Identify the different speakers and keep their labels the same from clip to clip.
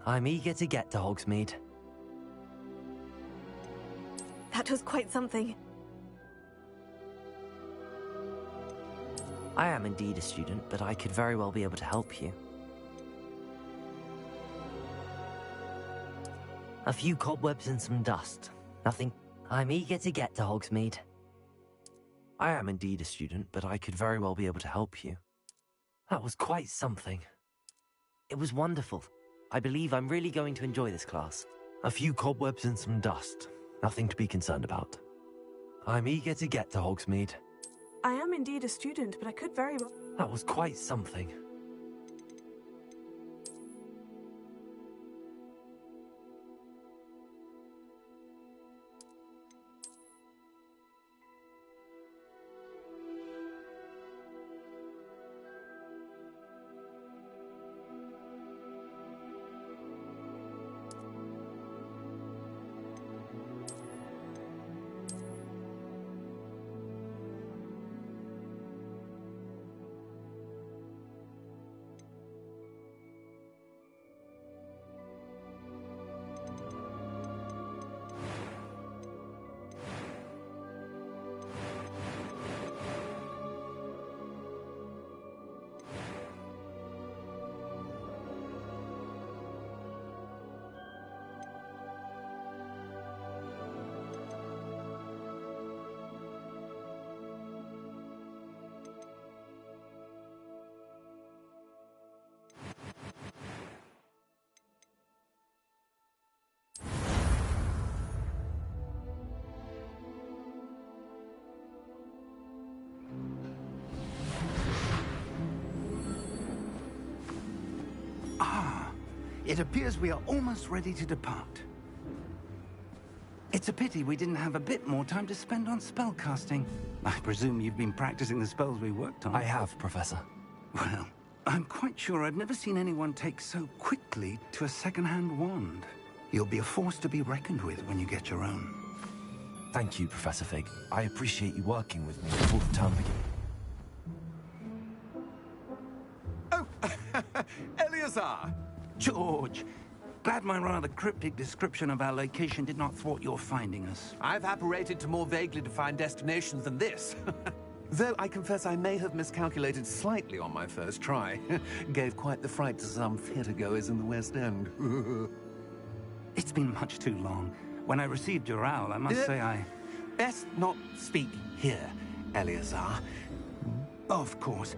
Speaker 1: I'm eager to get to Hogsmeade.
Speaker 2: That was quite something.
Speaker 1: I am indeed a student, but I could very well be able to help you. A few cobwebs and some dust. Nothing. I'm eager to get to Hogsmeade. I am indeed a student, but I could very well be able to help you. That was quite something. It was wonderful. I believe I'm really going to enjoy this class. A few cobwebs and some dust. Nothing to be concerned about. I'm eager to get to Hogsmeade.
Speaker 2: I am indeed a student, but I could very well...
Speaker 1: That was quite something.
Speaker 3: It appears we are almost ready to depart. It's a pity we didn't have a bit more time to spend on spellcasting. I presume you've been practicing the spells we worked on.
Speaker 1: I have, Professor.
Speaker 3: Well, I'm quite sure I've never seen anyone take so quickly to a second-hand wand. You'll be a force to be reckoned with when you get your own.
Speaker 1: Thank you, Professor Fig. I appreciate you working with me before the term begins.
Speaker 4: Oh, Eleazar!
Speaker 3: George! Glad my rather cryptic description of our location did not thwart your finding us.
Speaker 4: I've apparated to more vaguely defined destinations than this. Though I confess I may have miscalculated slightly on my first try. Gave quite the fright to some theatergoers in the West End.
Speaker 3: It's been much too long. When I received your owl, I must say I...
Speaker 4: Best not speak here, Eleazar.
Speaker 3: Of course.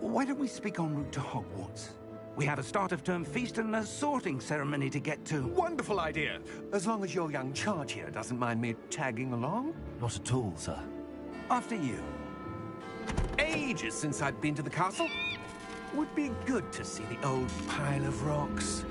Speaker 3: Why don't we speak en route to Hogwarts? We have a start-of-term feast and a sorting ceremony to get to.
Speaker 4: Wonderful idea! As long as your young charge here doesn't mind me tagging along.
Speaker 1: Not at all, sir.
Speaker 3: After you.
Speaker 4: Ages since I'd been to the castle. Would be good to see the old pile of rocks.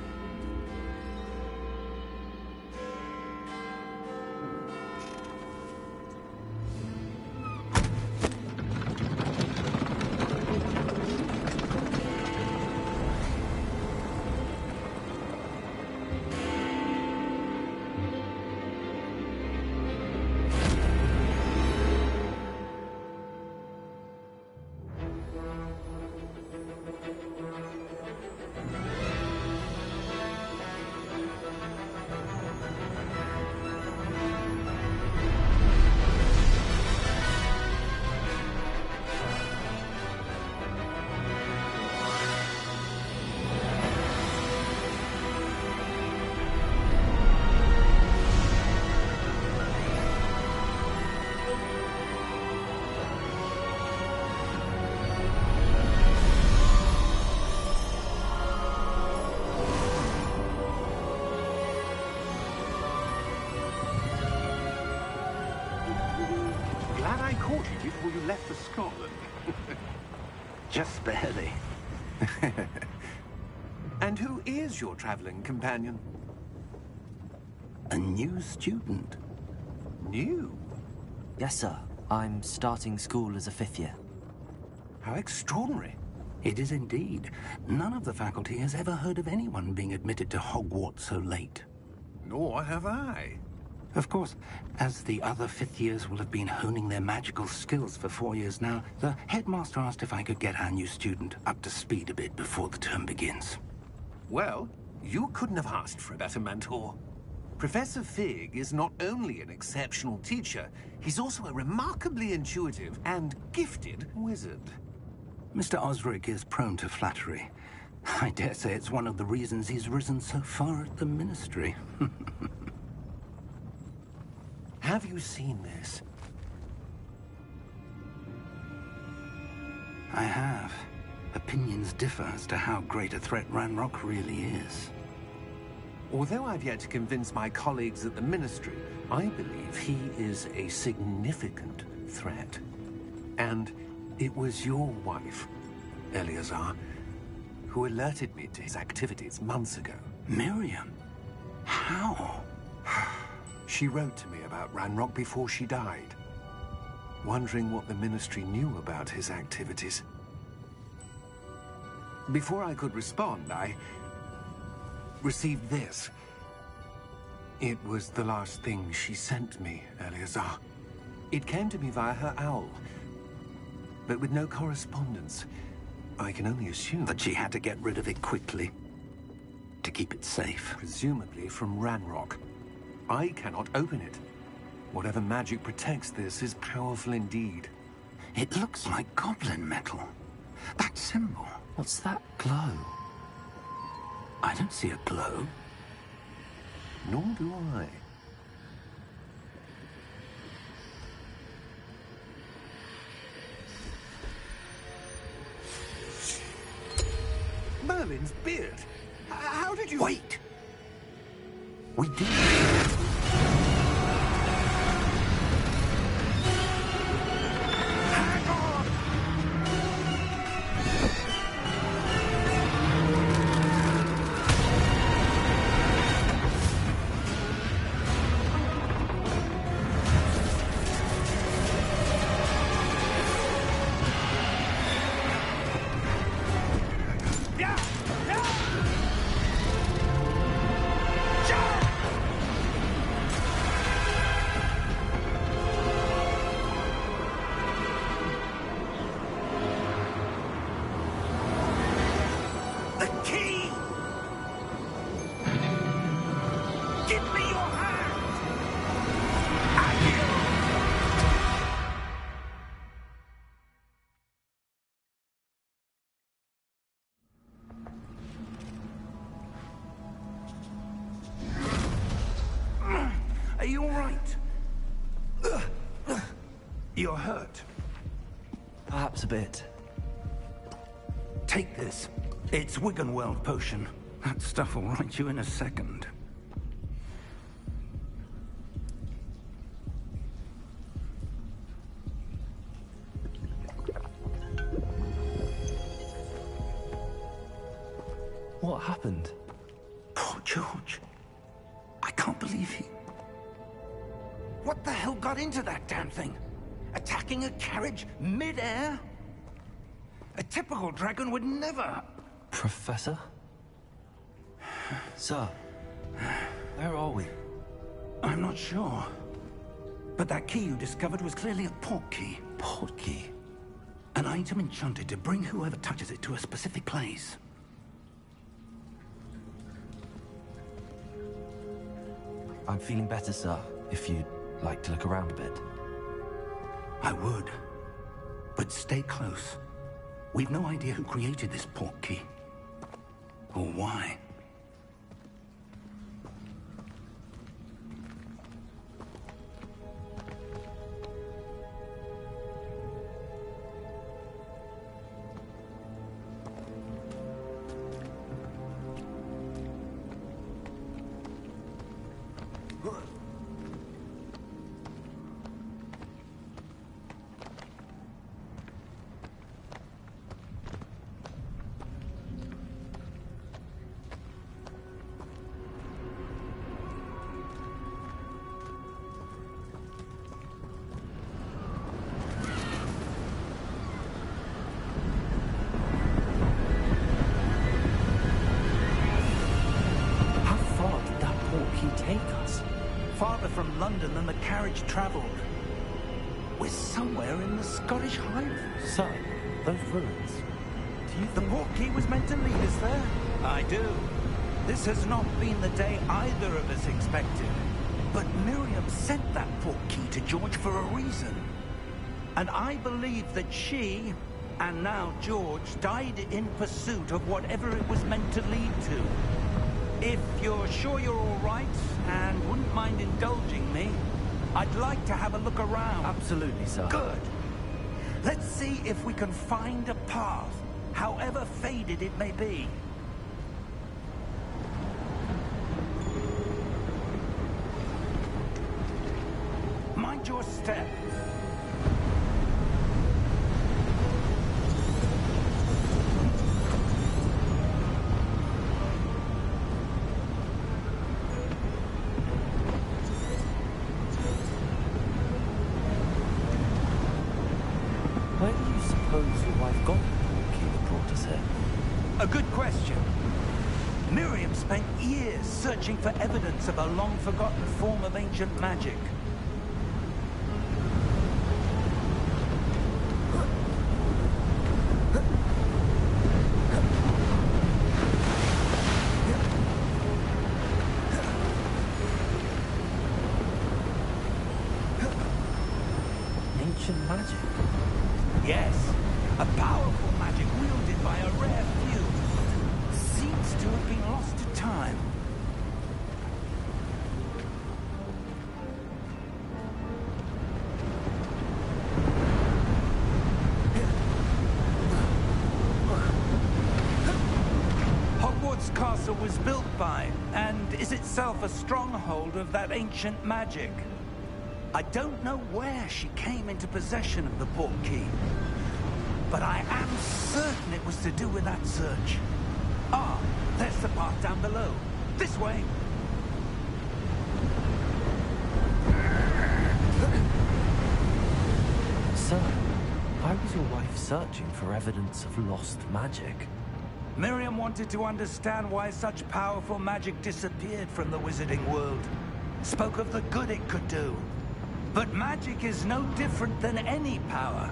Speaker 4: Glad I caught you before you left for Scotland.
Speaker 3: Just barely.
Speaker 4: And who is your traveling companion?
Speaker 3: A new student.
Speaker 4: New?
Speaker 1: Yes, sir. I'm starting school as a 5th year.
Speaker 4: How extraordinary.
Speaker 3: It is indeed. None of the faculty has ever heard of anyone being admitted to Hogwarts so late.
Speaker 4: Nor have I.
Speaker 3: Of course, as the other 5th years will have been honing their magical skills for 4 years now, the headmaster asked if I could get our new student up to speed a bit before the term begins.
Speaker 4: Well, you couldn't have asked for a better mentor. Professor Fig is not only an exceptional teacher, he's also a remarkably intuitive and gifted wizard.
Speaker 3: Mr. Osric is prone to flattery. I dare say it's one of the reasons he's risen so far at the Ministry.
Speaker 4: Have you seen this?
Speaker 3: I have. Opinions differ as to how great a threat Ranrock really is.
Speaker 4: Although I've yet to convince my colleagues at the Ministry, I believe he is a significant threat. And it was your wife, Eleazar, who alerted me to his activities months ago.
Speaker 3: Miriam? How?
Speaker 4: She wrote to me about Ranrock before she died, wondering what the Ministry knew about his activities. Before I could respond, I received this. It was the last thing she sent me, Eleazar. It came to me via her owl, but with no correspondence. I can only assume
Speaker 3: That she had to get rid of it quickly, to keep it safe.
Speaker 4: presumably from Ranrock. I cannot open it. Whatever magic protects this is powerful indeed.
Speaker 3: It looks like goblin metal. That symbol.
Speaker 1: What's that glow?
Speaker 3: I don't see a glow.
Speaker 4: Nor do I. Merlin's beard. How did you...
Speaker 3: Wait! We did.
Speaker 4: Hang on!
Speaker 3: right. You're hurt.
Speaker 1: Perhaps a bit.
Speaker 3: Take this. It's Wiggenweld potion. That stuff will right you in a second.
Speaker 1: What happened?
Speaker 3: Poor George. I can't believe he... What the hell got into that damn thing? Attacking a carriage mid-air? A typical dragon would never...
Speaker 1: Professor? Sir, where are we?
Speaker 3: I'm not sure. But that key you discovered was clearly a port key.
Speaker 1: Port key?
Speaker 3: An item enchanted to bring whoever touches it to a specific place.
Speaker 1: I'm feeling better, sir, if you'd like to look around a bit.
Speaker 3: I would. But stay close. We've no idea who created this port key. Or why.
Speaker 1: Take us?
Speaker 3: Farther from London than the carriage travelled. We're somewhere in the Scottish Highlands.
Speaker 1: Sir, those ruins. Do you
Speaker 3: The
Speaker 1: think...
Speaker 3: port key was meant to lead us there? I do. This has not been the day either of us expected. But Miriam sent that port key to George for a reason. And I believe that she, and now George, died in pursuit of whatever it was meant to lead to. If you're sure you're all right, and wouldn't mind indulging me, I'd like to have a look around.
Speaker 1: Absolutely, sir.
Speaker 3: Good. Let's see if we can find a path, however faded it may be. Mind your step.
Speaker 1: Where do you suppose your wife got the key that brought us here?
Speaker 3: A good question. Miriam spent years searching for evidence of a long-forgotten form of ancient magic.
Speaker 1: Ancient magic?
Speaker 3: Yes, a powerful magic wielded by a rare few. Seems to have been lost to time. Hogwarts Castle was built by, and is itself a stronghold of that ancient magic. I don't know where she came into possession of the port key, but I am certain it was to do with that search. Ah, there's the path down below. This way.
Speaker 1: Sir, why was your wife searching for evidence of lost magic?
Speaker 3: Miriam wanted to understand why such powerful magic disappeared from the wizarding world. Spoke of the good it could do. But magic is no different than any power.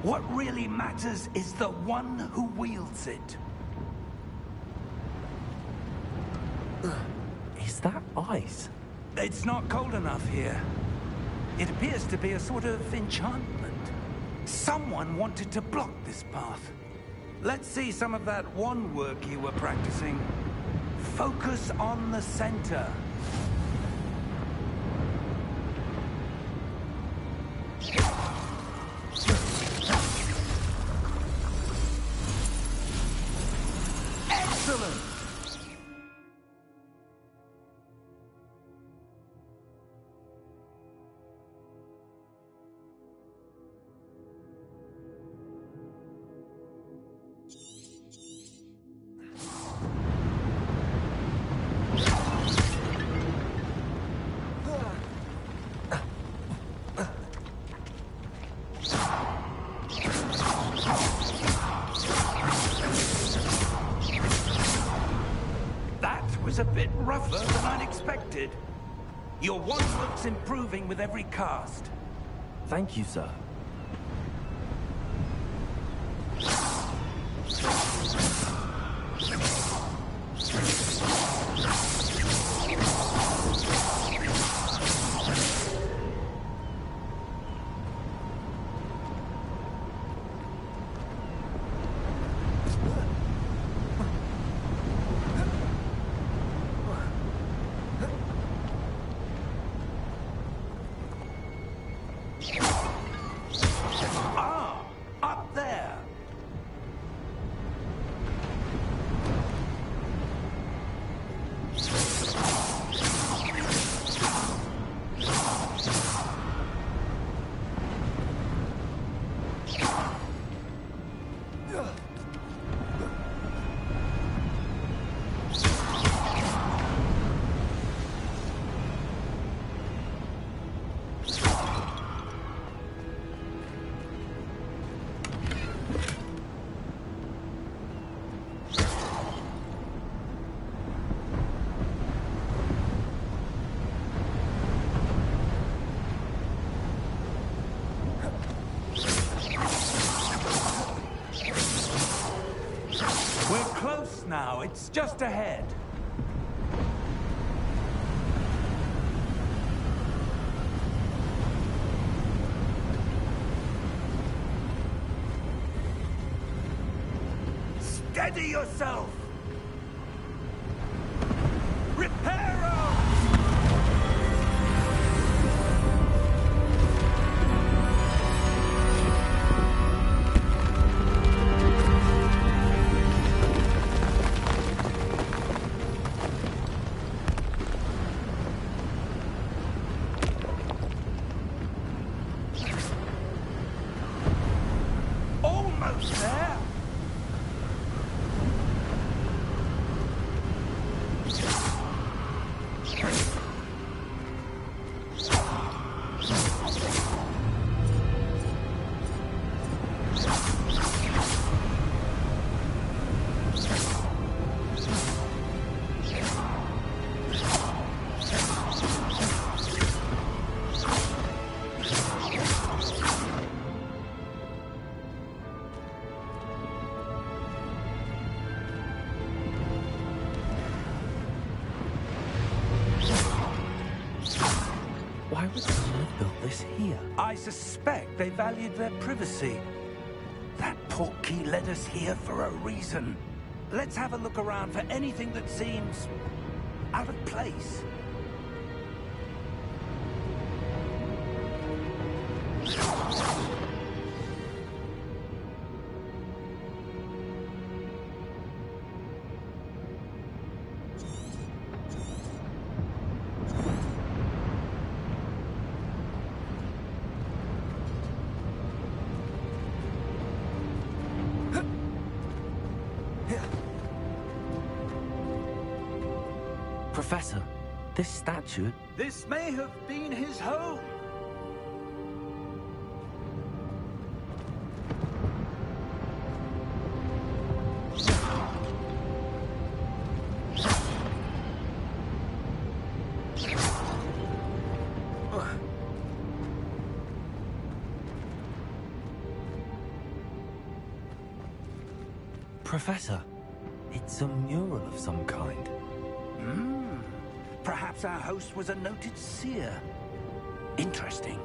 Speaker 3: What really matters is the one who wields it.
Speaker 1: Is that ice?
Speaker 3: It's not cold enough here. It appears to be a sort of enchantment. Someone wanted to block this path. Let's see some of that wand work you were practicing. Focus on the center. was a bit rougher than I'd expected. Your wand looks improving with every cast.
Speaker 1: Thank you, sir.
Speaker 3: Ah, up there. We're close now. It's just ahead. Steady yourself! Reparo! Almost there!
Speaker 1: Why would someone have built this here?
Speaker 3: I suspect they valued their privacy. That portkey led us here for a reason. Let's have a look around for anything that seems out of place.
Speaker 1: Professor, this statue...
Speaker 3: This may have been his home.
Speaker 1: Professor, it's a mural of some kind.
Speaker 3: Perhaps our host was a noted seer. Interesting.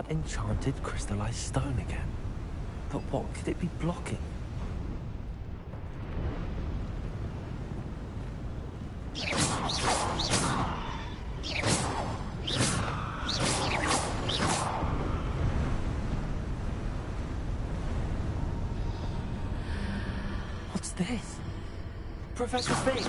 Speaker 1: That enchanted crystallized stone again. But what could it be blocking? What's this? Professor Fig!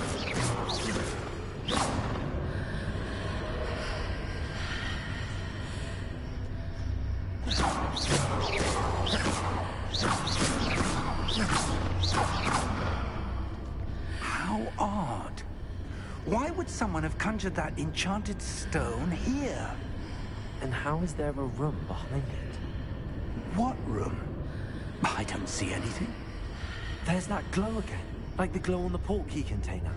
Speaker 3: How odd. Why would someone have conjured that enchanted stone here?
Speaker 1: And how is there a room behind it?
Speaker 3: What room? I don't see anything.
Speaker 1: There's that glow again, like the glow on the portkey container.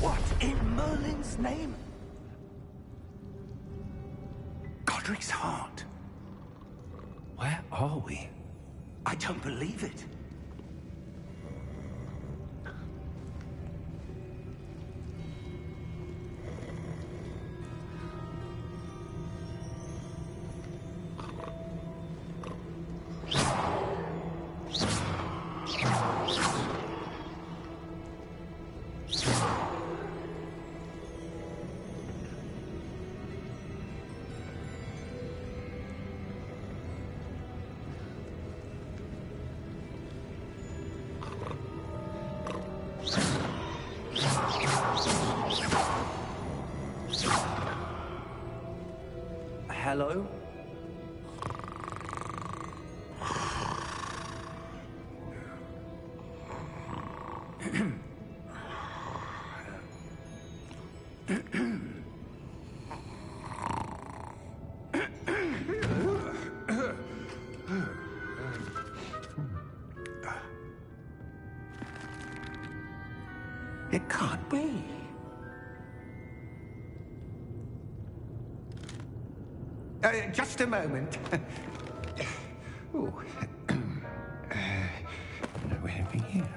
Speaker 3: What in Merlin's name? Godric's heart.
Speaker 1: Where are we?
Speaker 3: I don't believe it.
Speaker 1: Hello?
Speaker 3: It can't be. Just a moment. Ooh. No, we have here.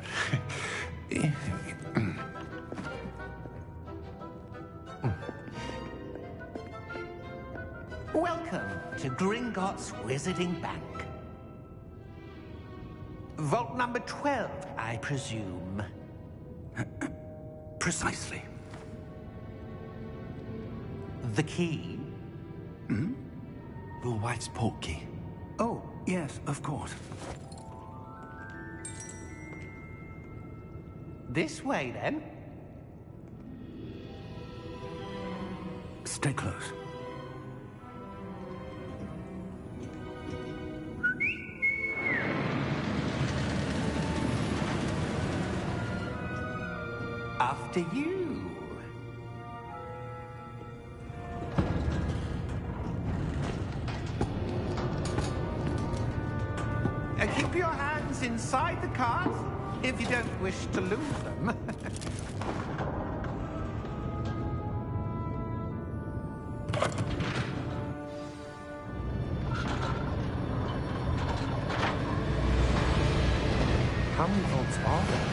Speaker 5: Welcome to Gringotts Wizarding Bank. Vault number 12, I presume.
Speaker 3: Precisely.
Speaker 5: The key?
Speaker 1: Your wife's portkey.
Speaker 3: Oh, yes, of course.
Speaker 5: This way, then.
Speaker 3: Stay close.
Speaker 5: After you. Keep your hands inside the cart if you don't wish to lose them.
Speaker 1: How many vaults are there?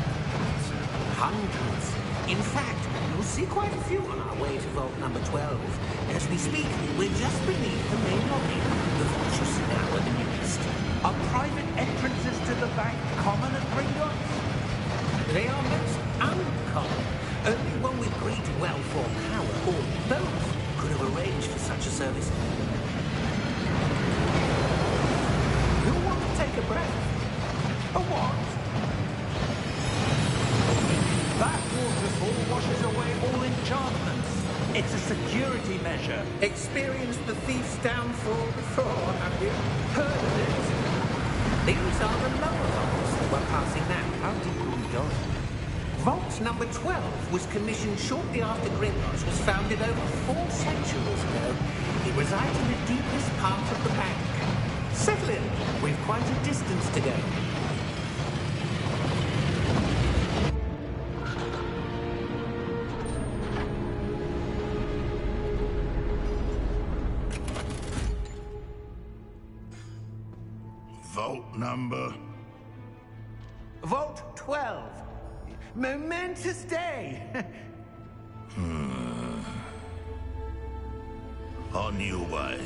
Speaker 5: Hundreds. In fact, you'll see quite a few on our way to vault number 12. As we speak, we're just beneath the main lobby. The vaults you see now are the newest.
Speaker 3: Are private entrances to the bank common at Gringotts?
Speaker 5: They are most uncommon. Only one with great wealth or power, or both, could have arranged for such a service. You'll want to take a breath. A what?
Speaker 3: That waterfall washes away all enchantments. It's a security measure.
Speaker 5: Experienced the thief's downfall before, have you? Heard of it? These are the lower vaults that we're passing now.
Speaker 1: How deep are we going?
Speaker 5: Vault number 12 was commissioned shortly after Gringotts was founded over 4 centuries ago. It resides in the deepest part of the bank. Settle in. We've quite a distance to go.
Speaker 6: Vault number?
Speaker 5: Vault 12. Momentous day.
Speaker 6: On your way.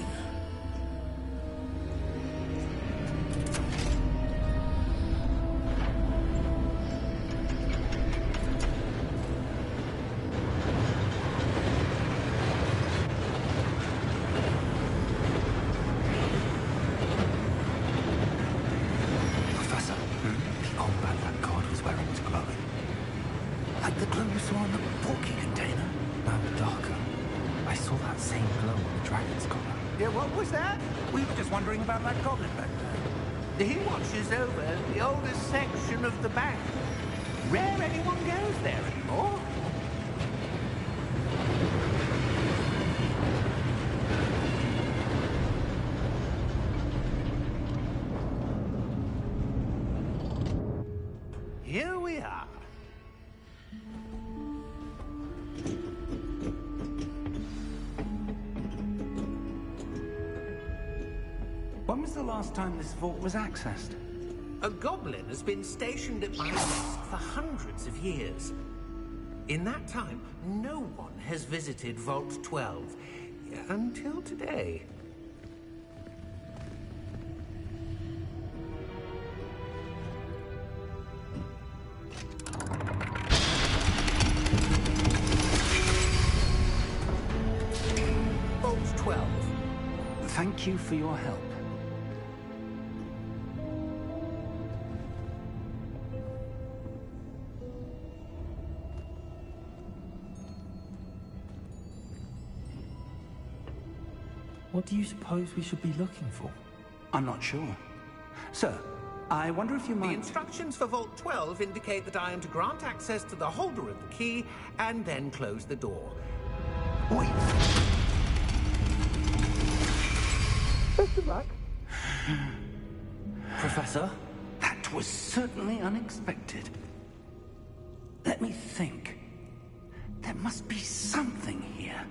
Speaker 3: Professor, the old man that god was wearing was glowing. Like the glow you saw in the porky container. No, darker. I saw that same glow on the dragon's collar.
Speaker 5: Yeah, what was that?
Speaker 3: We were just wondering about that goblin back there.
Speaker 5: He watches over the oldest section of the bank. Rare anyone goes there anymore. Here we are.
Speaker 3: When was the last time this vault was accessed?
Speaker 5: A goblin has been stationed at my desk for hundreds of years. In that time, no one has visited Vault 12. Until today. Vault 12.
Speaker 3: Thank you for your help. What do you suppose we should be looking for? I'm not sure. Sir, I wonder if you might...
Speaker 5: The instructions for Vault 12 indicate that I am to grant access to the holder of the key and then close the door.
Speaker 3: Wait!
Speaker 5: Best of luck.
Speaker 3: Professor, that was certainly unexpected. Let me think. There must be something here.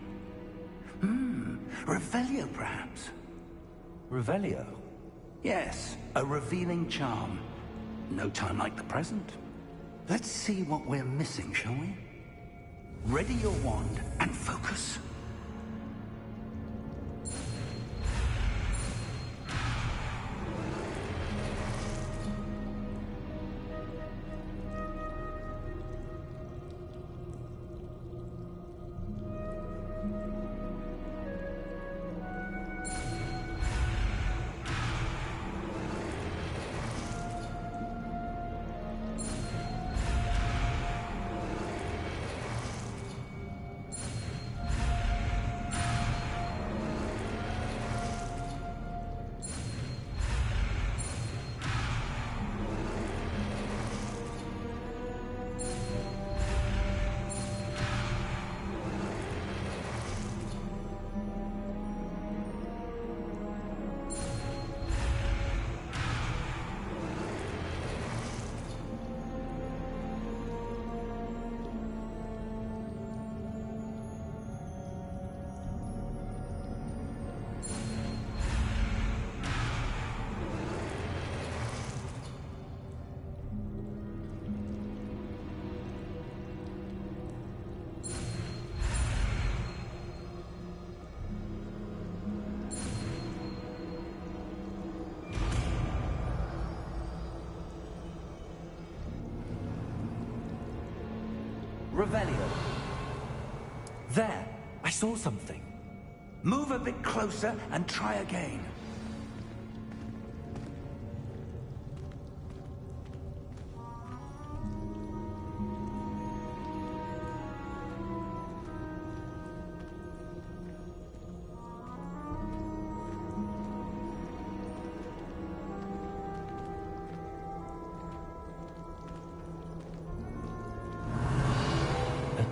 Speaker 3: Revelio, perhaps. Revelio? Yes, a revealing charm. No time like the present. Let's see what we're missing, shall we? Ready your wand and focus. Revelio. There, I saw something. Move a bit closer and try again.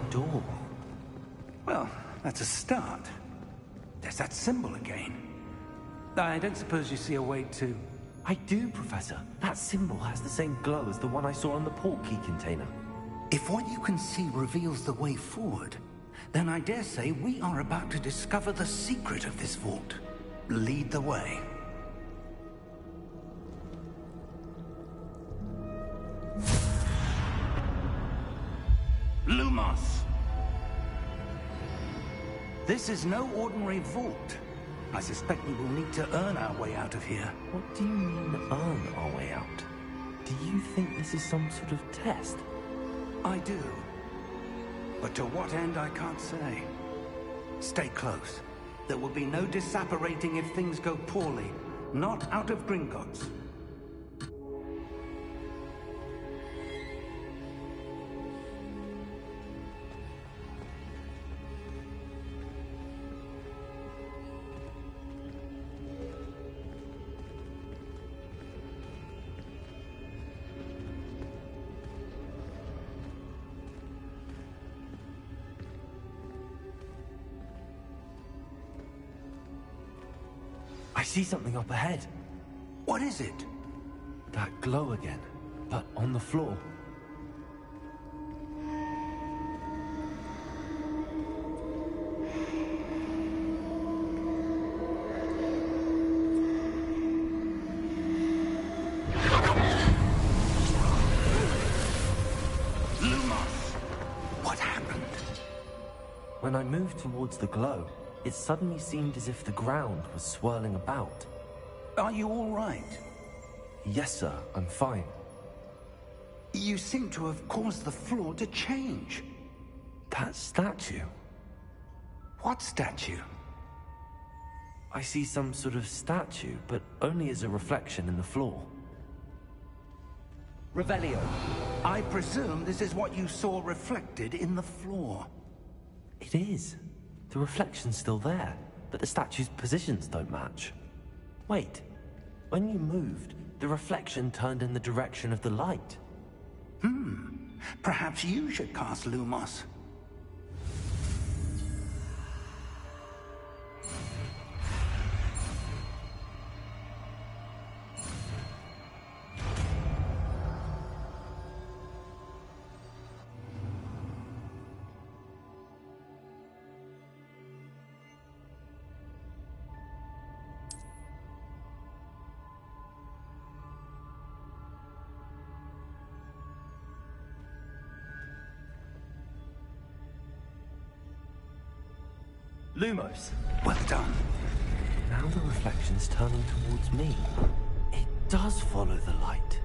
Speaker 3: Door. Well, that's a start. There's that symbol again. I don't suppose you see a way to...
Speaker 1: I do, Professor. That symbol has the same glow as the one I saw on the port key container.
Speaker 3: If what you can see reveals the way forward, then I dare say we are about to discover the secret of this vault. Lead the way. Lumos! This is no ordinary vault. I suspect we will need to earn our way out of here.
Speaker 1: What do you mean, earn our way out? Do you think this is some sort of test?
Speaker 3: I do. But to what end, I can't say. Stay close. There will be no disapparating if things go poorly. Not out of Gringotts.
Speaker 1: I see something up ahead.
Speaker 3: What is it?
Speaker 1: That glow again, but on the floor.
Speaker 3: Lumos! What happened?
Speaker 1: When I moved towards the glow, it suddenly seemed as if the ground was swirling about.
Speaker 3: Are you all right?
Speaker 1: Yes, sir, I'm fine.
Speaker 3: You seem to have caused the floor to change.
Speaker 1: That statue.
Speaker 3: What statue?
Speaker 1: I see some sort of statue, but only as a reflection in the floor.
Speaker 3: Revelio, I presume this is what you saw reflected in the floor.
Speaker 1: It is. The reflection's still there, but the statue's positions don't match. Wait, when you moved, the reflection turned in the direction of the light.
Speaker 3: Perhaps you should cast Lumos.
Speaker 1: Lumos!
Speaker 3: Well done.
Speaker 1: Now the reflection's turning towards me. It does follow the light.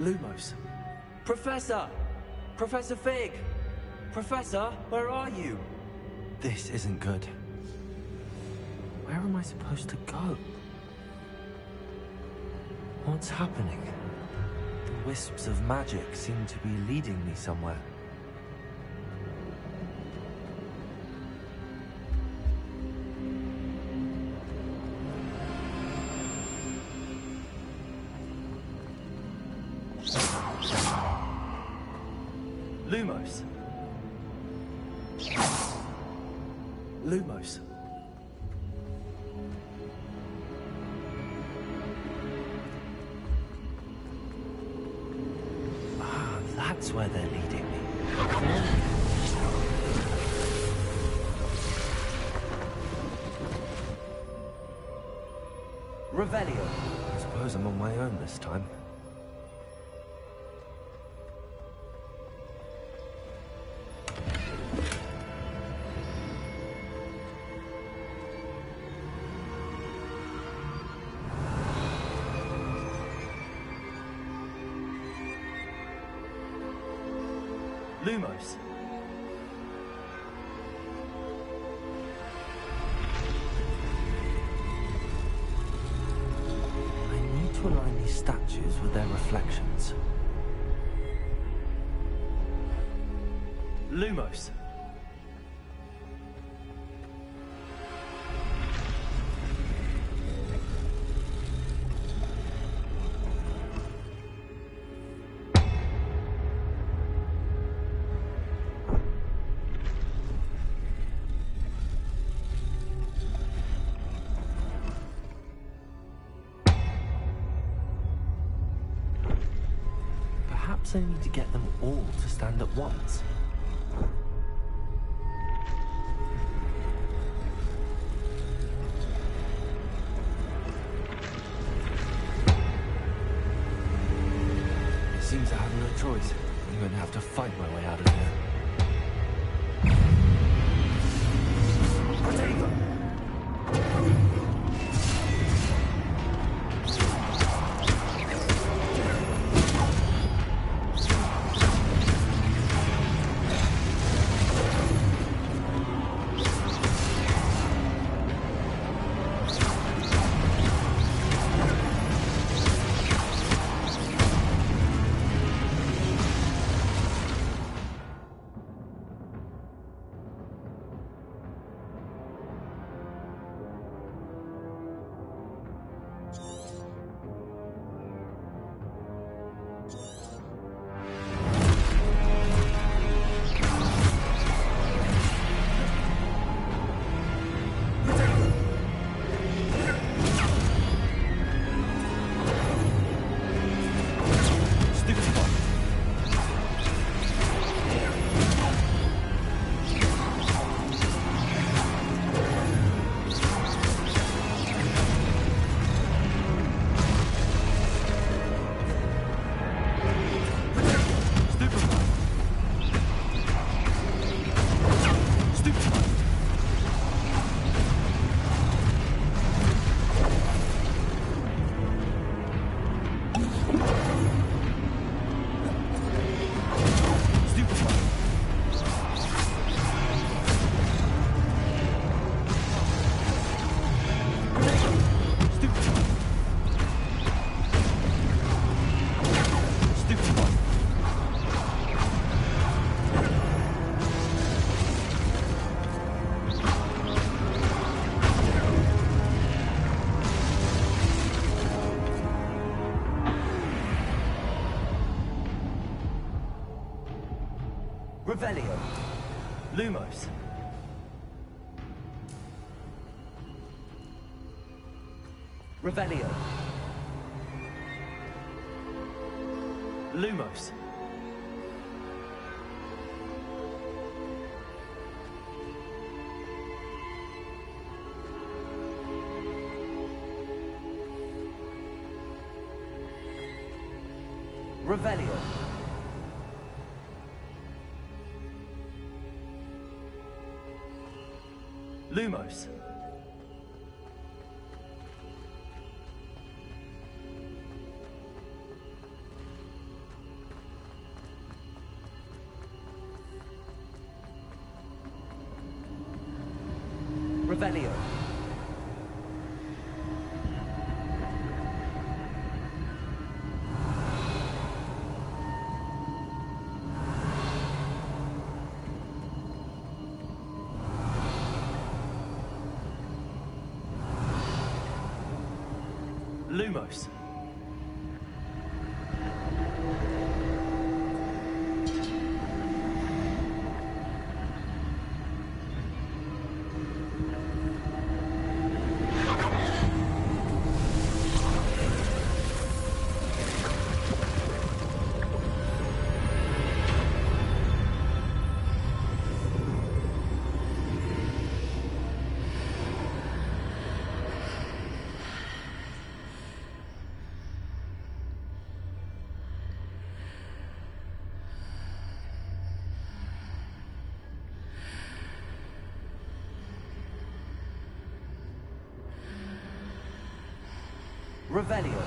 Speaker 1: Lumos. Professor! Professor Fig! Professor, where are you? This isn't good. Where am I supposed to go? What's happening? The wisps of magic seem to be leading me somewhere. Lumos. Lumos. where they're leading me. Revelio. I suppose I'm on my own this time. Lumos. I need to align these statues with their reflections. Lumos. Perhaps I need to get them all to stand at once. Seems I have no choice. I'm going to have to fight my way out of here. Potato! Revelio. Lumos. Revelio. Lumos. Revelio. Lumos. Revelio. Lumos. Revelio.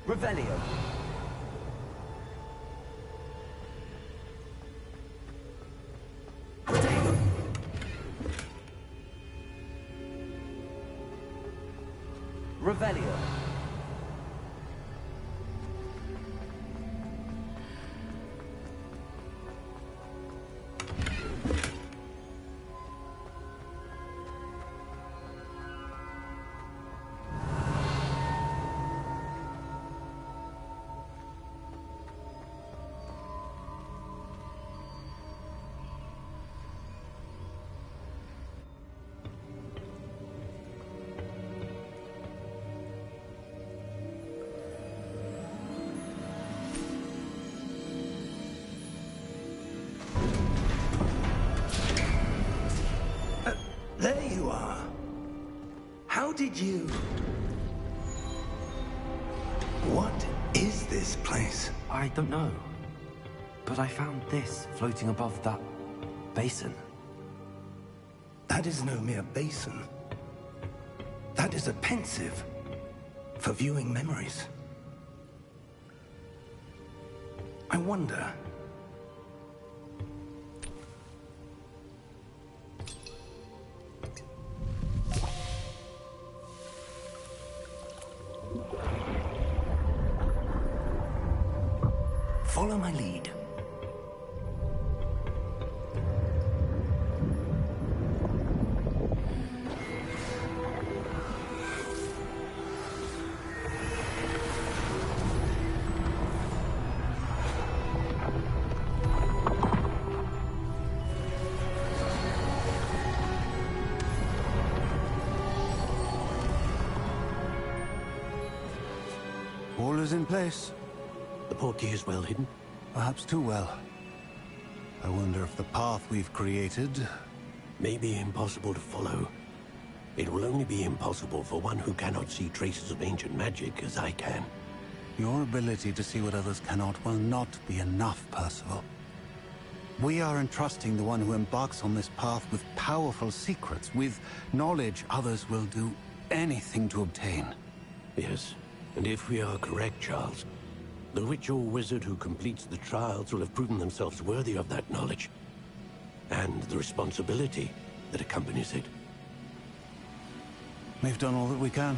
Speaker 1: Revelio. Revelio.
Speaker 3: There you are. How did you... What is this place?
Speaker 1: I don't know. But I found this floating above that basin.
Speaker 3: That is no mere basin. That is a pensive for viewing memories. I wonder... Follow my lead.
Speaker 6: All is in place.
Speaker 7: The portkey is well hidden?
Speaker 6: Perhaps too well. I wonder if the path we've created...
Speaker 7: May be impossible to follow. It will only be impossible for one who cannot see traces of ancient magic as I can.
Speaker 6: Your ability to see what others cannot will not be enough, Percival. We are entrusting the one who embarks on this path with powerful secrets, with knowledge others will do anything to obtain.
Speaker 7: Yes, and if we are correct, Charles, the witch or wizard who completes the trials will have proven themselves worthy of that knowledge, and the responsibility that accompanies it.
Speaker 6: We've done all that we can.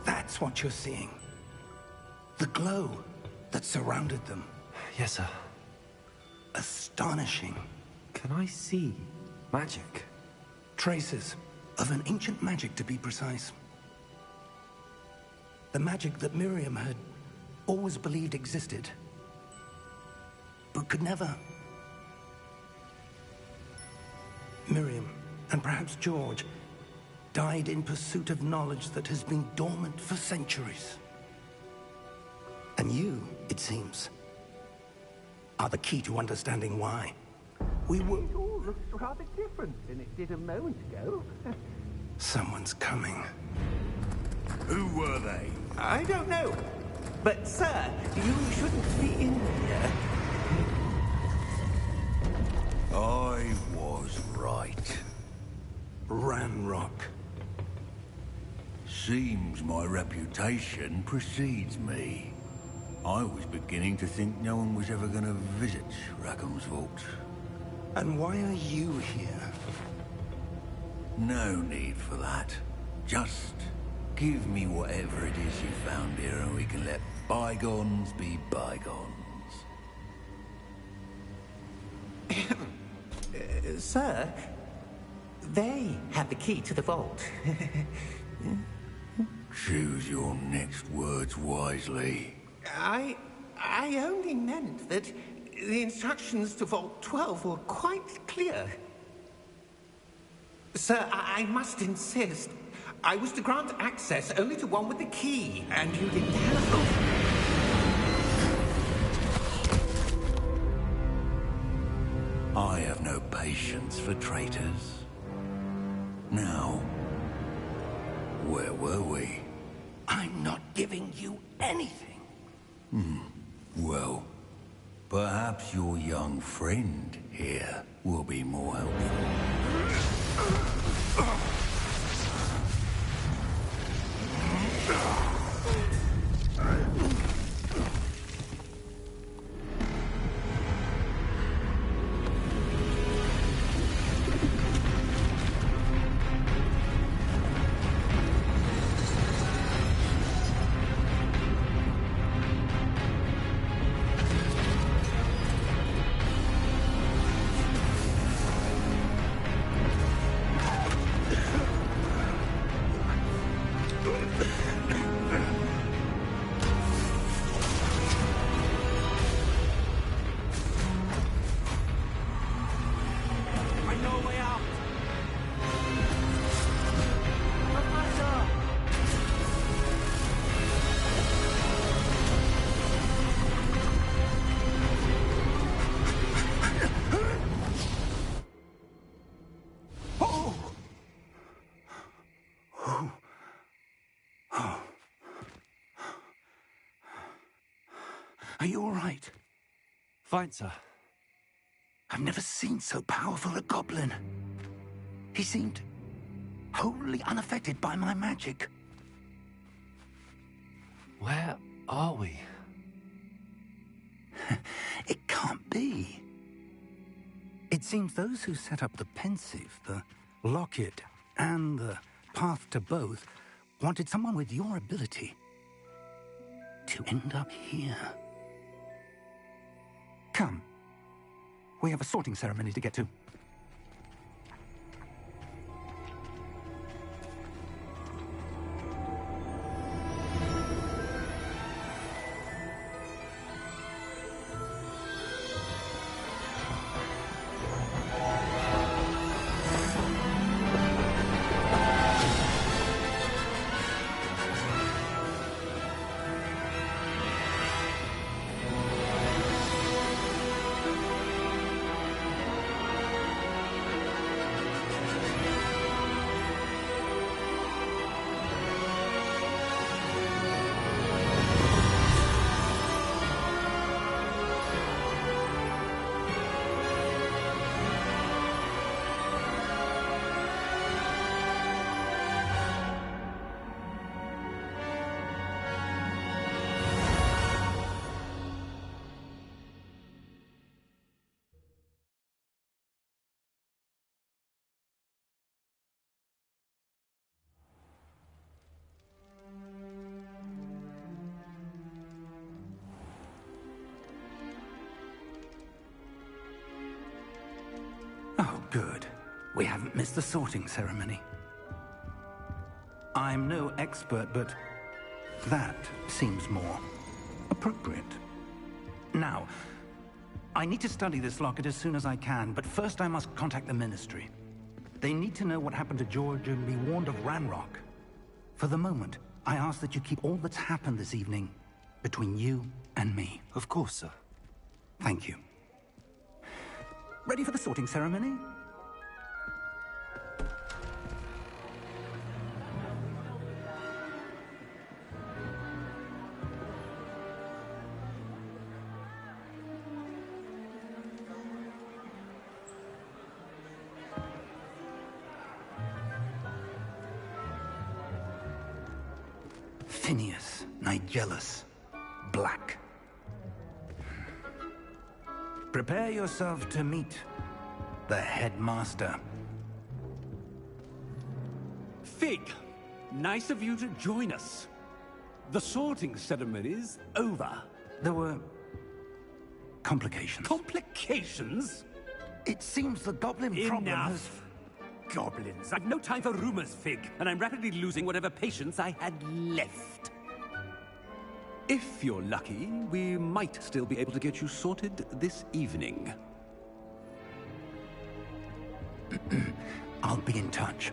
Speaker 3: That's what you're seeing. The glow that surrounded them.
Speaker 1: Yes, sir.
Speaker 3: Astonishing.
Speaker 1: Can I see magic?
Speaker 3: Traces of an ancient magic, to be precise. The magic that Miriam had always believed existed, but could never. Miriam, and perhaps George, died in pursuit of knowledge that has been dormant for centuries. And you, it seems, are the key to understanding why. We were...
Speaker 5: It all looks rather different than it did a moment ago.
Speaker 3: Someone's coming.
Speaker 8: Who were they?
Speaker 5: I don't know. But, sir, you shouldn't be in here.
Speaker 8: I was right.
Speaker 3: Ranrock.
Speaker 8: Seems my reputation precedes me. I was beginning to think no one was ever going to visit Rackham's Vault.
Speaker 3: And why are you here?
Speaker 8: No need for that. Just give me whatever it is you found here and we can let bygones be bygones.
Speaker 5: Sir, they have the key to the vault.
Speaker 8: Choose your next words wisely.
Speaker 5: I only meant that the instructions to Vault 12 were quite clear. Sir, I must insist. I was to grant access only to one with the key, and you didn't have...
Speaker 8: I have no patience for traitors. Now, where were we?
Speaker 3: I'm not giving you anything.
Speaker 8: Well, perhaps your young friend here will be more helpful.
Speaker 3: Are you all right?
Speaker 1: Fine, sir.
Speaker 3: I've never seen so powerful a goblin. He seemed wholly unaffected by my magic.
Speaker 1: Where are we?
Speaker 3: It can't be. It seems those who set up the pensive, the locket, and the path to both wanted someone with your ability to end up here. Come. We have a sorting ceremony to get to. Oh, good. We haven't missed the sorting ceremony. I'm no expert, but that seems more appropriate. Now, I need to study this locket as soon as I can, but first I must contact the Ministry. They need to know what happened to George and be warned of Ranrock. For the moment, I ask that you keep all that's happened this evening between you and me.
Speaker 1: Of course, sir.
Speaker 3: Thank you. Ready for the sorting ceremony? Phineas, Nigellus, Black. Prepare yourself to meet the headmaster.
Speaker 9: Fig, nice of you to join us. The sorting ceremony's over.
Speaker 3: There were complications.
Speaker 9: Complications?
Speaker 3: It seems the goblin problem has...
Speaker 9: Enough! Goblins. I've no time for rumors, Fig, and I'm rapidly losing whatever patience I had left. If you're lucky, we might still be able to get you sorted this evening.
Speaker 3: I'll be in touch.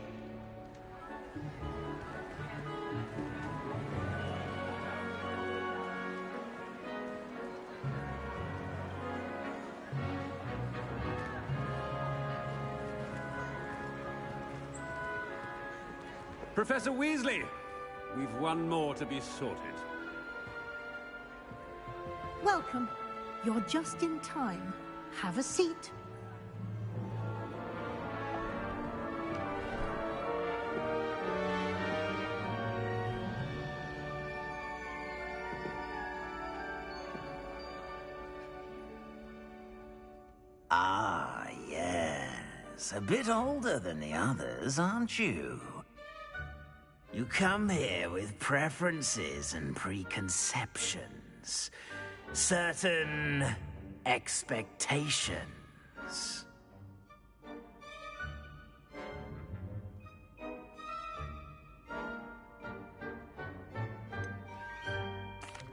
Speaker 9: Professor Weasley, we've one more to be sorted.
Speaker 10: Welcome. You're just in time. Have a seat.
Speaker 11: Ah, yes. A bit older than the others, aren't you? You come here with preferences and preconceptions. Certain expectations.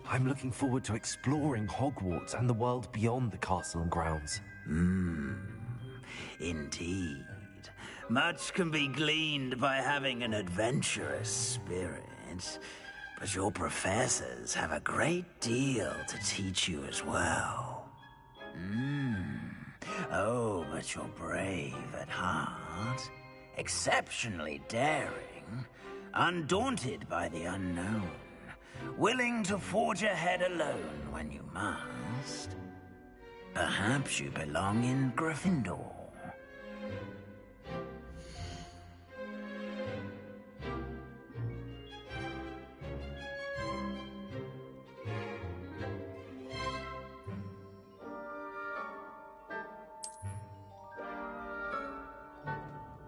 Speaker 1: I'm looking forward to exploring Hogwarts and the world beyond the castle and grounds.
Speaker 11: Indeed. Much can be gleaned by having an adventurous spirit, but your professors have a great deal to teach you as well. Oh, but you're brave at heart, exceptionally daring, undaunted by the unknown, willing to forge ahead alone when you must. Perhaps you belong in Gryffindor.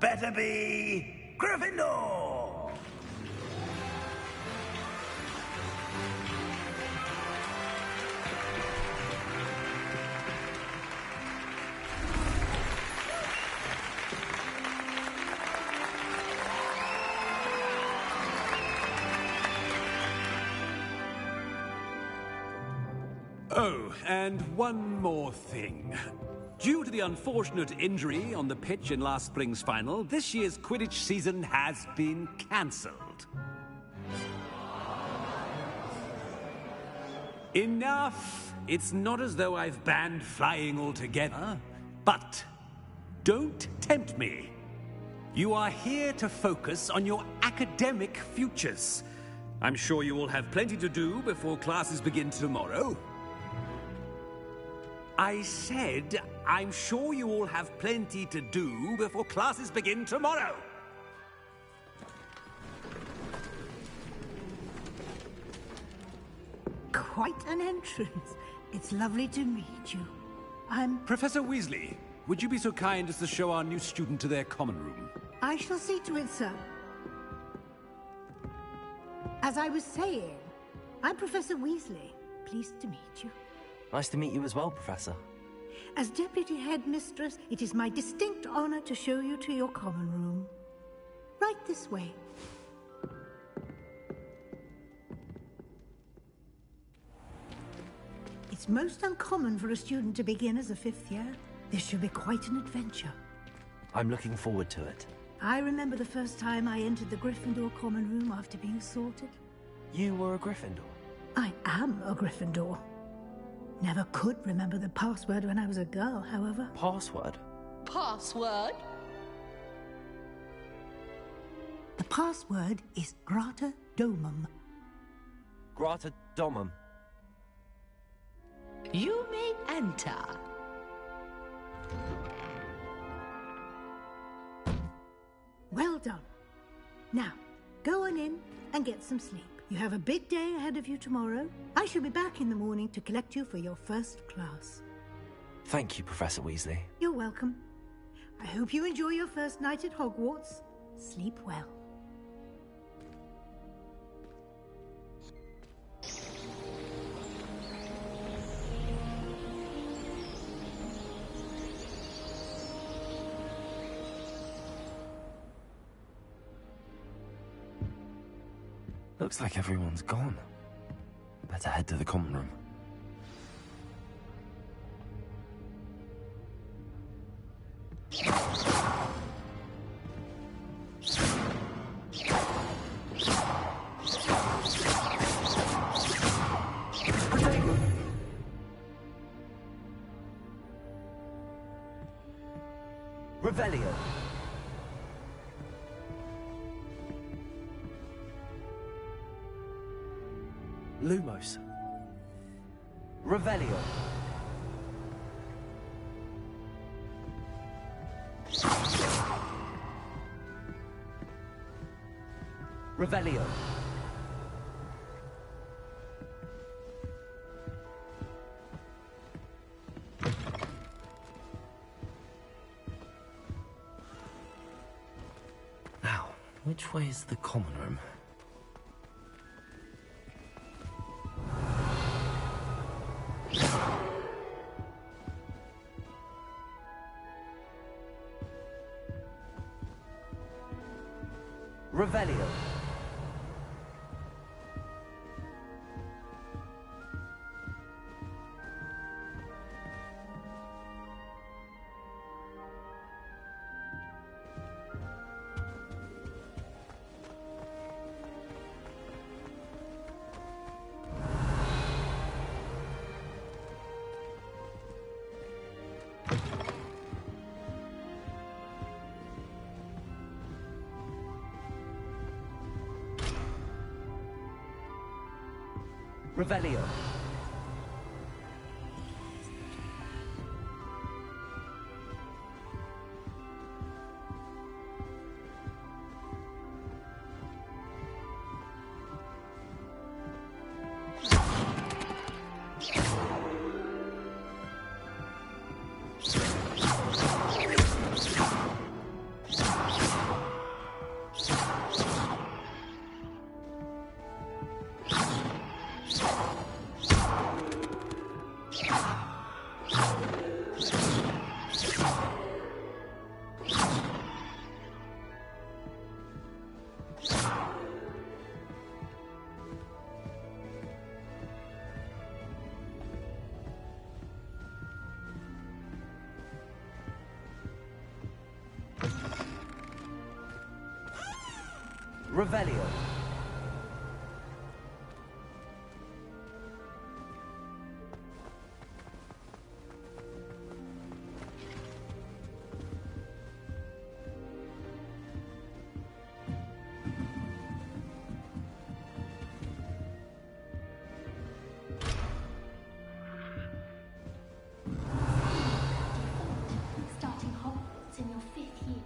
Speaker 11: Better be Gryffindor!
Speaker 9: Oh, and one more thing. Due to the unfortunate injury on the pitch in last spring's final, this year's Quidditch season has been cancelled. Enough! It's not as though I've banned flying altogether, but don't tempt me. You are here to focus on your academic futures. I'm sure you will have plenty to do before classes begin tomorrow. I said, I'm sure you all have plenty to do before classes begin tomorrow.
Speaker 10: Quite an entrance. It's lovely to meet you.
Speaker 9: Professor Weasley, would you be so kind as to show our new student to their common room?
Speaker 10: I shall see to it, sir. As I was saying, I'm Professor Weasley. Pleased to meet you.
Speaker 1: Nice to meet you as well, Professor.
Speaker 10: As Deputy Headmistress, it is my distinct honor to show you to your common room. Right this way. It's most uncommon for a student to begin as a fifth year. This should be quite an adventure.
Speaker 1: I'm looking forward to it.
Speaker 10: I remember the first time I entered the Gryffindor common room after being sorted.
Speaker 1: You were a Gryffindor?
Speaker 10: I am a Gryffindor. Never could remember the password when I was a girl, however.
Speaker 1: Password?
Speaker 12: Password?
Speaker 10: The password is Grata Domum.
Speaker 1: Grata Domum.
Speaker 12: You may enter.
Speaker 10: Well done. Now, go on in and get some sleep. You have a big day ahead of you tomorrow. I shall be back in the morning to collect you for your first class.
Speaker 1: Thank you, Professor Weasley.
Speaker 10: You're welcome. I hope you enjoy your first night at Hogwarts. Sleep well.
Speaker 1: Looks like everyone's gone. Better head to the common room. Revelio. Lumos. Revelio. Revelio. Now, which way is the common room? Revelio. Revelio. Revelio.
Speaker 13: Starting Hogwarts in your 5th year.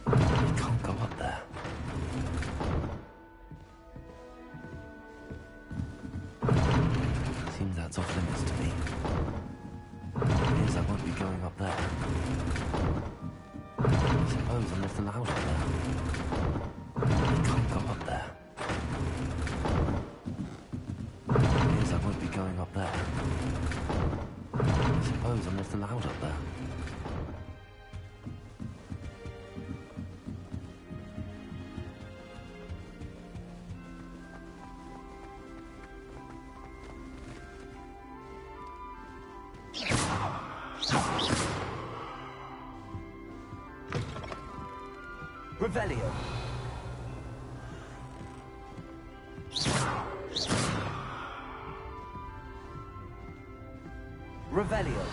Speaker 1: We can't go up there. Seems that's off limits to me. Appears I won't be going up there. I suppose I'm not allowed up there. We can't go up there. Appears I won't be going up there. I suppose I'm not allowed up there. Revelio. Revelio.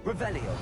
Speaker 1: Revelio.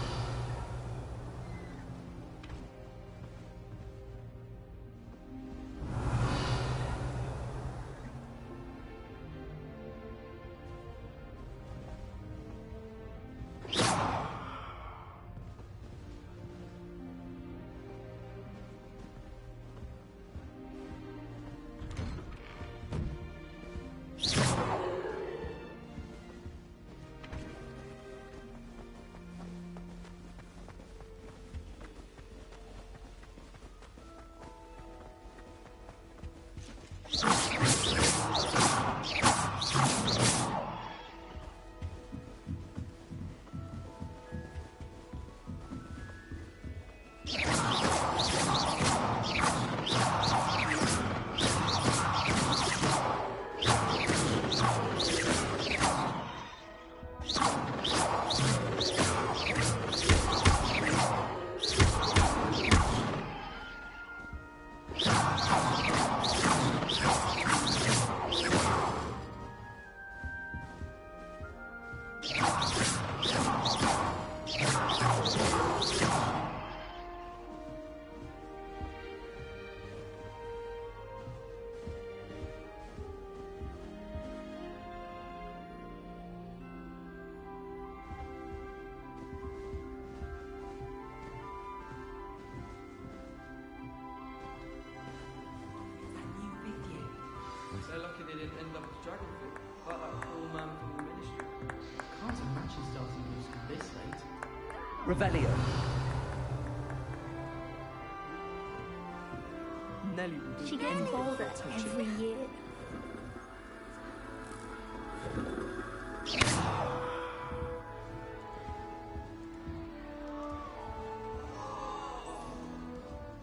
Speaker 14: So lucky they didn't end up as dragon fruit, like that poor man from the ministry. Can't imagine starting musical this late.
Speaker 1: Revelio.
Speaker 14: Nelly would do
Speaker 13: She gets
Speaker 14: anything
Speaker 13: older
Speaker 14: for touching.
Speaker 13: every year.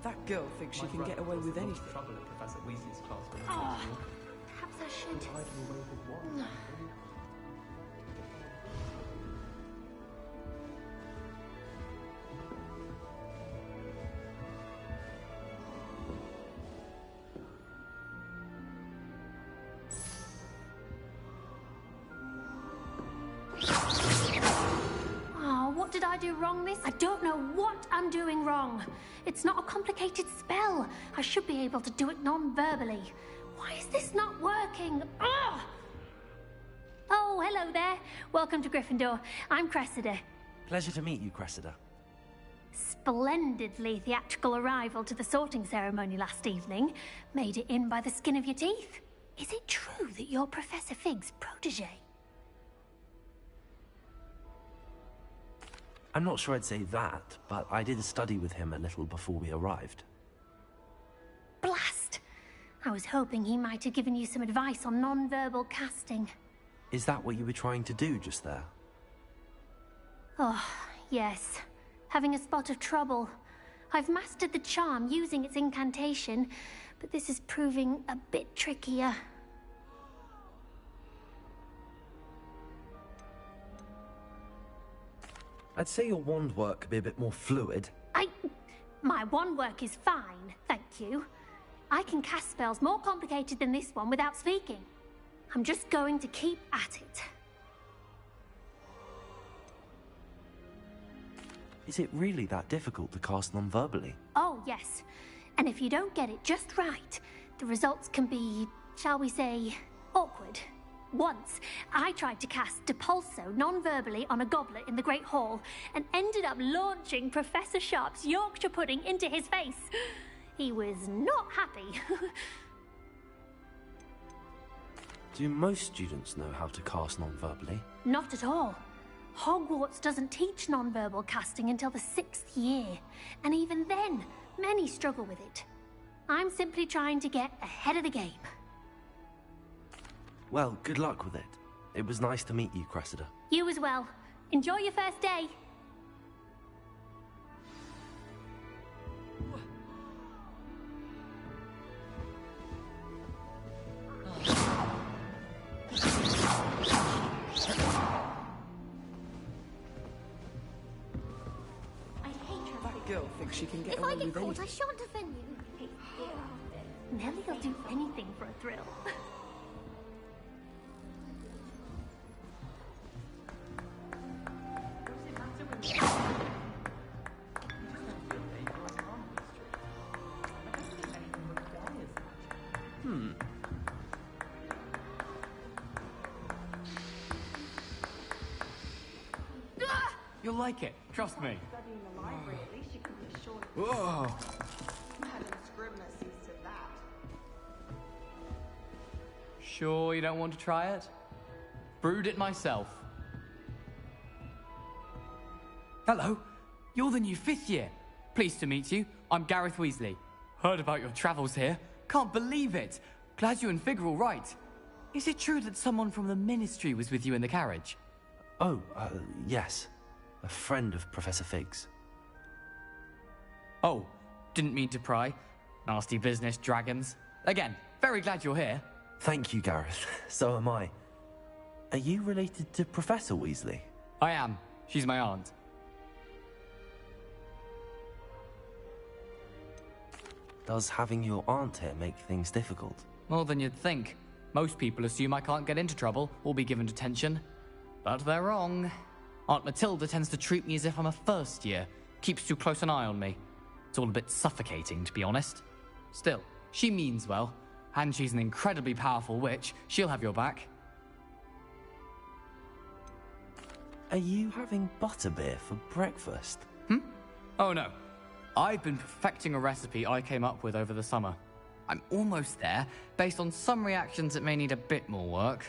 Speaker 14: That girl thinks she can get away with anything.
Speaker 15: Trouble at Professor Weasley's class.
Speaker 13: Oh, perhaps I should.
Speaker 16: What did I do wrong this? I don't know what I'm doing wrong. It's not a complicated spell. I should be able to do it non-verbally. Why is this not working? Ugh! Oh, hello there. Welcome to Gryffindor. I'm Cressida.
Speaker 1: Pleasure to meet you, Cressida.
Speaker 16: Splendidly theatrical arrival to the sorting ceremony last evening. Made it in by the skin of your teeth. Is it true that you're Professor Fig's protege?
Speaker 1: I'm not sure I'd say that, but I did study with him a little before we arrived.
Speaker 16: Blast! I was hoping he might have given you some advice on non-verbal casting.
Speaker 1: Is that what you were trying to do just there?
Speaker 16: Oh, yes. Having a spot of trouble. I've mastered the charm using its incantation, but this is proving a bit trickier.
Speaker 1: I'd say your wand work could be a bit more fluid.
Speaker 16: My wand work is fine, thank you. I can cast spells more complicated than this one without speaking. I'm just going to keep at it.
Speaker 1: Is it really that difficult to cast non-verbally?
Speaker 16: Oh, yes. And if you don't get it just right, the results can be, shall we say, awkward. Once, I tried to cast Depulso non-verbally on a goblet in the Great Hall and ended up launching Professor Sharp's Yorkshire pudding into his face. He was not happy.
Speaker 1: Do most students know how to cast non-verbally?
Speaker 16: Not at all. Hogwarts doesn't teach non-verbal casting until the 6th year, and even then, many struggle with it. I'm simply trying to get ahead of the game.
Speaker 1: Well, good luck with it. It was nice to meet you, Cressida.
Speaker 16: You as well. Enjoy your first day.
Speaker 14: That girl thinks she can get
Speaker 13: If
Speaker 14: away
Speaker 13: I get
Speaker 14: with
Speaker 13: caught,
Speaker 14: anything.
Speaker 13: I shan't offend you.
Speaker 16: Nellie'll do anything for a thrill.
Speaker 15: You'll like it, trust me.
Speaker 2: Studying the library, at least you can be sure.
Speaker 15: Whoa!
Speaker 2: Madam Scribner sees to that.
Speaker 15: Sure you don't want to try it? Brewed it myself. Hello, you're the new 5th year. Pleased to meet you. I'm Gareth Weasley. Heard about your travels here. Can't believe it. Glad you and Fig are all right. Is it true that someone from the Ministry was with you in the carriage?
Speaker 1: Oh, yes. A friend of Professor Fig's.
Speaker 15: Oh, didn't mean to pry. Nasty business, dragons. Again, very glad you're here.
Speaker 1: Thank you, Gareth. So am I. Are you related to Professor Weasley?
Speaker 15: I am. She's my aunt.
Speaker 1: Does having your aunt here make things difficult?
Speaker 15: More than you'd think. Most people assume I can't get into trouble or be given detention. But they're wrong. Aunt Matilda tends to treat me as if I'm a first year. Keeps too close an eye on me. It's all a bit suffocating, to be honest. Still, she means well. And she's an incredibly powerful witch. She'll have your back.
Speaker 1: Are you having butterbeer for breakfast?
Speaker 15: Oh no. I've been perfecting a recipe I came up with over the summer. I'm almost there, based on some reactions that may need a bit more work.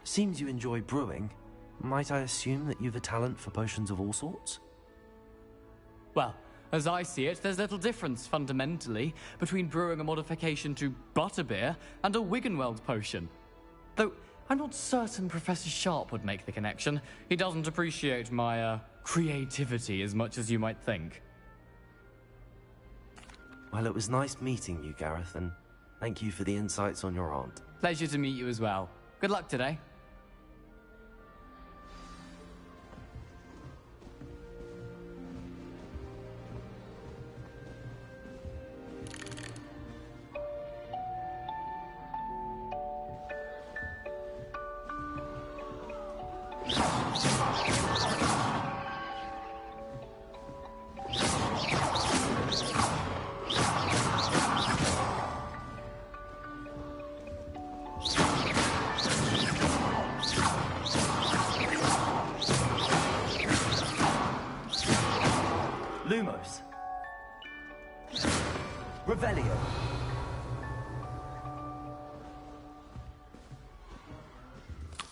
Speaker 1: Seems you enjoy brewing. Might I assume that you've a talent for potions of all sorts?
Speaker 15: Well, as I see it, there's little difference, fundamentally, between brewing a modification to butterbeer and a Wiggenweld potion. Though, I'm not certain Professor Sharp would make the connection. He doesn't appreciate my, creativity as much as you might think.
Speaker 1: Well, it was nice meeting you, Gareth, and thank you for the insights on your aunt.
Speaker 15: Pleasure to meet you as well. Good luck today.
Speaker 1: Lumos. Revelio.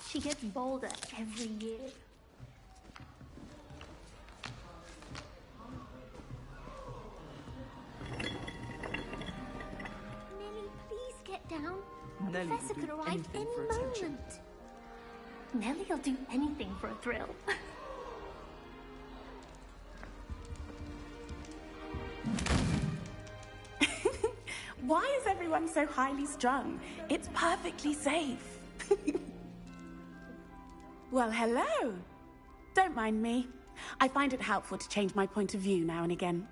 Speaker 16: She gets bolder every year. Nelly, please get down.
Speaker 14: Nelly will
Speaker 16: Professor
Speaker 14: do
Speaker 16: could arrive
Speaker 14: anything
Speaker 16: any
Speaker 14: for attention.
Speaker 16: moment. Nelly'll do anything for a thrill.
Speaker 17: Why is everyone so highly strung? It's perfectly safe. Well, hello. Don't mind me. I find it helpful to change my point of view now and again.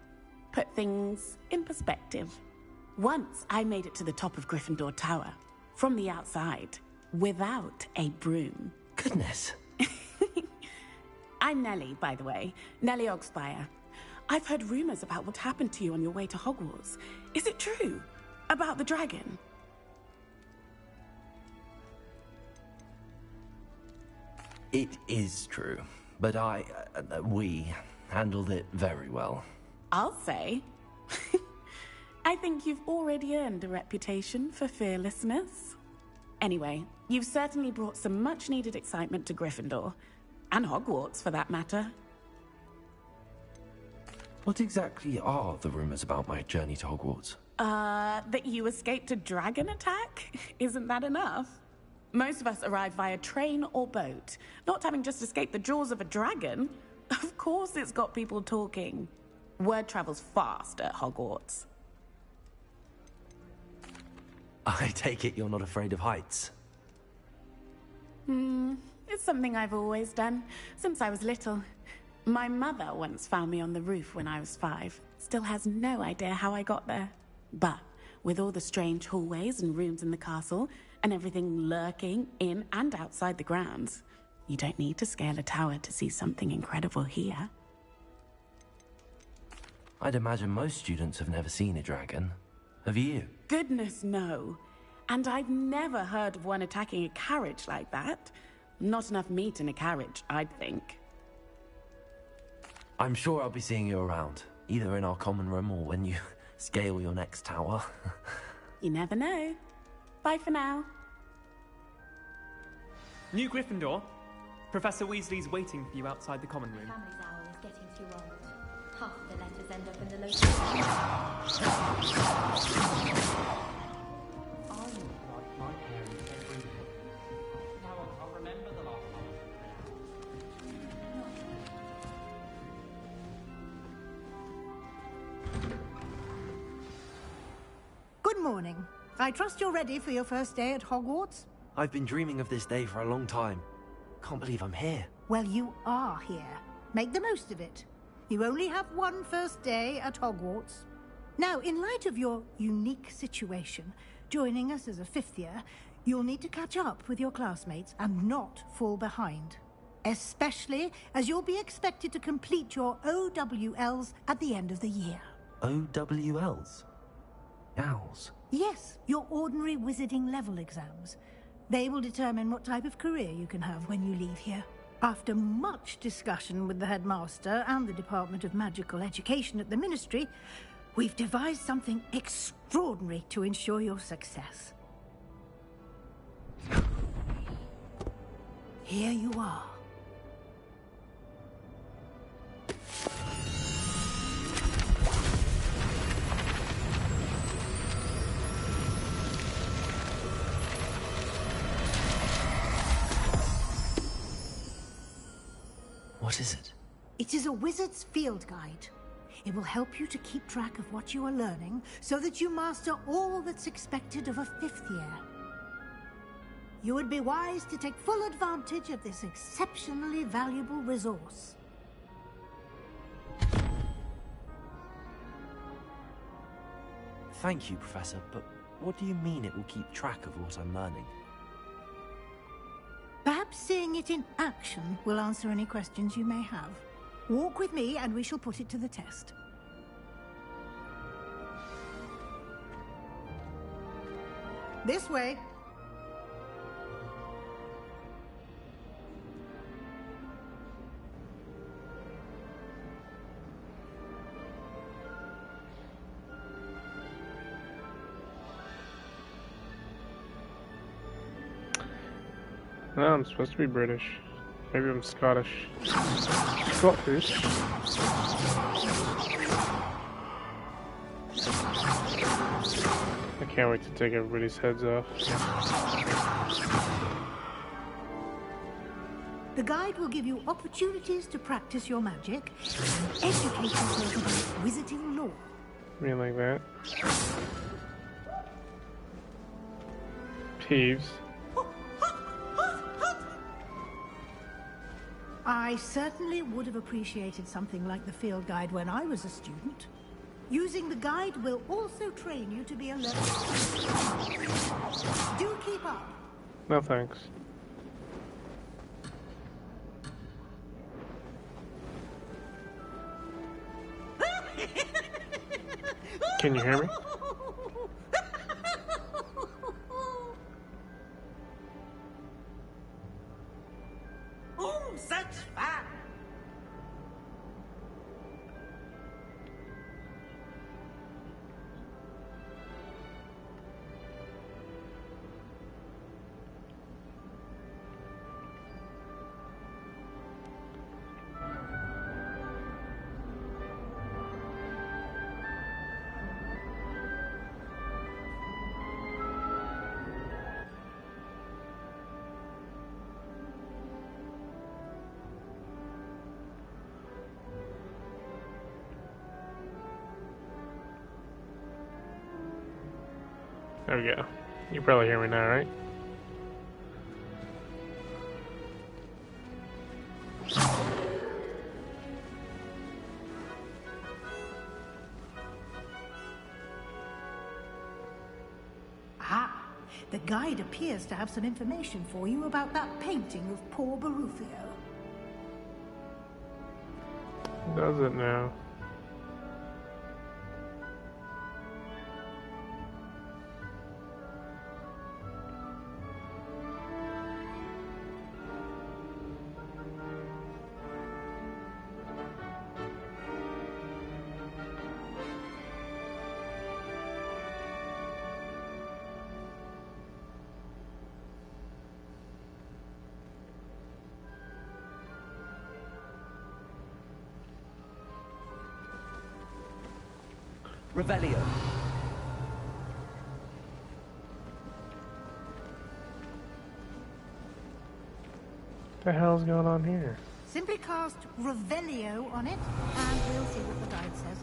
Speaker 17: Put things in perspective. Once I made it to the top of Gryffindor Tower, from the outside, without a broom.
Speaker 1: Goodness.
Speaker 17: I'm Nelly, by the way. Nelly Ogspire. I've heard rumors about what happened to you on your way to Hogwarts. Is it true? About the dragon?
Speaker 1: It is true, but we handled it very well.
Speaker 17: I'll say. I think you've already earned a reputation for fearlessness. Anyway, you've certainly brought some much-needed excitement to Gryffindor. And Hogwarts, for that matter.
Speaker 1: What exactly are the rumors about my journey to Hogwarts?
Speaker 17: That you escaped a dragon attack? Isn't that enough? Most of us arrive via train or boat. Not having just escaped the jaws of a dragon. Of course it's got people talking. Word travels fast at Hogwarts.
Speaker 1: I take it you're not afraid of heights?
Speaker 17: It's something I've always done, since I was little. My mother once found me on the roof when I was 5. Still has no idea how I got there. But with all the strange hallways and rooms in the castle, and everything lurking in and outside the grounds, you don't need to scale a tower to see something incredible here.
Speaker 1: I'd imagine most students have never seen a dragon. Have you?
Speaker 17: Goodness, no. And I've never heard of one attacking a carriage like that. Not enough meat in a carriage, I'd think.
Speaker 1: I'm sure I'll be seeing you around, either in our common room or when you scale your next tower.
Speaker 17: You never know. Bye for now.
Speaker 14: New Gryffindor. Professor Weasley's waiting for you outside the common room.
Speaker 16: Family's hour is getting too old. Half of the letters end up in the local.
Speaker 10: Good morning. I trust you're ready for your first day at Hogwarts?
Speaker 1: I've been dreaming of this day for a long time. Can't believe I'm here.
Speaker 10: Well, you are here. Make the most of it. You only have one first day at Hogwarts. Now, in light of your unique situation, joining us as a fifth year, you'll need to catch up with your classmates and not fall behind. Especially as you'll be expected to complete your OWLs at the end of the year.
Speaker 1: OWLs? Owls?
Speaker 10: Yes, your ordinary wizarding level exams. They will determine what type of career you can have when you leave here. After much discussion with the headmaster and the Department of Magical Education at the Ministry, we've devised something extraordinary to ensure your success. Here you are.
Speaker 1: What is it?
Speaker 10: It is a wizard's field guide. It will help you to keep track of what you are learning so that you master all that's expected of a fifth year. You would be wise to take full advantage of this exceptionally valuable resource.
Speaker 1: Thank you, Professor, but what do you mean it will keep track of what I'm learning?
Speaker 10: Perhaps seeing it in action will answer any questions you may have. Walk with me and we shall put it to the test. This way.
Speaker 18: No, I'm supposed to be British. Maybe I'm Scottish. Scottish? I can't wait to take everybody's heads off.
Speaker 10: The guide will give you opportunities to practice your magic and educate yourself about wizarding lore.
Speaker 18: Me like that. Peeves.
Speaker 10: I certainly would have appreciated something like the field guide when I was a student. Using the guide will also train you to be alert. Do keep up.
Speaker 18: No thanks. Can you hear me?
Speaker 11: Oh, such fun!
Speaker 18: There we go. You can probably hear me now, right?
Speaker 10: Ah, the guide appears to have some information for you about that painting of poor Baruthio.
Speaker 18: Does it now?
Speaker 1: Revelio.
Speaker 18: What the hell's going on here?
Speaker 10: Simply cast Revelio on it, and we'll see what the guide says.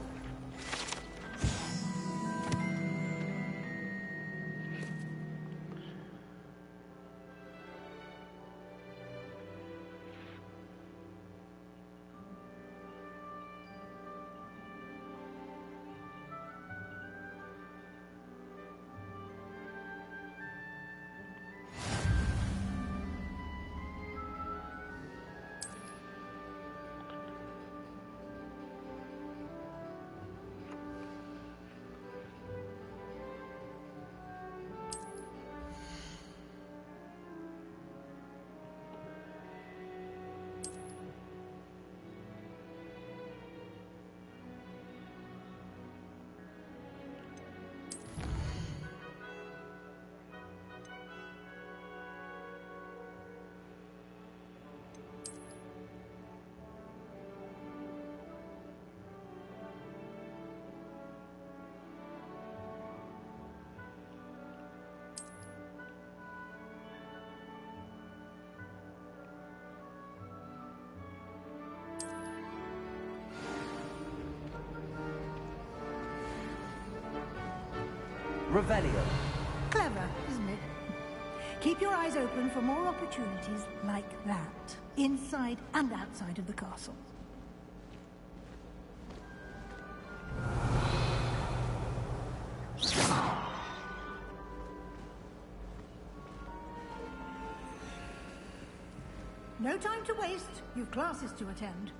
Speaker 1: Revelio.
Speaker 10: Clever, isn't it? Keep your eyes open for more opportunities like that, inside and outside of the castle. No time to waste. You've classes to attend.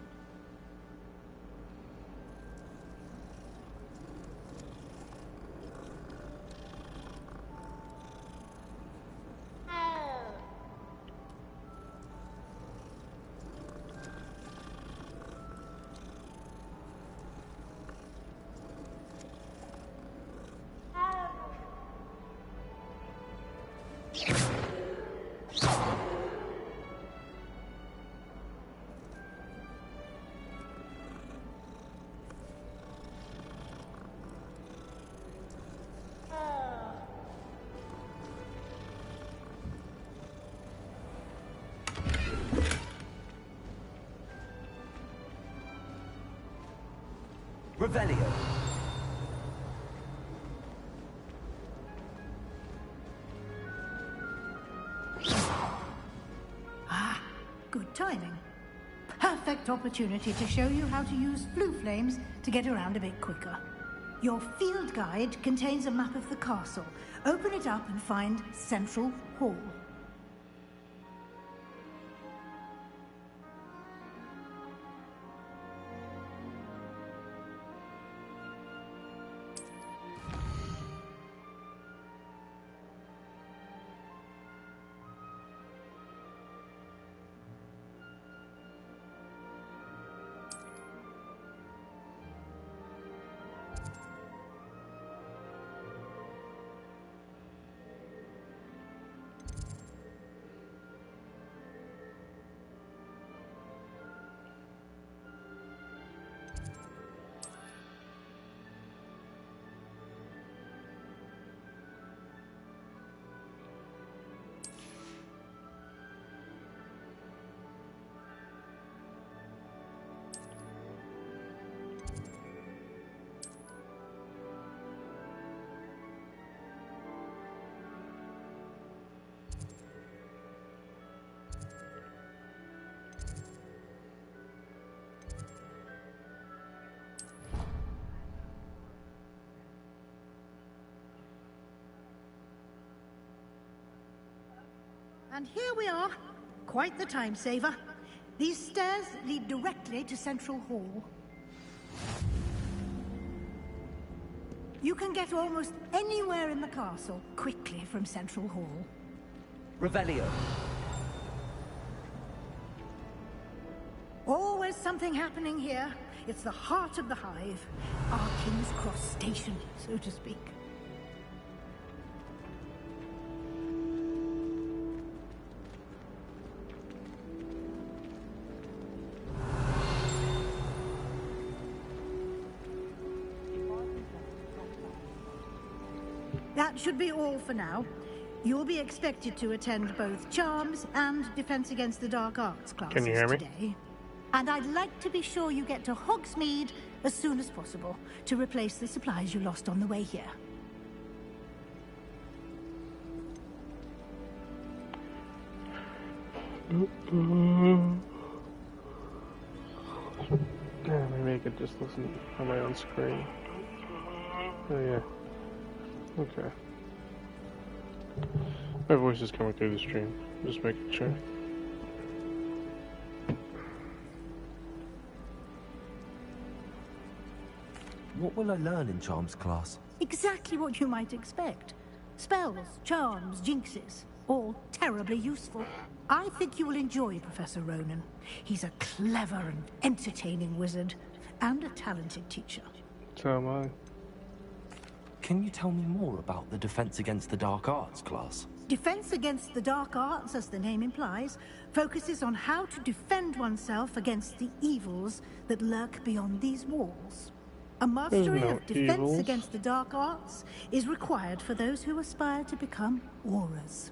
Speaker 1: Revelio.
Speaker 10: Ah, good timing. Perfect opportunity to show you how to use flue flames to get around a bit quicker. Your field guide contains a map of the castle. Open it up and find Central Hall. And here we are. Quite the time saver. These stairs lead directly to Central Hall. You can get almost anywhere in the castle quickly from Central Hall.
Speaker 1: Revelio.
Speaker 10: Always something happening here. It's the heart of the hive. Our King's Cross station, so to speak. That should be all for now. You'll be expected to attend both Charms and Defense Against the Dark Arts classes
Speaker 18: Can you hear me?
Speaker 10: today. And I'd like to be sure you get to Hogsmeade as soon as possible to replace the supplies you lost on the way here.
Speaker 18: Yeah, maybe I could just listen on my own screen. Oh yeah. Okay. My voice is coming through the stream. Just making sure.
Speaker 1: What will I learn in Charms class?
Speaker 10: Exactly what you might expect. Spells, charms, jinxes, all terribly useful. I think you will enjoy Professor Ronan. He's a clever and entertaining wizard, and a talented teacher.
Speaker 18: So am I.
Speaker 1: Can you tell me more about the Defense Against the Dark Arts class?
Speaker 10: Defense Against the Dark Arts, as the name implies, focuses on how to defend oneself against the evils that lurk beyond these walls. A mastery of Defense Against the Dark Arts is required for those who aspire to become Aurors.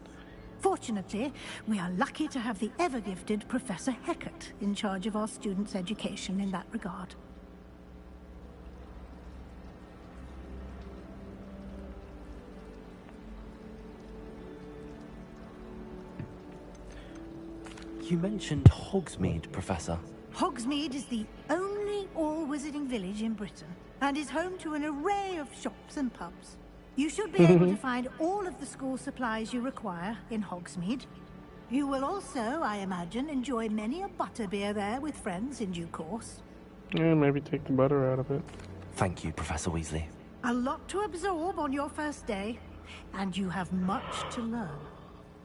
Speaker 10: Fortunately, we are lucky to have the ever-gifted Professor Heckert in charge of our students' education in that regard.
Speaker 1: You mentioned Hogsmeade, Professor.
Speaker 10: Hogsmeade is the only all-wizarding village in Britain, and is home to an array of shops and pubs. You should be able to find all of the school supplies you require in Hogsmeade. You will also, I imagine, enjoy many a butterbeer there with friends in due course.
Speaker 18: Yeah, maybe take the butter out of it.
Speaker 1: Thank you, Professor Weasley.
Speaker 10: A lot to absorb on your first day, and you have much to learn.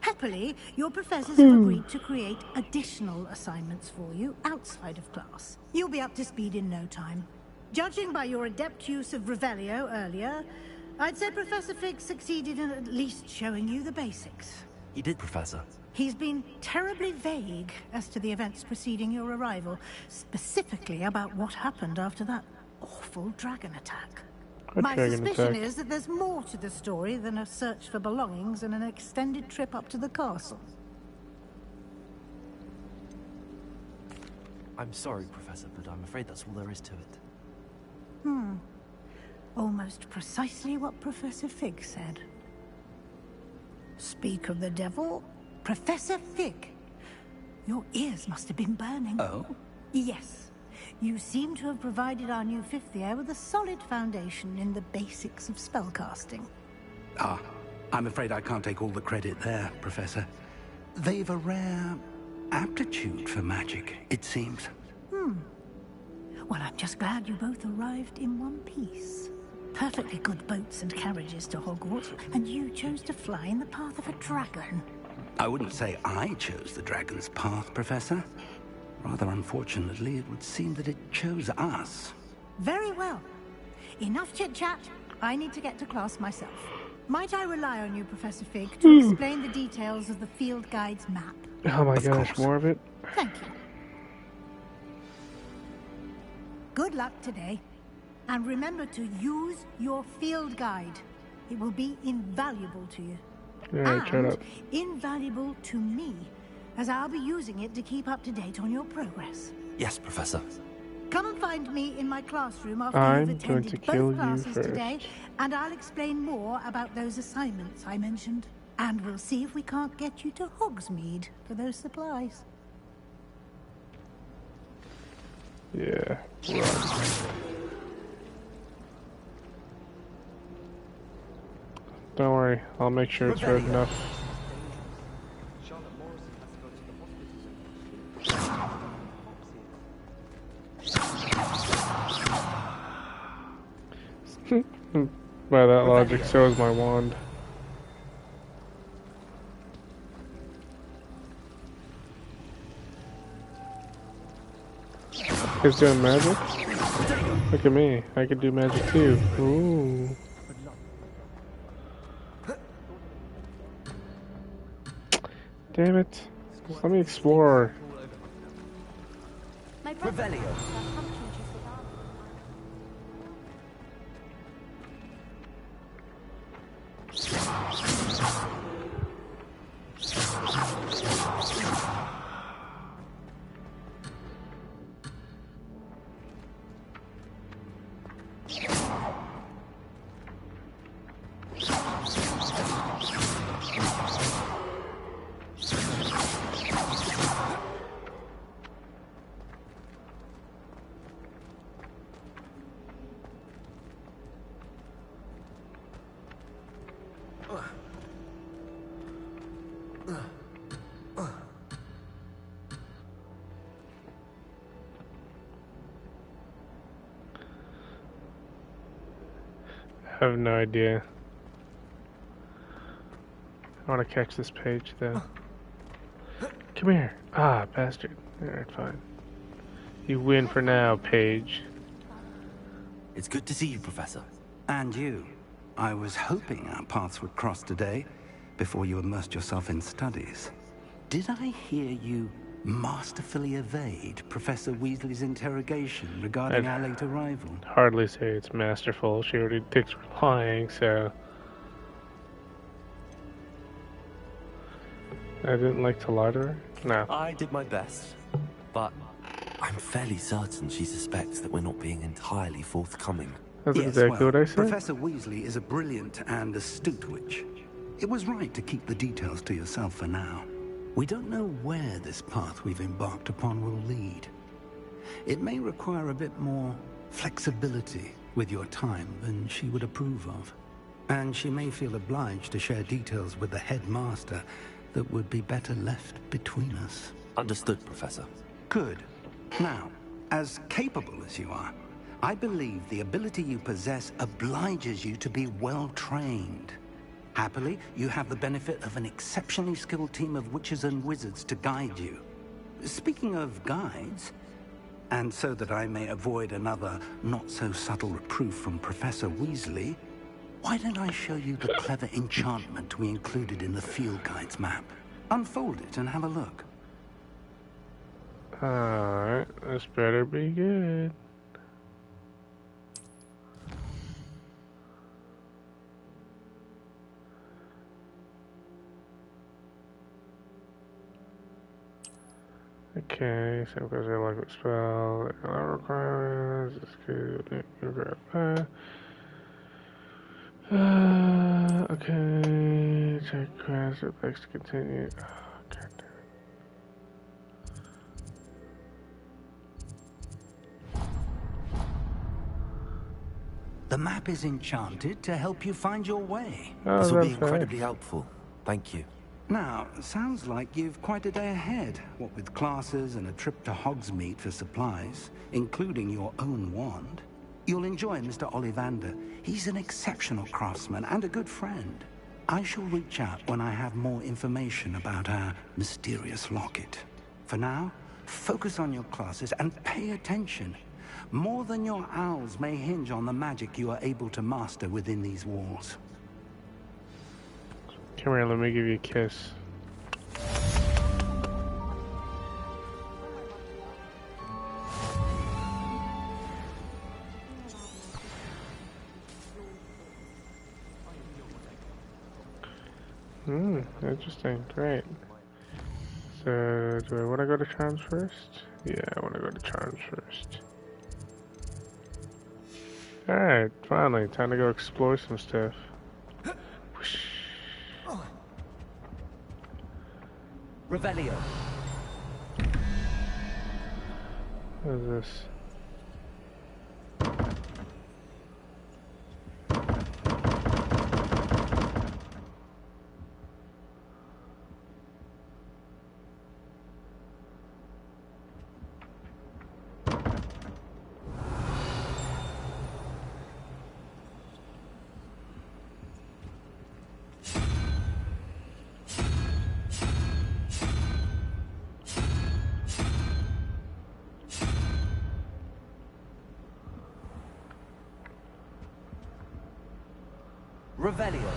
Speaker 10: Happily, your professors have agreed to create additional assignments for you outside of class. You'll be up to speed in no time. Judging by your adept use of Revelio earlier, I'd say Professor Fig succeeded in at least showing you the basics.
Speaker 1: He did, Professor.
Speaker 10: He's been terribly vague as to the events preceding your arrival, specifically about what happened after that awful dragon attack. My suspicion is that there's more to the story than a search for belongings and an extended trip up to the castle.
Speaker 1: I'm sorry, Professor, but I'm afraid that's all there is to it.
Speaker 10: Almost precisely what Professor Fig said. Speak of the devil, Professor Fig. Your ears must have been burning.
Speaker 3: Oh?
Speaker 10: Yes. You seem to have provided our new fifth year with a solid foundation in the basics of spellcasting.
Speaker 3: Ah, I'm afraid I can't take all the credit there, Professor. They've a rare aptitude for magic, it seems.
Speaker 10: Well, I'm just glad you both arrived in one piece. Perfectly good boats and carriages to Hogwarts, and you chose to fly in the path of a dragon.
Speaker 3: I wouldn't say I chose the dragon's path, Professor. Rather unfortunately, it would seem that it chose us.
Speaker 10: Very well. Enough chit-chat. I need to get to class myself. Might I rely on you, Professor Fig, to explain the details of the field guide's map?
Speaker 18: Oh my gosh, more of it?
Speaker 10: Thank you. Good luck today. And remember to use your field guide. It will be invaluable to you.
Speaker 18: Yeah, shut up.
Speaker 10: Invaluable to me, as I'll be using it to keep up to date on your progress.
Speaker 1: Yes, Professor.
Speaker 10: Come and find me in my classroom after you've attended both classes today, and I'll explain more about those assignments I mentioned. And we'll see if we can't get you to Hogsmeade for those supplies.
Speaker 18: Yeah. Right. Don't worry, I'll make sure it's red enough. By that logic, so is my wand. He's doing magic? Look at me, I can do magic too. Ooh. Damn it. Just let me explore.
Speaker 1: Revelio.
Speaker 18: I have no idea. I want to catch this page, though. Come here. Ah, bastard. Alright, fine. You win for now, Paige.
Speaker 1: It's good to see you, Professor.
Speaker 3: And you. I was hoping our paths would cross today, before you immersed yourself in studies. Did I hear you masterfully evade Professor Weasley's interrogation regarding our late arrival?
Speaker 18: Hardly say it's masterful. She already thinks we're lying, so... I didn't like to lie to her? No.
Speaker 1: I did my best, but I'm fairly certain she suspects that we're not being entirely forthcoming.
Speaker 18: That's exactly what I said.
Speaker 3: Professor Weasley is a brilliant and astute witch. It was right to keep the details to yourself for now. We don't know where this path we've embarked upon will lead. It may require a bit more flexibility with your time than she would approve of. And she may feel obliged to share details with the headmaster that would be better left between us.
Speaker 1: Understood, Professor.
Speaker 3: Good. Now, as capable as you are, I believe the ability you possess obliges you to be well-trained. Happily, you have the benefit of an exceptionally skilled team of witches and wizards to guide you. Speaking of guides, and so that I may avoid another not-so-subtle reproof from Professor Weasley, why don't I show you the clever enchantment we included in the field guide's map? Unfold it and have a look.
Speaker 18: Alright, this better be good. Okay, so because I like what spell, requirements, it's good, okay, check quest, it likes to continue. Oh, God damn it.
Speaker 3: The map is enchanted to help you find your way.
Speaker 18: Oh,
Speaker 1: this will be
Speaker 18: that's
Speaker 1: incredibly
Speaker 18: right.
Speaker 1: helpful. Thank you.
Speaker 3: Now, sounds like you've quite a day ahead, what with classes and a trip to Hogsmeade for supplies, including your own wand. You'll enjoy Mr. Ollivander. He's an exceptional craftsman and a good friend. I shall reach out when I have more information about our mysterious locket. For now, focus on your classes and pay attention. More than your owls may hinge on the magic you are able to master within these walls.
Speaker 18: Come here, let me give you a kiss. Interesting, great. So, do I want to go to charms first? Yeah, I want to go to charms first. Alright, finally, time to go explore some stuff. Whoosh.
Speaker 1: Revelio.
Speaker 18: What is this?
Speaker 1: Revelio.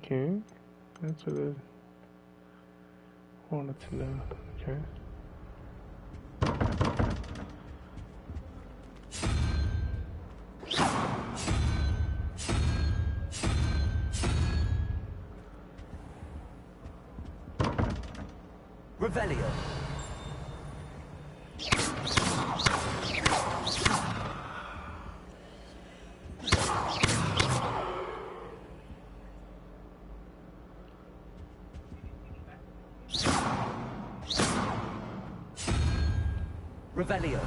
Speaker 18: Okay. That's what I wanted to know. Okay.
Speaker 1: Revelio. Revelio.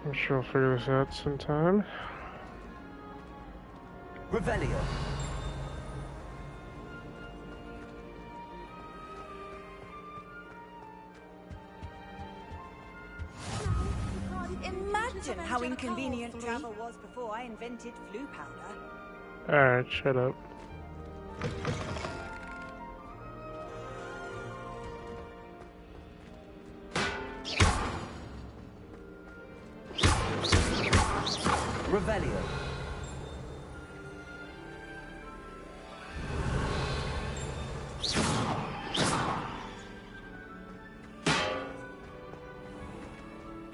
Speaker 18: I'm sure I'll figure this out sometime.
Speaker 1: Revelio.
Speaker 19: Imagine how inconvenient travel was before I invented flu powder.
Speaker 18: Alright, shut up.
Speaker 1: Revelio.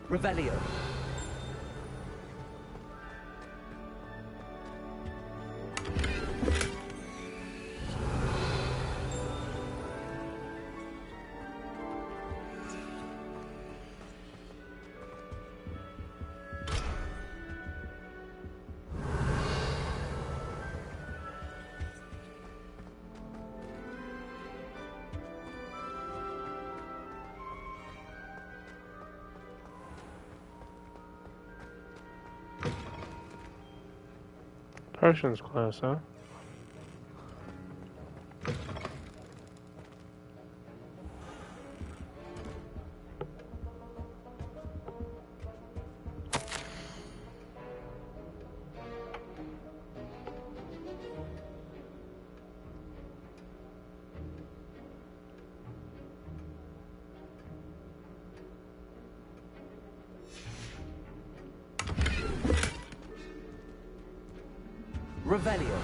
Speaker 1: Revelio.
Speaker 18: Potions class, huh?
Speaker 1: Revelio.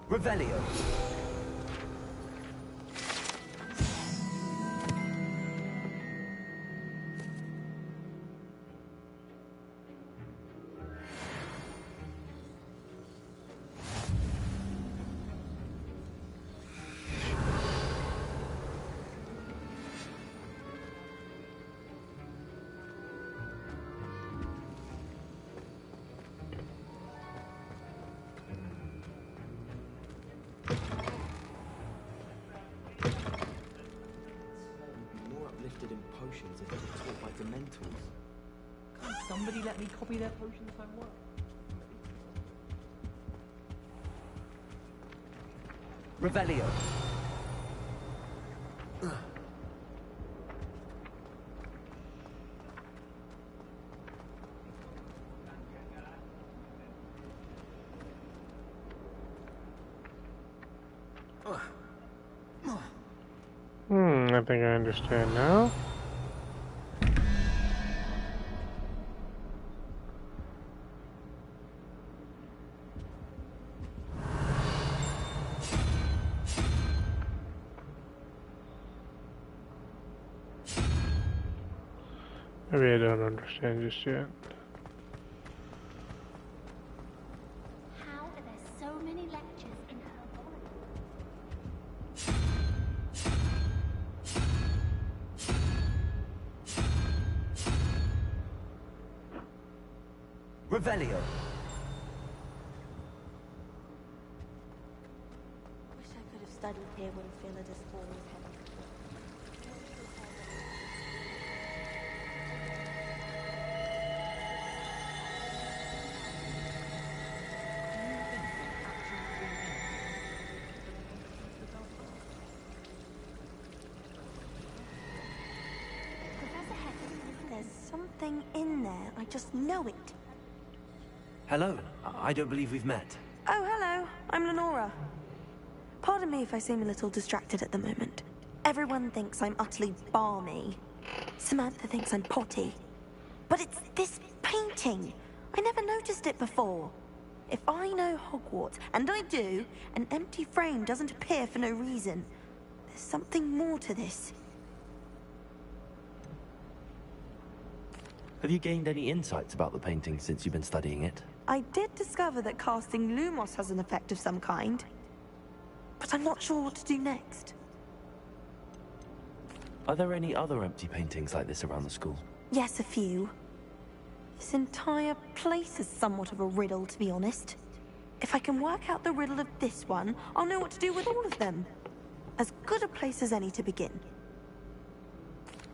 Speaker 1: Revelio.
Speaker 14: In potions if they were taught by Dementors. Can't somebody let me copy their potions homework?
Speaker 1: Revelio.
Speaker 18: think I understand now. Maybe I don't understand just yet.
Speaker 16: How are there so many lectures in herbology?
Speaker 1: Revelio.
Speaker 20: Wish I could have studied here when Philidus Hall was heading.
Speaker 19: There's something in there. I just know it.
Speaker 1: Hello. I don't believe we've met.
Speaker 20: Oh, hello. I'm Lenora. Pardon me if I seem a little distracted at the moment. Everyone thinks I'm utterly balmy. Samantha thinks I'm potty. But it's this painting. I never noticed it before. If I know Hogwarts, and I do, an empty frame doesn't appear for no reason. There's something more to this.
Speaker 1: Have you gained any insights about the painting since you've been studying it?
Speaker 20: I did discover that casting Lumos has an effect of some kind. But I'm not sure what to do next.
Speaker 1: Are there any other empty paintings like this around the school?
Speaker 20: Yes, a few. This entire place is somewhat of a riddle, to be honest. If I can work out the riddle of this one, I'll know what to do with all of them. As good a place as any to begin.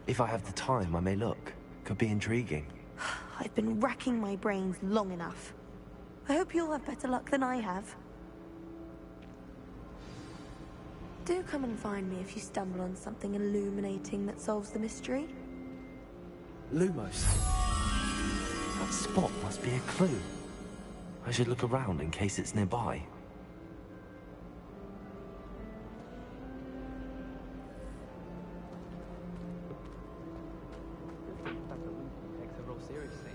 Speaker 1: If I have the time, I may look. Could be intriguing.
Speaker 20: I've been racking my brains long enough. I hope you'll have better luck than I have. Do come and find me if you stumble on something illuminating that solves the mystery.
Speaker 1: Lumos. That spot must be a clue. I should look around in case it's nearby.
Speaker 14: Takes her role seriously.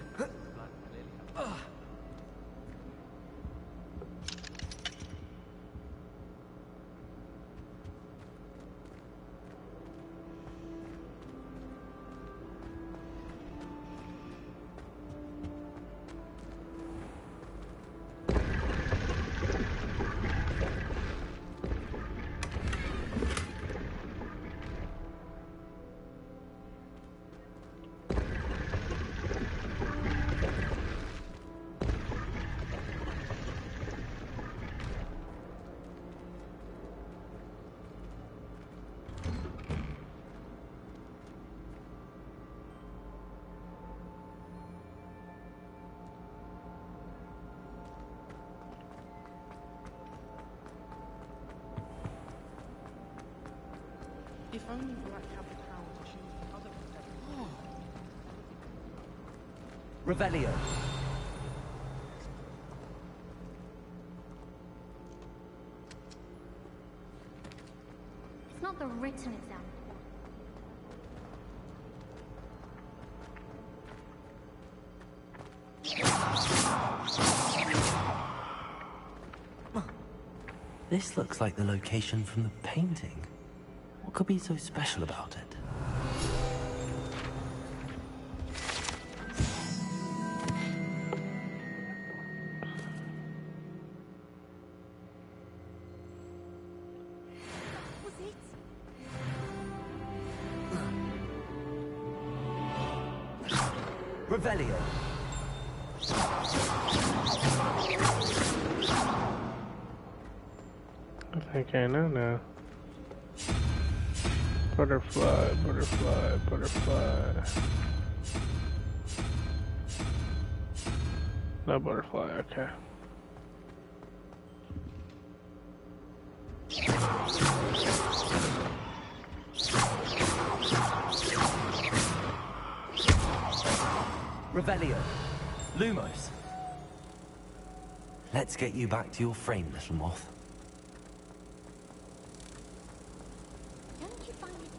Speaker 14: If only Black had the power to choose the other
Speaker 1: Revelio.
Speaker 16: It's not the written exam.
Speaker 1: This looks like the location from the painting. What could be so special about it? Revelio.
Speaker 18: I think I know now. Butterfly, butterfly, butterfly. No butterfly, okay.
Speaker 1: Revelio. Lumos. Let's get you back to your frame, little moth.
Speaker 16: Don't you find it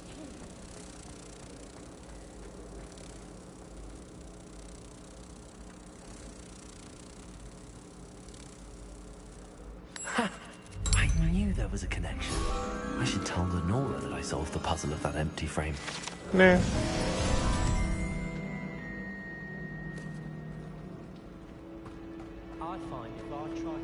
Speaker 1: was a connection. I should tell Lenora that I solved the puzzle of that empty frame.
Speaker 18: Nah.
Speaker 21: I find if I try to look.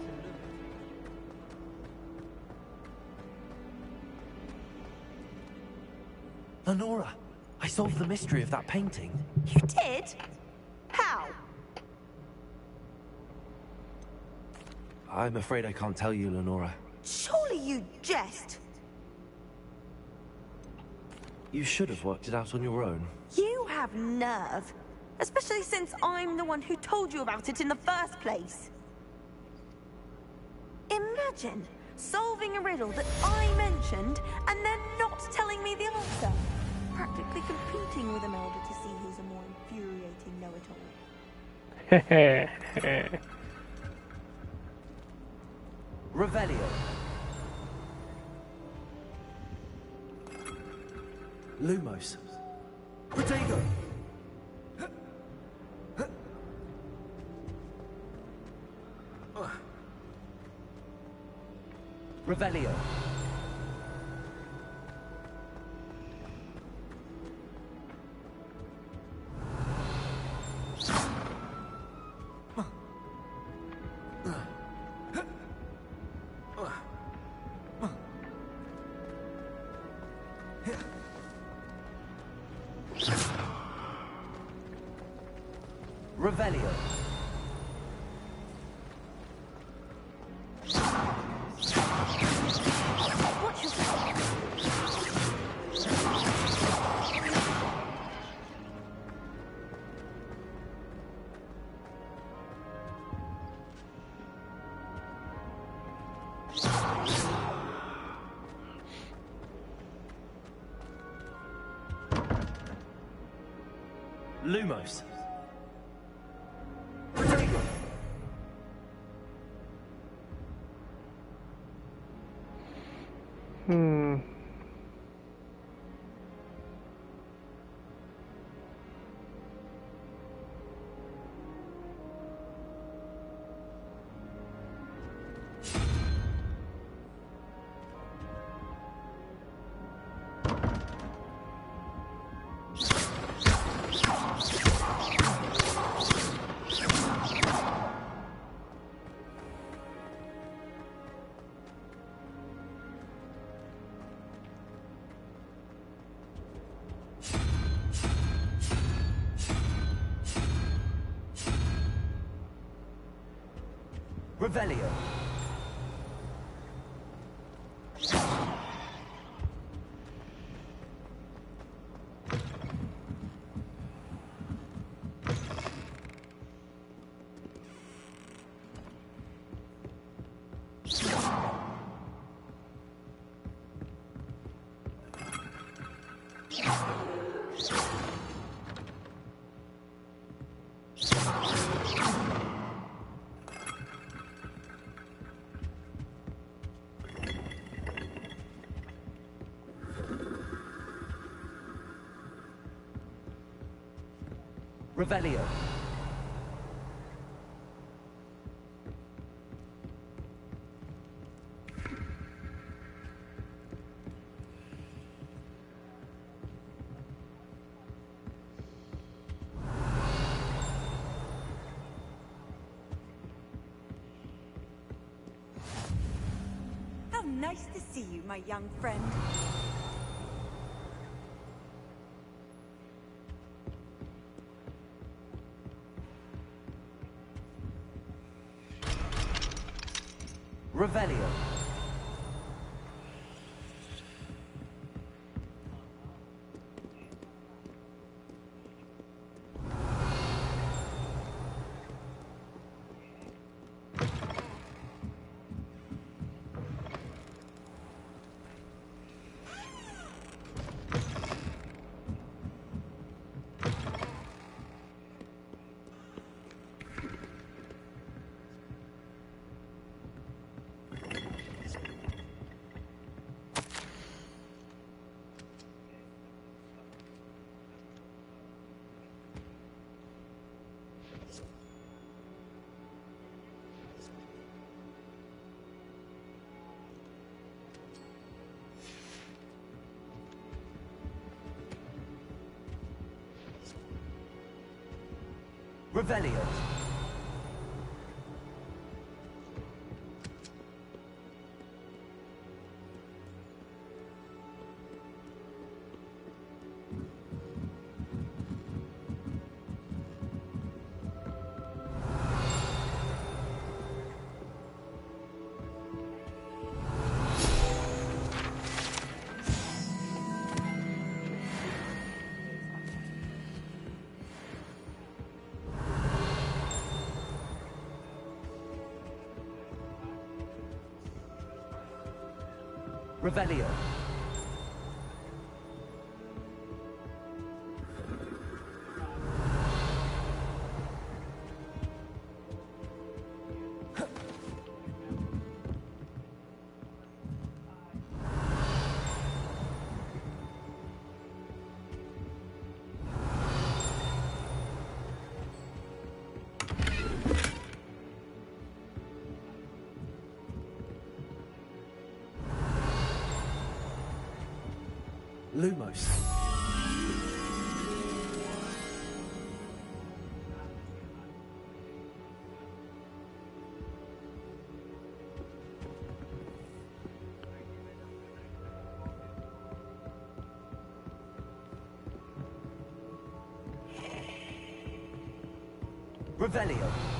Speaker 1: Lenora, I solved the mystery of that painting.
Speaker 20: You did? How?
Speaker 1: I'm afraid I can't tell you, Lenora.
Speaker 20: Surely you jest.
Speaker 1: You should have worked it out on your own.
Speaker 20: You have nerve. Especially since I'm the one who told you about it in the first place. Imagine solving a riddle that I mentioned and then not telling me the answer. Practically competing with Imelda to see who's a more infuriating know-it-all.
Speaker 1: Revelio. Lumos. Protego. Revelio. Revelio.
Speaker 20: Watch yourself.
Speaker 1: Lumos. Revelio. Revelio.
Speaker 19: How nice to see you, my young friend.
Speaker 1: Revelio. Revelio. Revelio. Lumos. Revelio.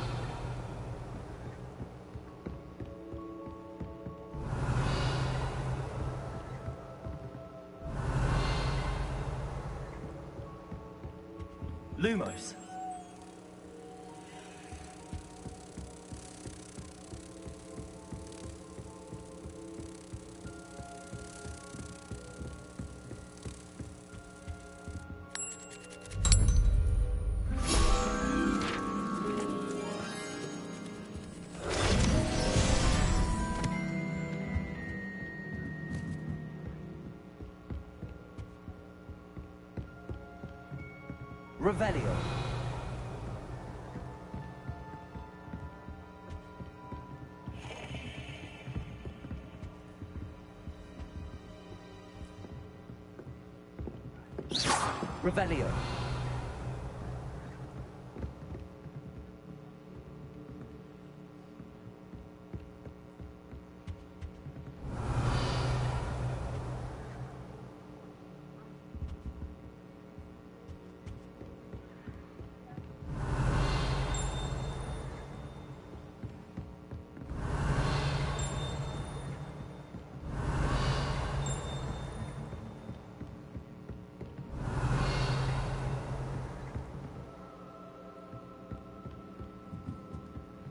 Speaker 1: Lumos. Revelio. Revelio.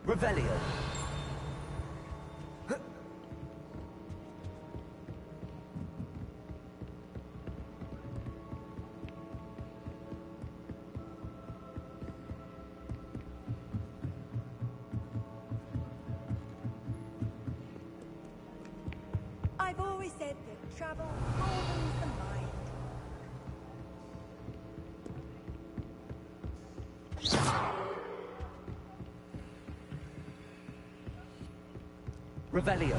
Speaker 1: Revelio.
Speaker 19: I've always said that travel broadens the mind.
Speaker 1: Revelio.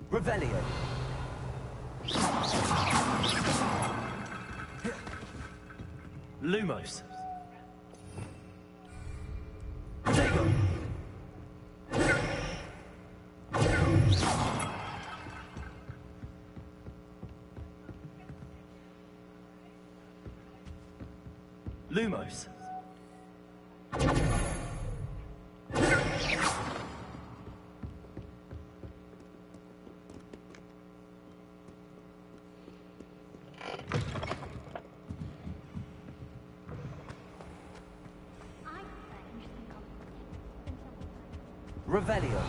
Speaker 1: Revelio. Lumos. Dagon. Lumos. Revelio.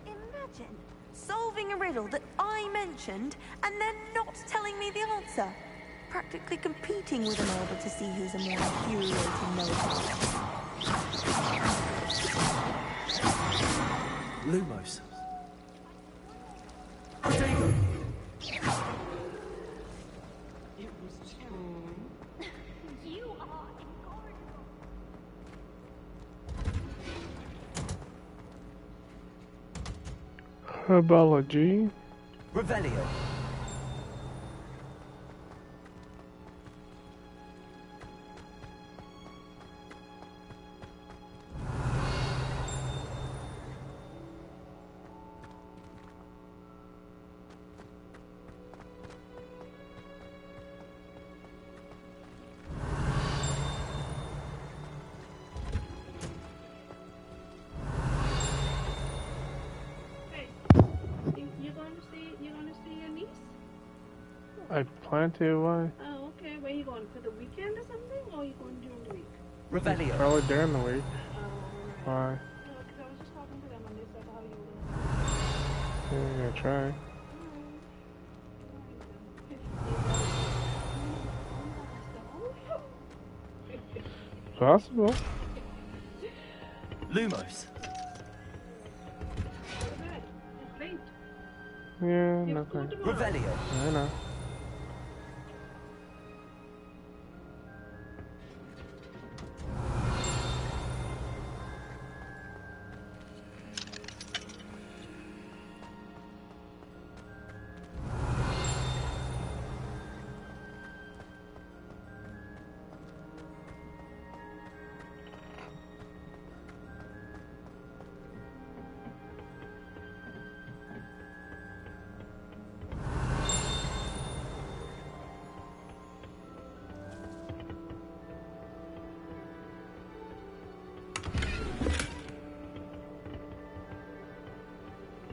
Speaker 20: Imagine solving a riddle that I mentioned and then not telling me the answer. practically competing with an order to see who's a more infuriating know-it-all.
Speaker 14: Lumos.
Speaker 16: You are incorrigible.
Speaker 18: Herbology.
Speaker 1: Revelio.
Speaker 2: You going to see your niece?
Speaker 18: I plan to, why?
Speaker 2: Oh, okay. Where you going? For the weekend or something? Or are you going during the week?
Speaker 1: Revelio.
Speaker 18: Probably during the week.
Speaker 2: Oh,
Speaker 18: Why?
Speaker 2: no, because I was just talking to them and they said how you were
Speaker 18: Yeah, I'm gonna try. Possible.
Speaker 1: Lumos.
Speaker 2: It's late.
Speaker 18: Yeah, nothing.
Speaker 1: Revelio.
Speaker 18: I know.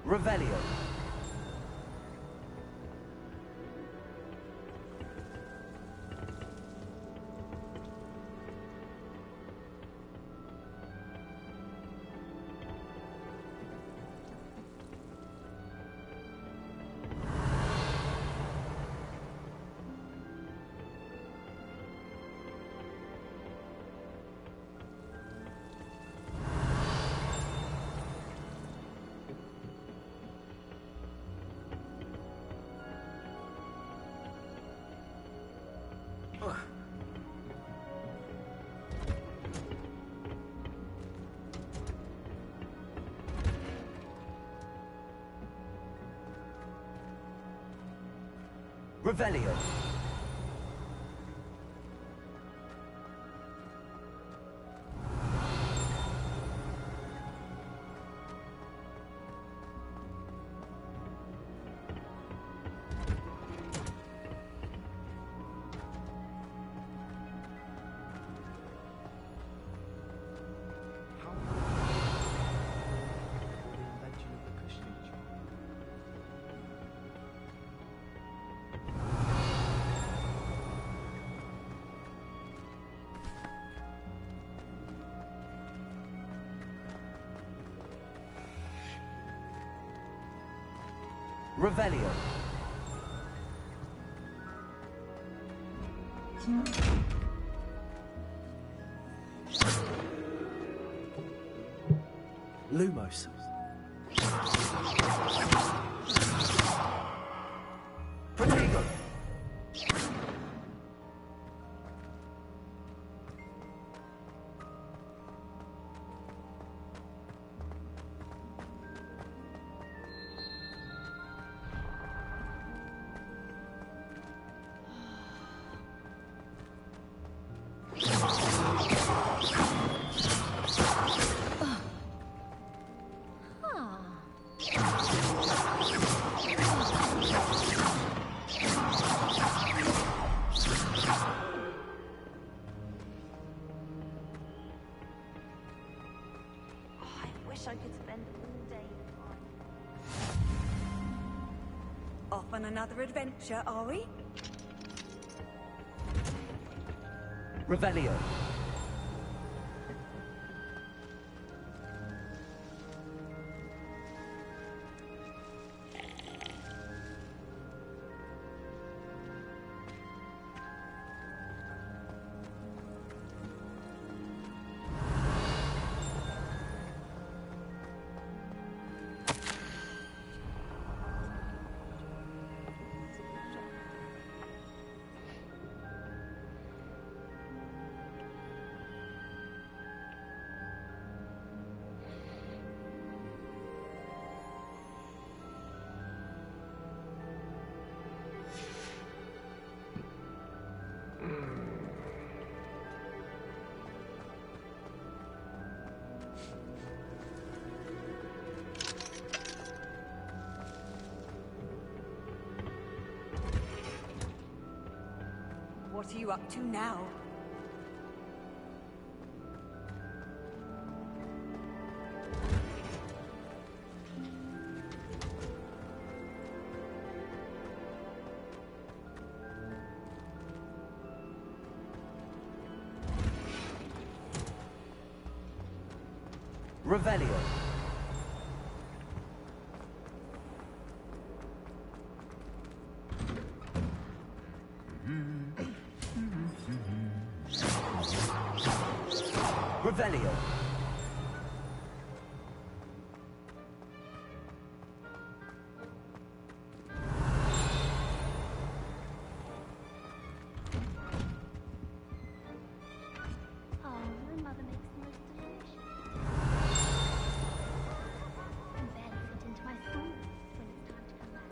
Speaker 1: Revelio. Revelio. Revelio.
Speaker 14: Lumos.
Speaker 1: Protego.
Speaker 19: Wish I could spend all day. Off on another adventure, are we?
Speaker 1: Revelio.
Speaker 19: What are you up to now?
Speaker 1: Revelio. Revelio.
Speaker 16: Oh, my mother makes the most delicious. I can barely fit into my school when it's time to come back.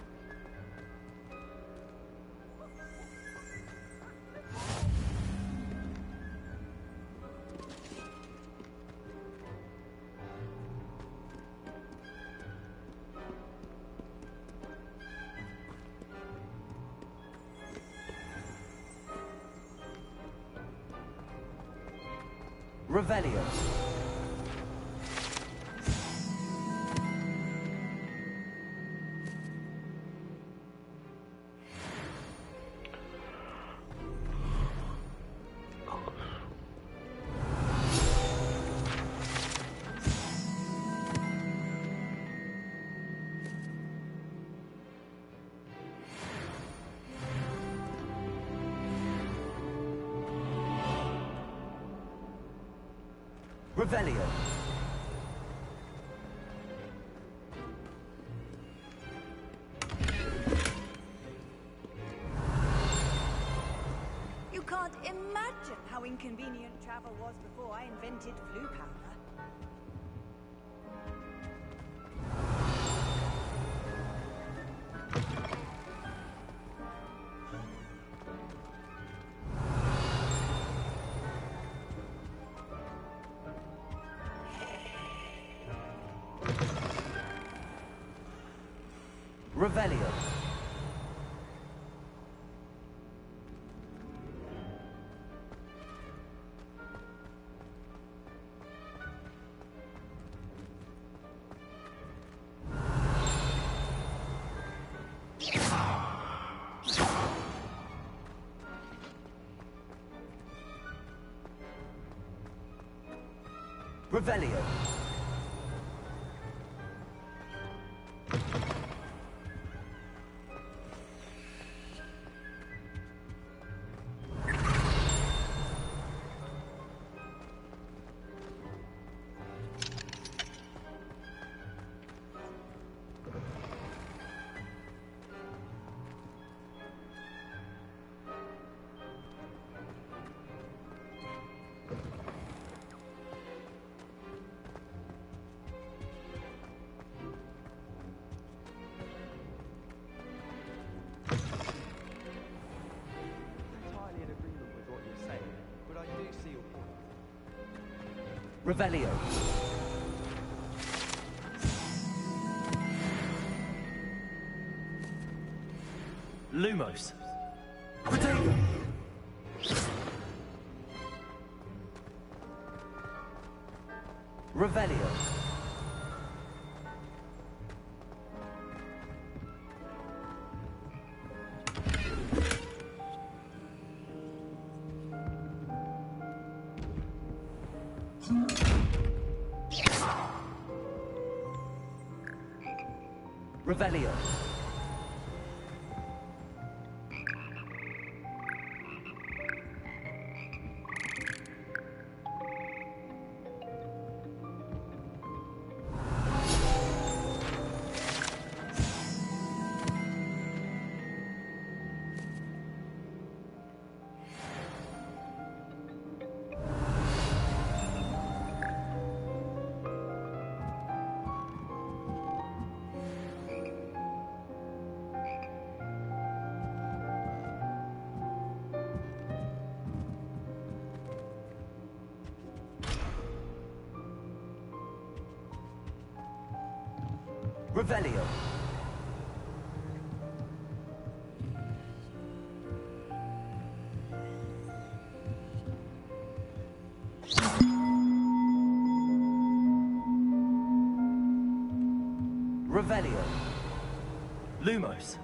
Speaker 1: Revelio. Revelio.
Speaker 19: You can't imagine how inconvenient travel was before I invented flu powder.
Speaker 1: Revelio. Revelio.
Speaker 14: Entirely in agreement with what you're saying, but I do see your point.
Speaker 1: Revelio. Lumos. Protego. Revelio. Revelio. Revelio. Revelio. Lumos.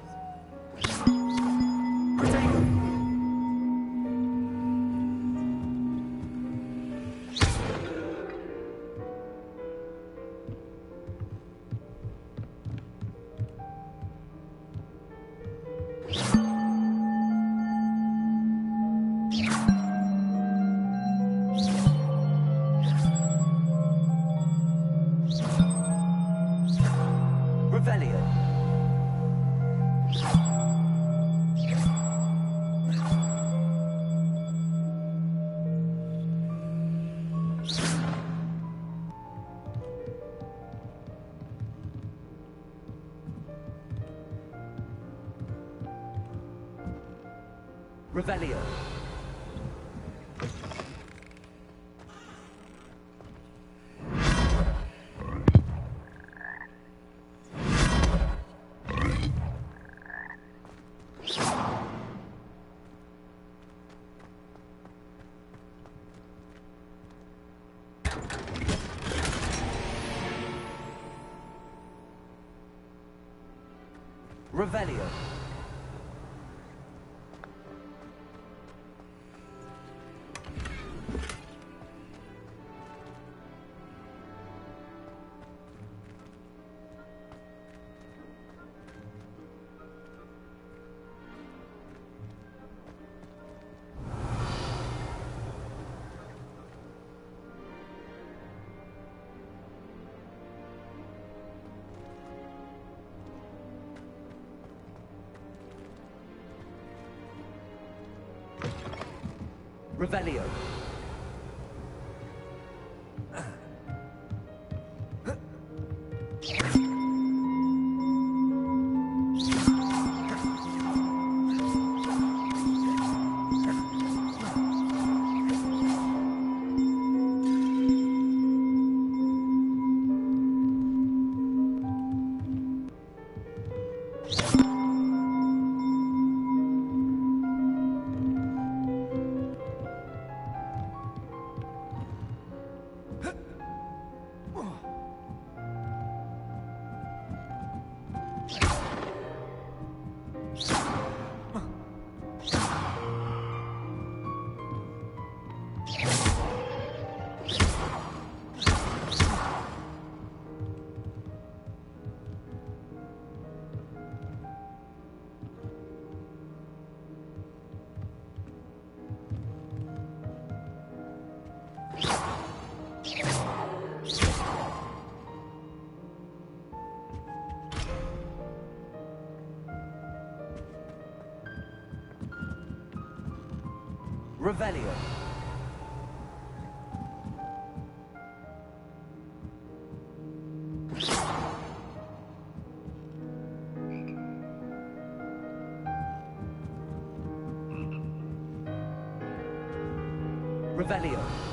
Speaker 1: Revelio. Revelio. Revelio. Revelio. Revelio. Revelio.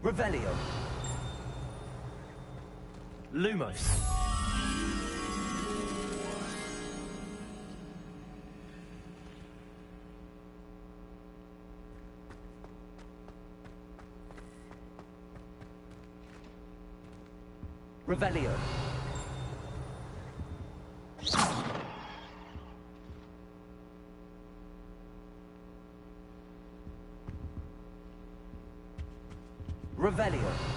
Speaker 1: Revelio. Lumos. Revelio. Revelio.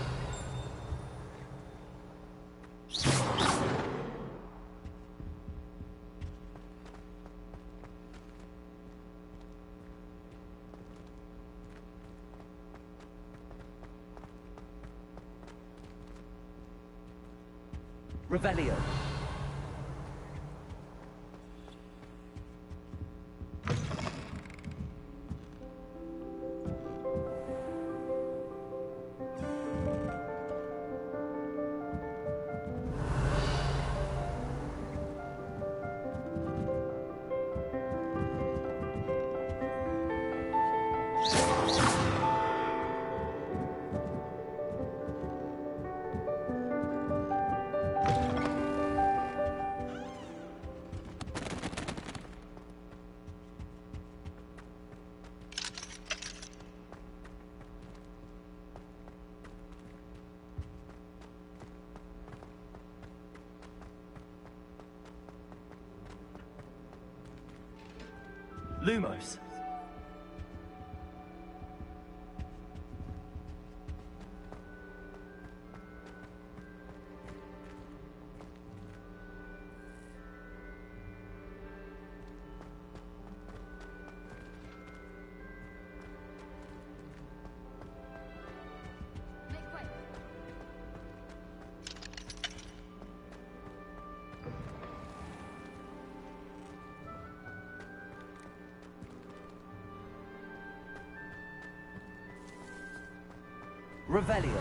Speaker 1: Revelio. Lumos. Revelio.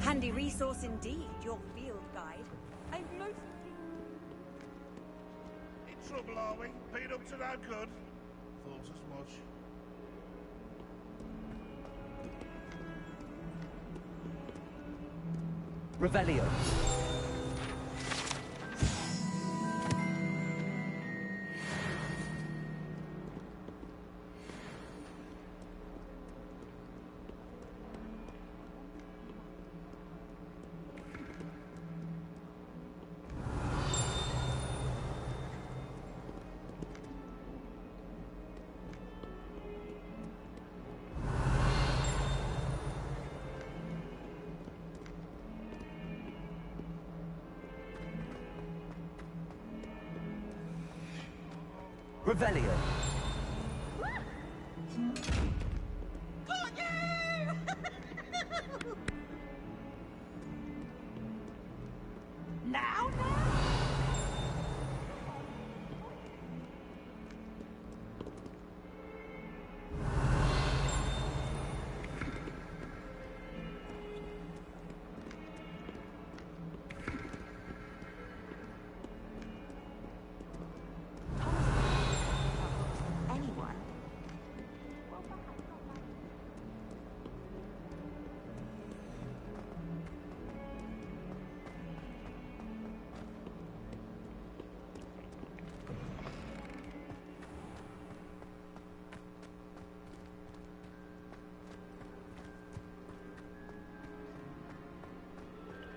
Speaker 19: Handy resource indeed, your field guide. I've noticed.
Speaker 21: In trouble, are we? Beat up to no good? Thought as much.
Speaker 1: Revelio. Revelio.
Speaker 19: Now?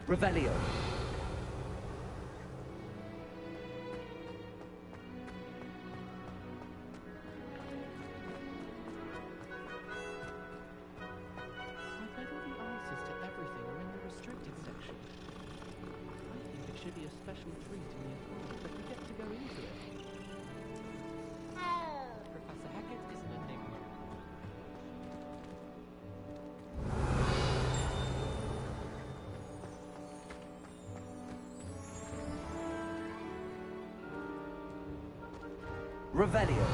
Speaker 1: Revelio.
Speaker 14: I bet all the answers to everything are in the restricted section. I think it should be a special treat in year 5 that we get to go into it. Professor Hackett is an enigma.
Speaker 1: Revelio.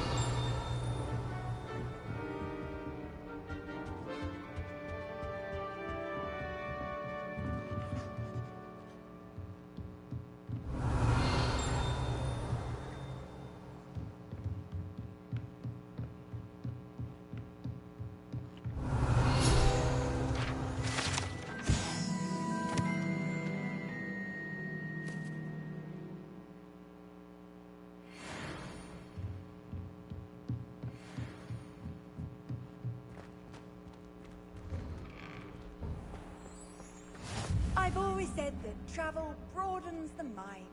Speaker 19: I've always said that travel broadens the mind.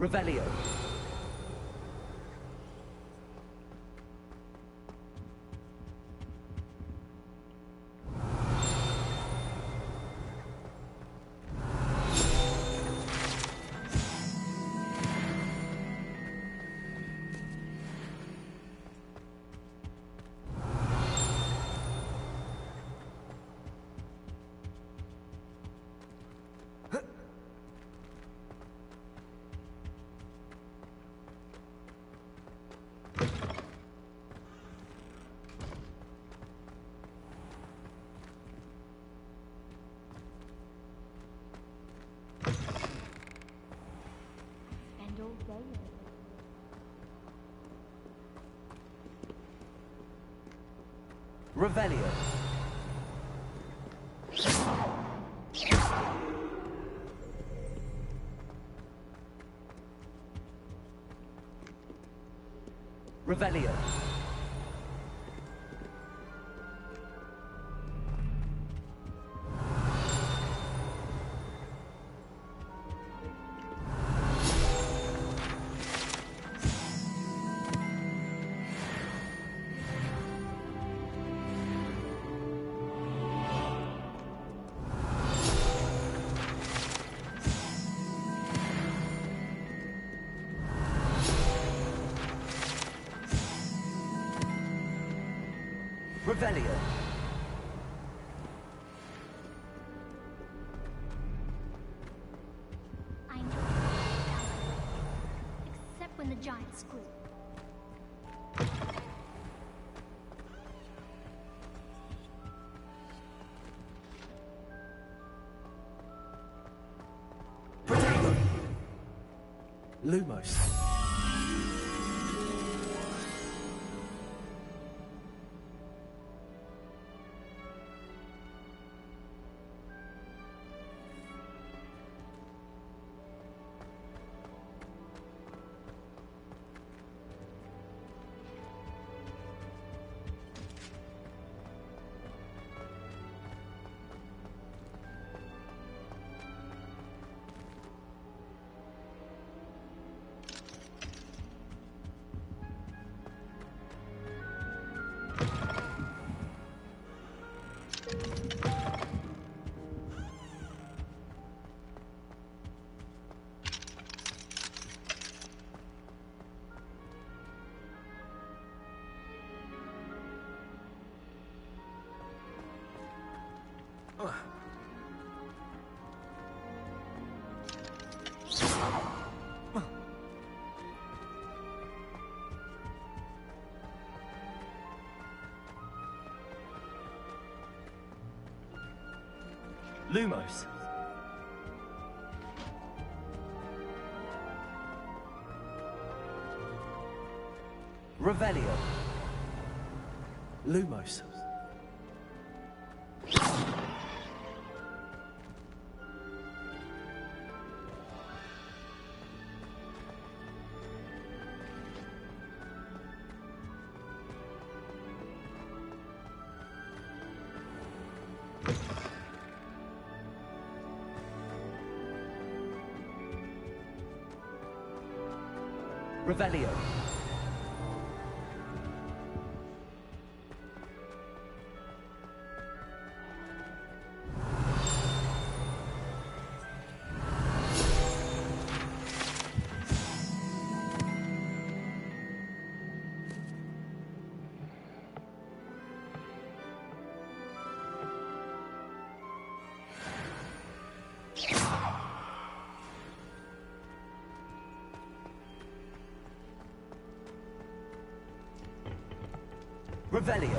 Speaker 1: Revelio.
Speaker 13: Spend all day.
Speaker 1: Revelio. Revelio. Revelio.
Speaker 16: I enjoy it. Except when the giants scream.
Speaker 1: Potato. Lumos. Lumos. Revelio. Lumos. Revelio. Revelio.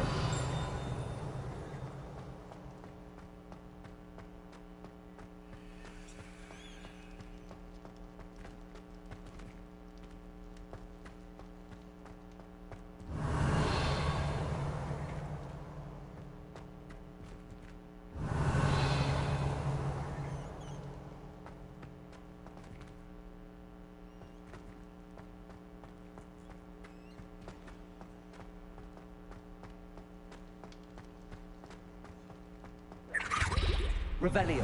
Speaker 1: Revelio.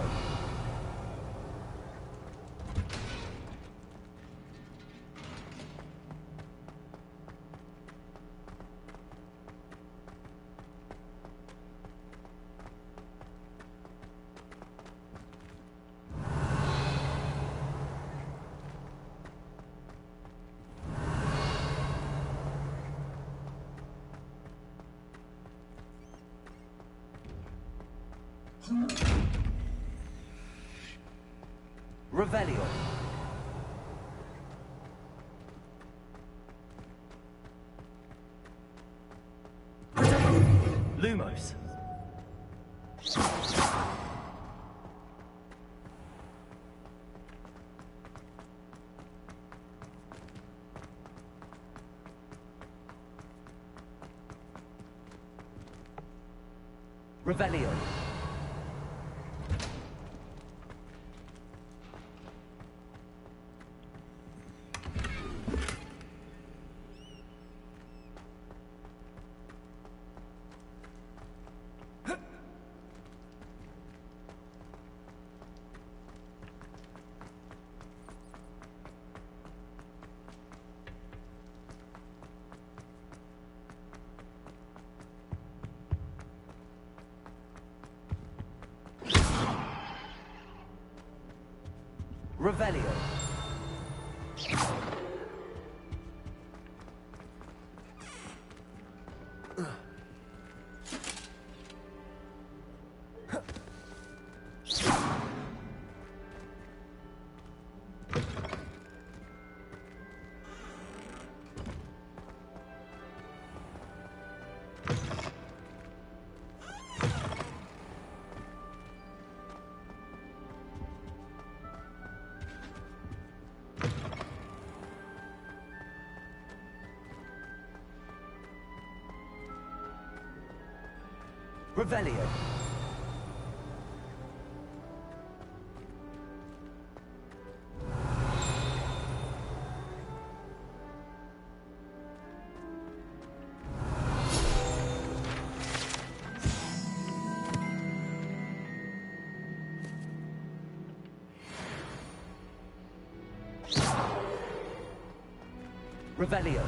Speaker 1: Revelio. Lumos. Revelio. Revelio. Revelio. Revelio.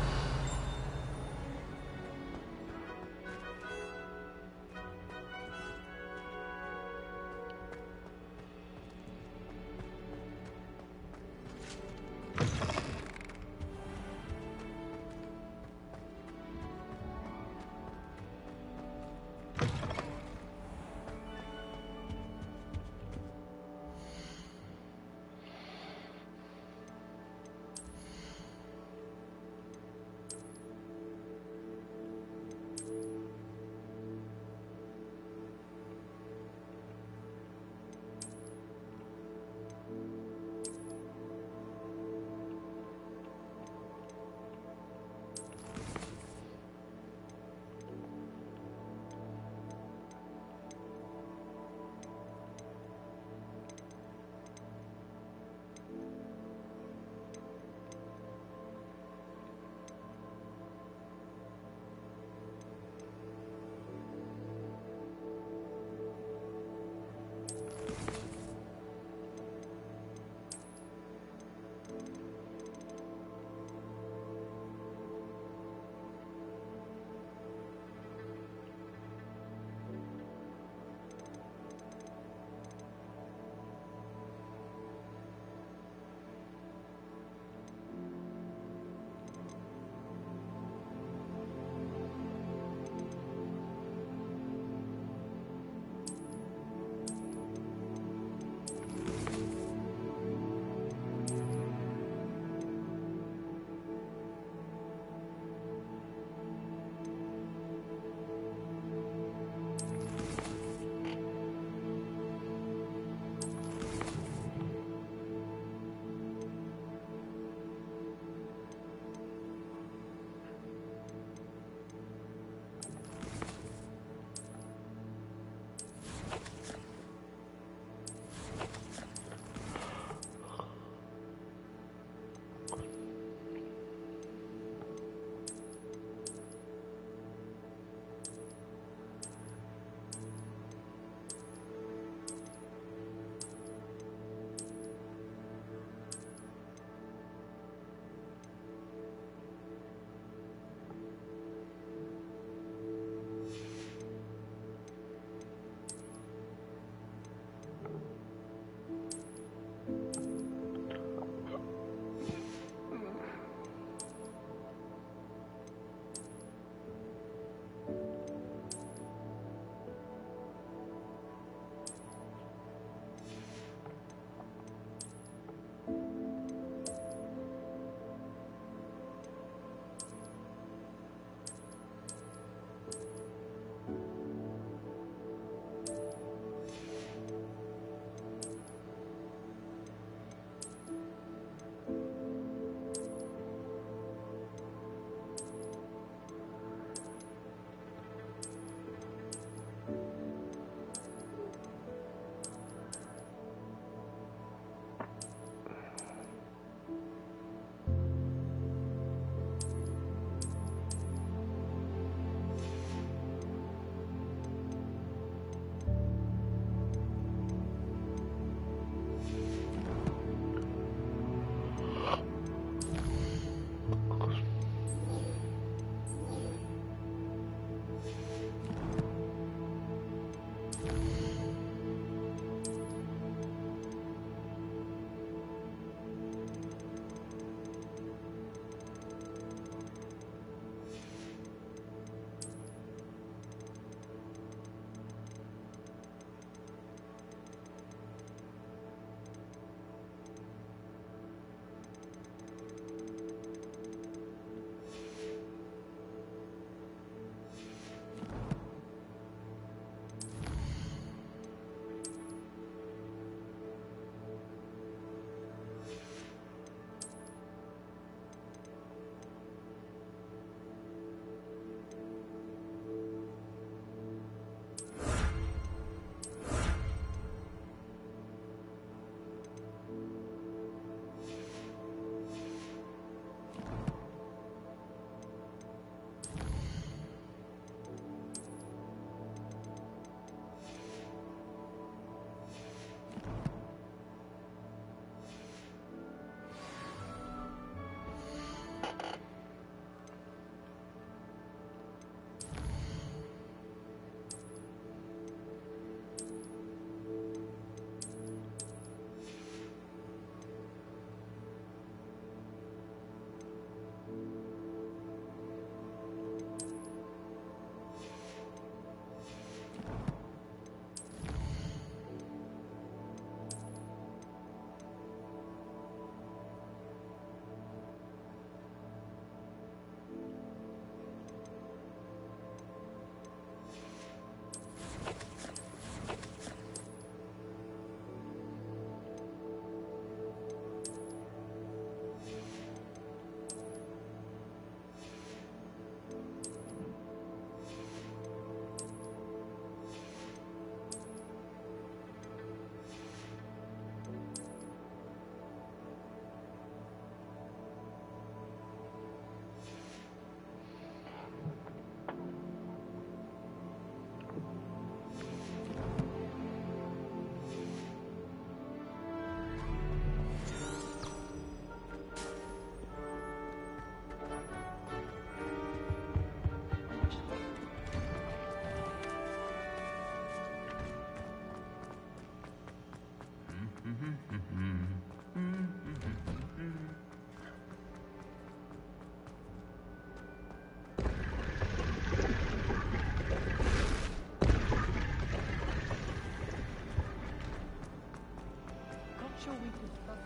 Speaker 14: your weakest button.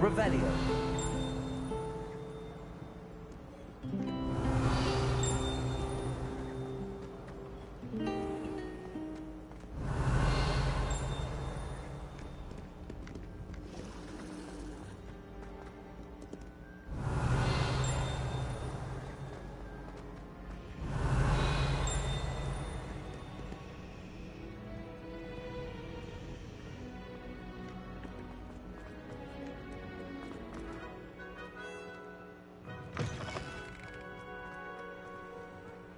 Speaker 1: Revelio.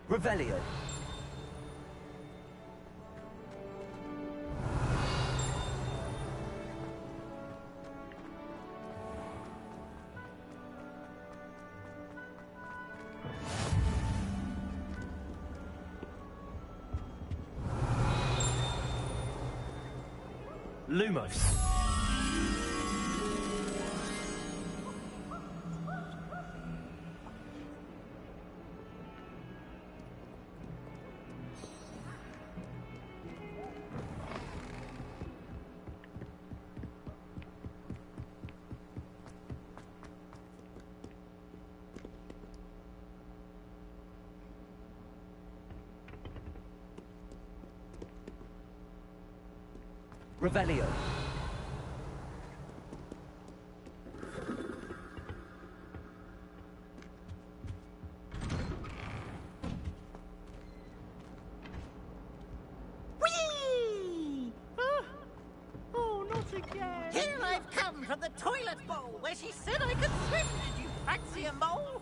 Speaker 1: Revelio. Lumos. Revelio.
Speaker 5: Whee! Oh, not again. Here I've come from the toilet bowl where she said I could swim, did you fancy a mole?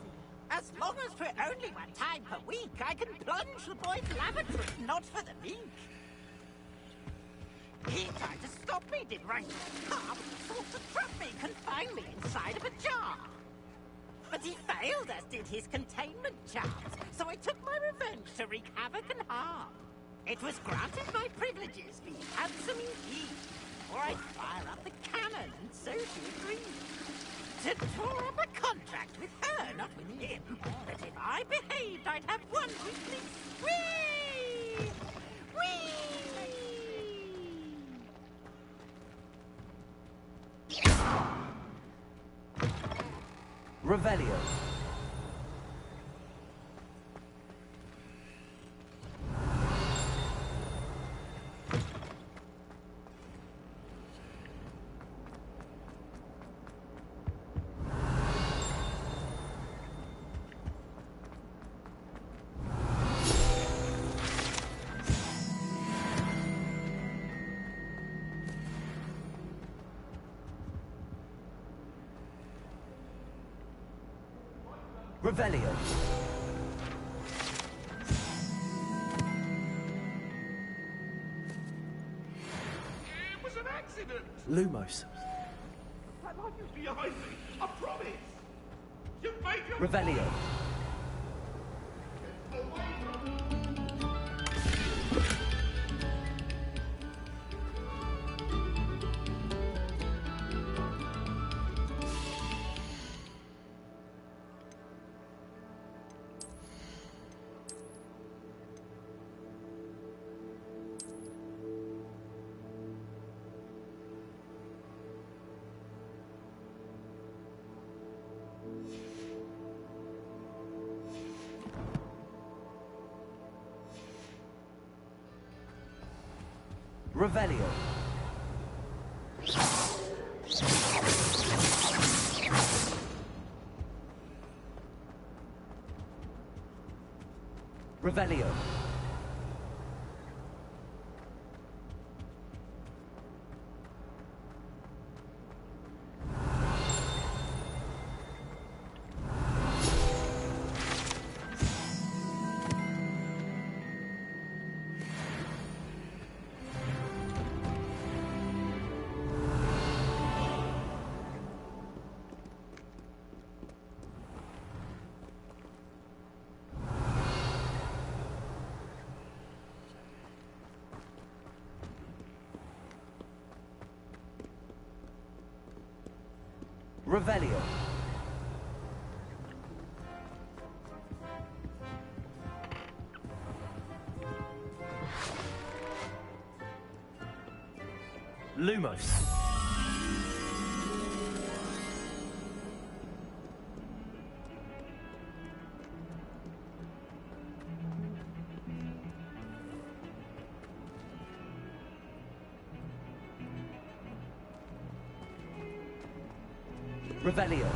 Speaker 5: As long as for only one time per week, I can plunge the boy's lavatory, not for the meek. He tried to stop me, did right car, sought to trap me, confine me inside of a jar. But he failed, as did his containment charms, so I took my revenge to wreak havoc and harm. It was granted my privileges, be handsome indeed, or I'd fire up the cannon, and so she agreed. To draw up a contract with her, not with him, that if I behaved, I'd have one weekly whee! Whee!
Speaker 1: Revelio. Revelio.
Speaker 21: It was an accident!
Speaker 1: Lumos.
Speaker 21: That light is behind me, I promise! You've made your...
Speaker 1: Revelio. Revelio. Revelio. Revelio. Lumos. Revelio.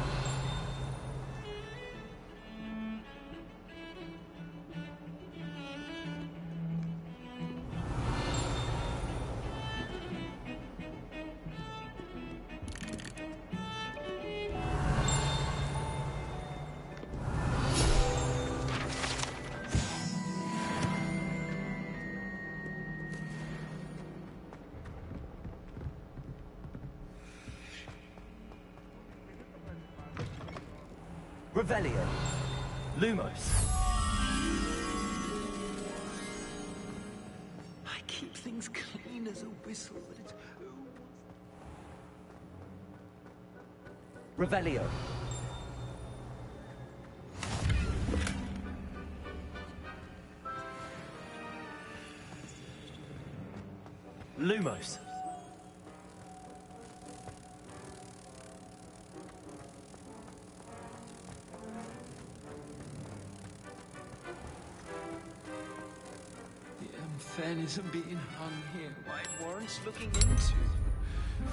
Speaker 1: Revelio. Lumos.
Speaker 4: I keep things clean as a whistle, but it's...
Speaker 1: Revelio. Lumos.
Speaker 4: The unfairness of being hung here, why it warrants looking into.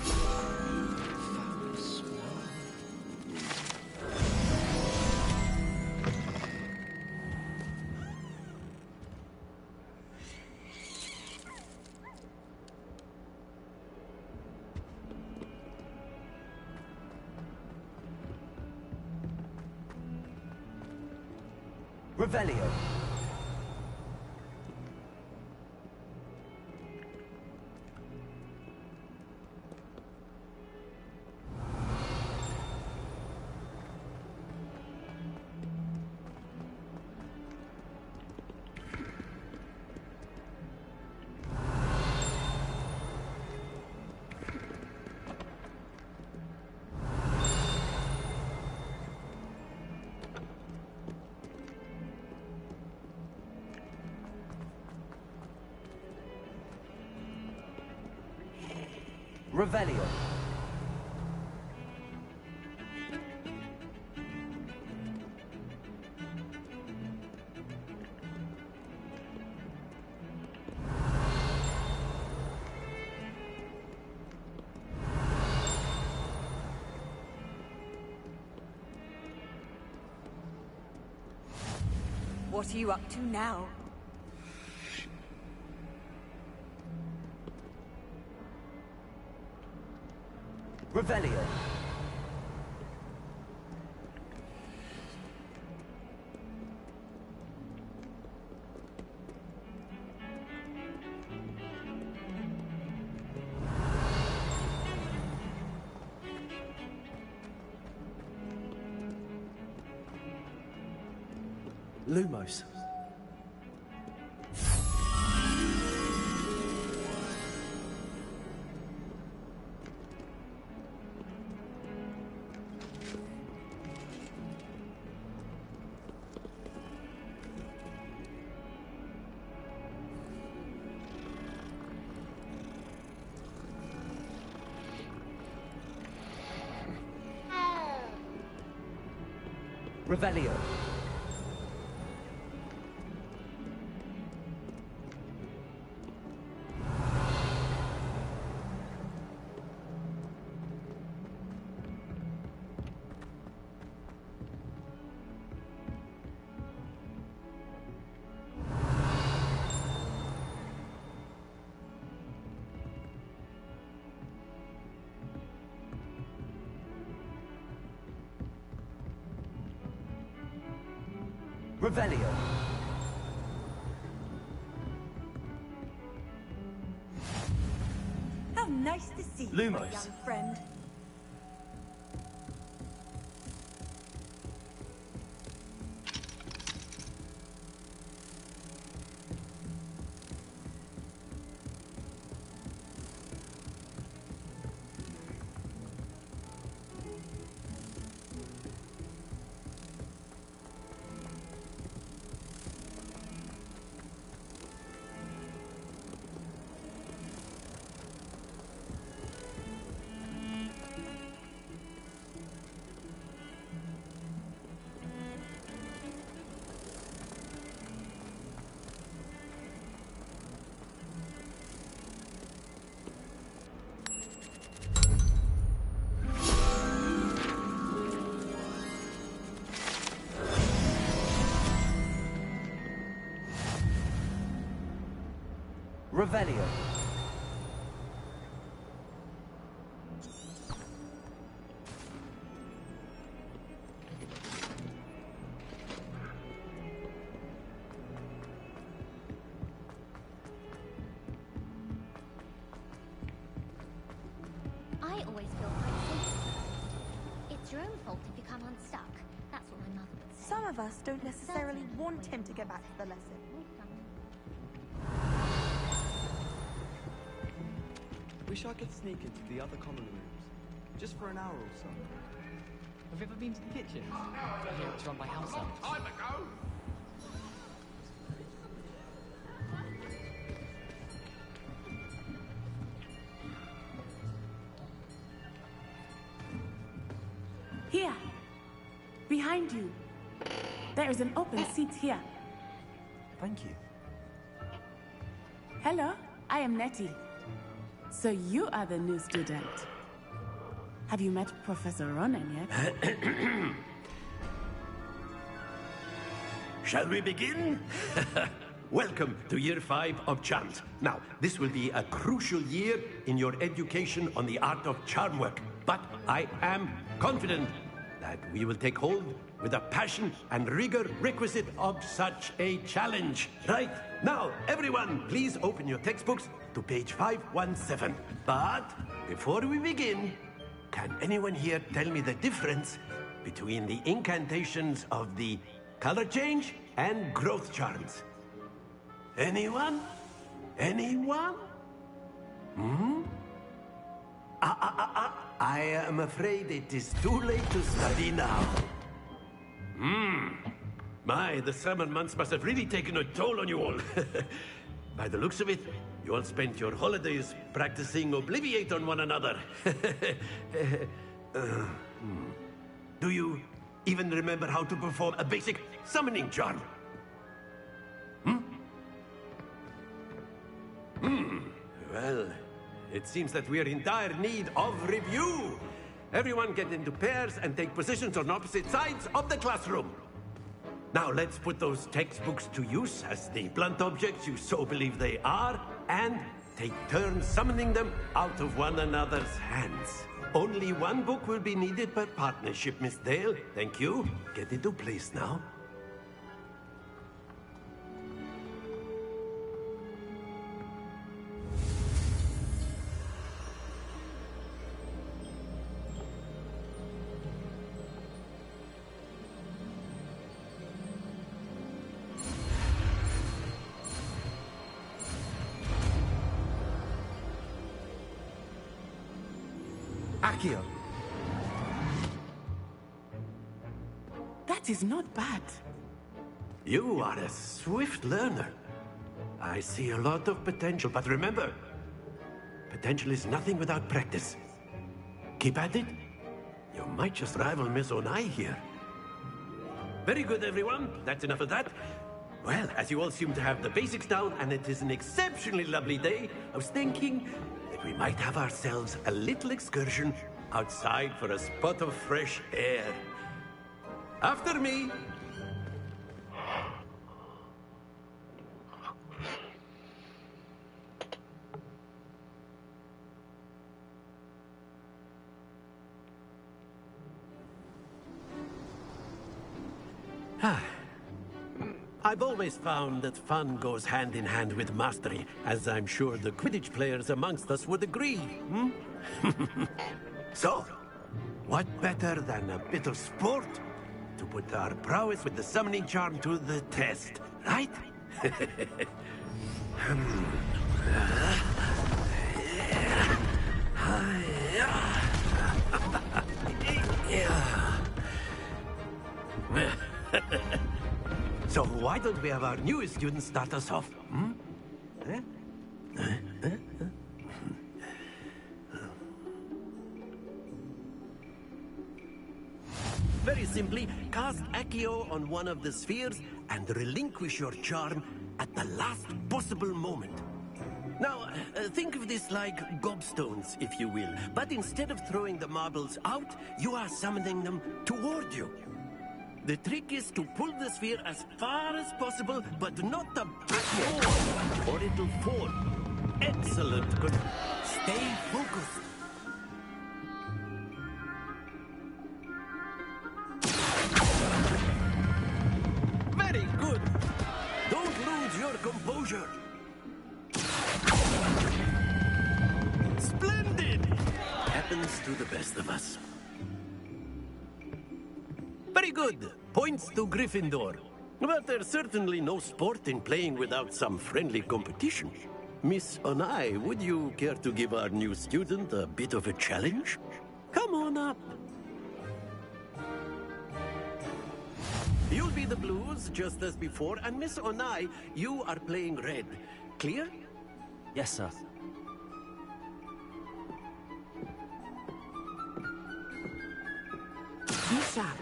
Speaker 4: Foul smell.
Speaker 1: Revelio. Revelio.
Speaker 19: What are you up to now?
Speaker 1: Revelio. Lumos. Revelio. Revelio.
Speaker 19: How nice to see you, my
Speaker 1: Lumos.
Speaker 19: young friend.
Speaker 1: Revelio.
Speaker 16: I always feel quite safe. It's your own fault if you come unstuck. That's what my mother would say.
Speaker 20: Some of us don't necessarily want him to get back to the lesson.
Speaker 4: Wish I could sneak into the other common rooms, just for an hour or so.
Speaker 15: Have you ever been to the kitchen? I hear it's run by house elves.
Speaker 21: Time ago.
Speaker 17: Here. Behind you. There is an open seat here.
Speaker 1: Thank you.
Speaker 17: Hello, I am Nettie. So you are the new student. Have you met Professor Ronan yet?
Speaker 7: Shall we begin? Welcome to Year 5 of Charms. Now, this will be a crucial year in your education on the art of charm work. But I am confident that we will take hold with the passion and rigor requisite of such a challenge. Right, now, everyone, please open your textbooks to page 517. But before we begin, can anyone here tell me the difference between the incantations of the color change and growth charms? Anyone? Anyone? Hmm? I am afraid it is too late to study now. My, the summer months must have really taken a toll on you all. By the looks of it, you all spent your holidays practicing Obliviate on one another. Do you even remember how to perform a basic summoning charm? Well, it seems that we are in dire need of review. Everyone get into pairs and take positions on opposite sides of the classroom. Now let's put those textbooks to use as the blunt objects you so believe they are, and take turns summoning them out of one another's hands. Only one book will be needed per partnership, Miss Dale. Thank you. Get into place now.
Speaker 1: Accio.
Speaker 17: That is not bad.
Speaker 7: You are a swift learner. I see a lot of potential, but remember, potential is nothing without practice. Keep at it. You might just rival Miss Onai here. Very good, everyone. That's enough of that. Well, as you all seem to have the basics down, and it is an exceptionally lovely day, I was thinking that we might have ourselves a little excursion outside for a spot of fresh air. After me. I've always found that fun goes hand in hand with mastery, as I'm sure the Quidditch players amongst us would agree. So, what better than a bit of sport to put our prowess with the summoning charm to the test, right? So why don't we have our newest student start us off? Very simply, cast Accio on one of the spheres and relinquish your charm at the last possible moment. Now, think of this like gobstones, if you will. But instead of throwing the marbles out, you are summoning them toward you. The trick is to pull the sphere as far as possible, but not the backward, or it'll fall. Excellent. Good. Stay focused. Very good. Don't lose your composure. Splendid. Happens to the best of us. Very good. Points to Gryffindor. But there's certainly no sport in playing without some friendly competition. Miss Onai, would you care to give our new student a bit of a challenge? Come on up. You'll be the blues, just as before, and Miss Onai, you are playing red. Clear?
Speaker 1: Yes, sir.
Speaker 17: Be sharp.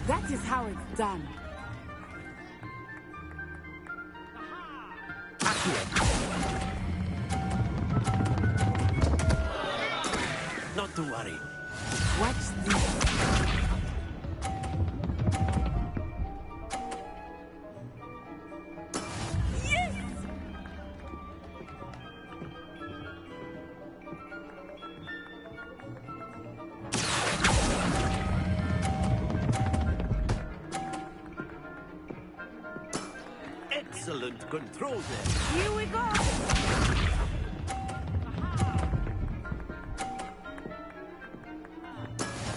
Speaker 17: That is how it's done.
Speaker 7: Not to worry.
Speaker 17: Watch this.
Speaker 7: Excellent control there.
Speaker 17: Here we go.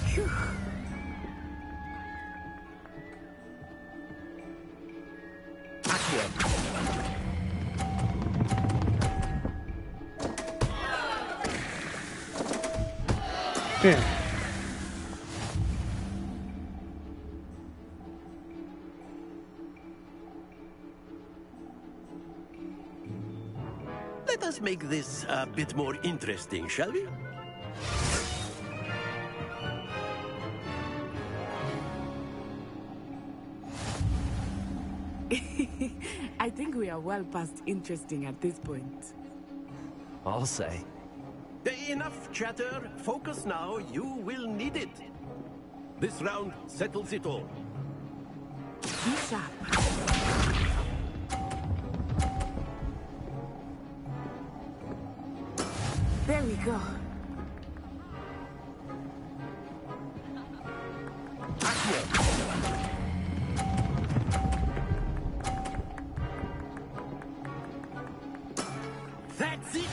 Speaker 17: Phew.
Speaker 18: Damn.
Speaker 7: Let us make this a bit more interesting, shall we?
Speaker 17: I think we are well past interesting at this point.
Speaker 1: I'll say.
Speaker 7: Enough chatter. Focus now. You will need it. This round settles it all.
Speaker 17: Be sharp. There we go.
Speaker 7: That's it.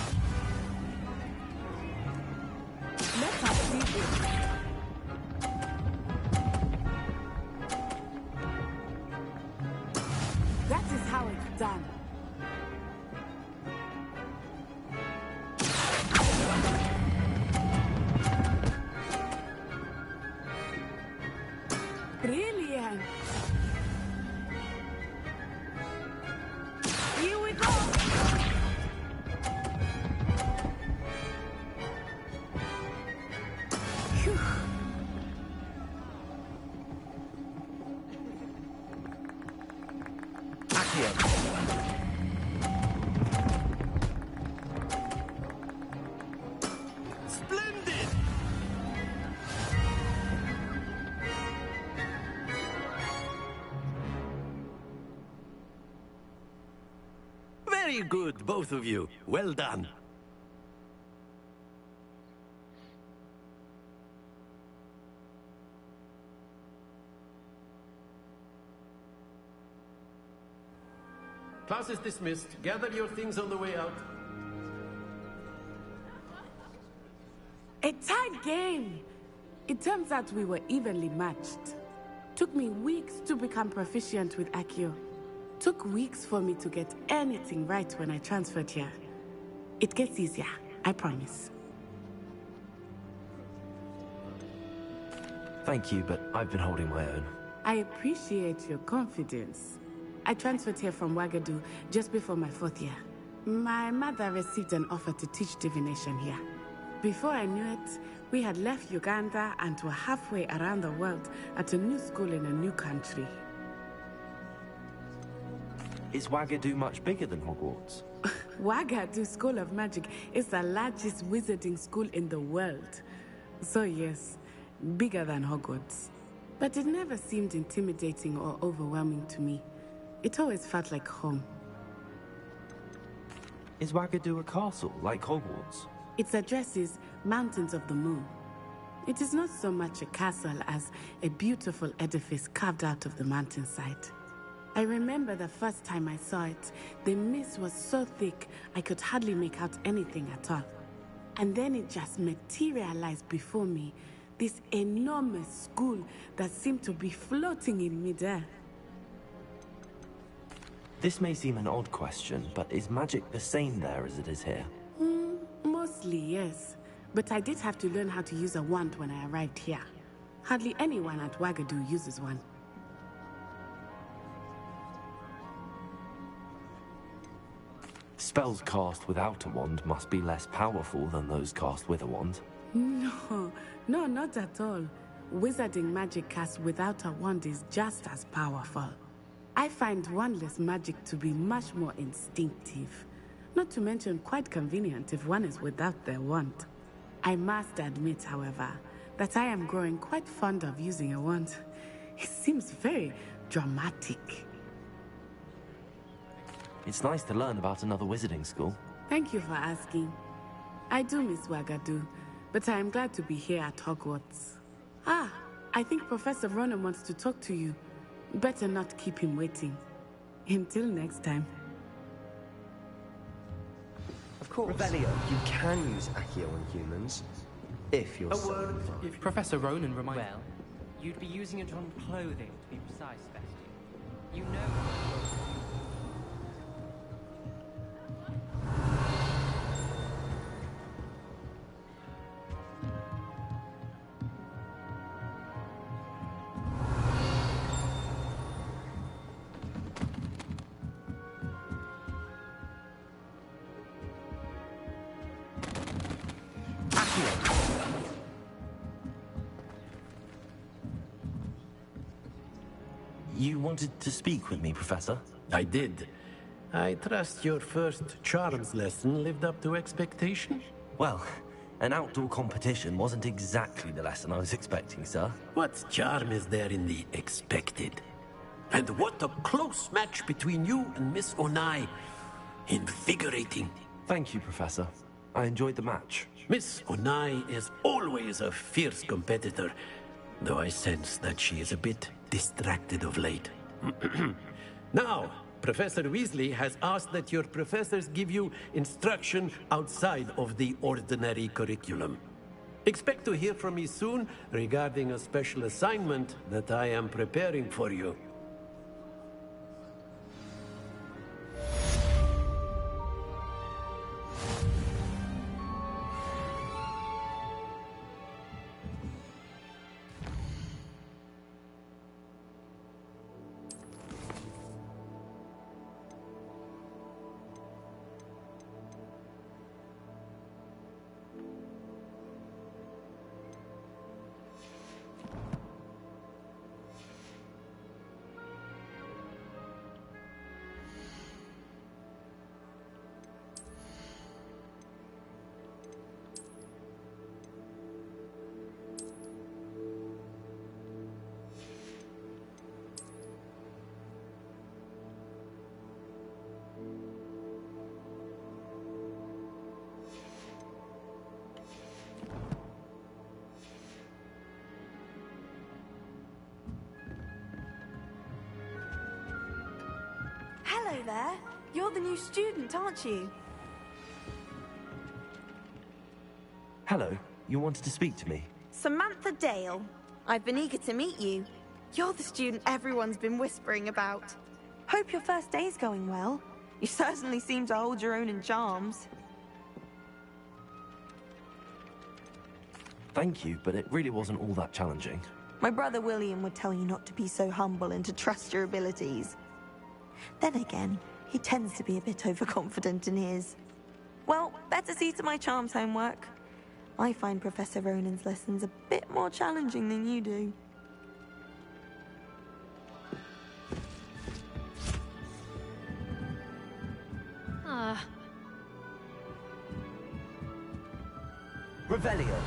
Speaker 17: Let us see this. That is how it's done. Brilliant. Here we go. Phew.
Speaker 7: Splendid. Very good, both of you. Well done. Class is dismissed. Gather your things on the way out.
Speaker 17: A tight game. It turns out we were evenly matched. Took me weeks to become proficient with Accio. Took weeks for me to get anything right when I transferred here. It gets easier, I promise.
Speaker 1: Thank you, but I've been holding my own.
Speaker 17: I appreciate your confidence. I transferred here from Wagadu just before my 4th year. My mother received an offer to teach divination here. Before I knew it, we had left Uganda and were halfway around the world at a new school in a new country.
Speaker 1: Is Wagadu much bigger than Hogwarts?
Speaker 17: Wagadu School of Magic is the largest wizarding school in the world. So yes, bigger than Hogwarts. But it never seemed intimidating or overwhelming to me. It always felt like home.
Speaker 1: Is Wagadu a castle, like Hogwarts?
Speaker 17: Its address is Mountains of the Moon. It is not so much a castle as a beautiful edifice carved out of the mountainside. I remember the first time I saw it, the mist was so thick I could hardly make out anything at all. And then it just materialized before me, this enormous school that seemed to be floating in midair.
Speaker 1: This may seem an odd question, but is magic the same there as it is here?
Speaker 17: Mostly, yes. But I did have to learn how to use a wand when I arrived here. Hardly anyone at Wagadu uses one.
Speaker 1: Spells cast without a wand must be less powerful than those cast with a wand.
Speaker 17: No, not at all. Wizarding magic cast without a wand is just as powerful. I find wandless magic to be much more instinctive. Not to mention quite convenient if one is without their wand. I must admit, however, that I am growing quite fond of using a wand. It seems very dramatic.
Speaker 1: It's nice to learn about another wizarding school.
Speaker 17: Thank you for asking. I do miss Wagadu, but I am glad to be here at Hogwarts. I think Professor Ronan wants to talk to you. Better not keep him waiting. Until next time.
Speaker 4: Of course.
Speaker 14: Revelio, you can use Accio on humans, if you're so inclined. Professor Ronan reminded...
Speaker 6: Well, you'd be using it on clothing, to be precise, Sebastian. You know...
Speaker 1: You wanted to speak with me, Professor?
Speaker 7: I did. I trust your first charms lesson lived up to expectation?
Speaker 1: Well, an outdoor competition wasn't exactly the lesson I was expecting, sir.
Speaker 7: What charm is there in the expected? And what a close match between you and Miss Onai. Invigorating.
Speaker 1: Thank you, Professor. I enjoyed the match.
Speaker 7: Miss Onai is always a fierce competitor, though I sense that she is a bit distracted of late. Now, Professor Weasley has asked that your professors give you instruction outside of the ordinary curriculum. Expect to hear from me soon regarding a special assignment that I am preparing for you.
Speaker 20: Hello there. You're the new student, aren't you?
Speaker 1: Hello. You wanted to speak to me?
Speaker 20: Samantha Dale. I've been eager to meet you. You're the student everyone's been whispering about. Hope your first day's going well. You certainly seem to hold your own in charms.
Speaker 1: Thank you, but it really wasn't all that challenging.
Speaker 20: My brother William would tell you not to be so humble and to trust your abilities. Then again, he tends to be a bit overconfident in his. Well, better see to my charms homework. I find Professor Ronan's lessons a bit more challenging than you do.
Speaker 1: Revelio.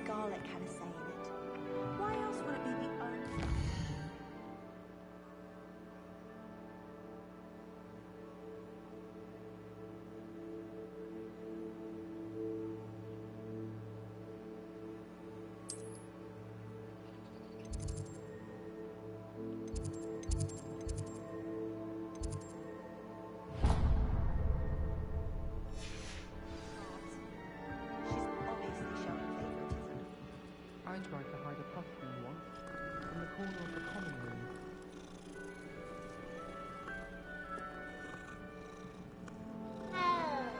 Speaker 20: garlic had a say in it. Why else would it be the only...
Speaker 14: I tried to hide a puffball once in the corner of the common room.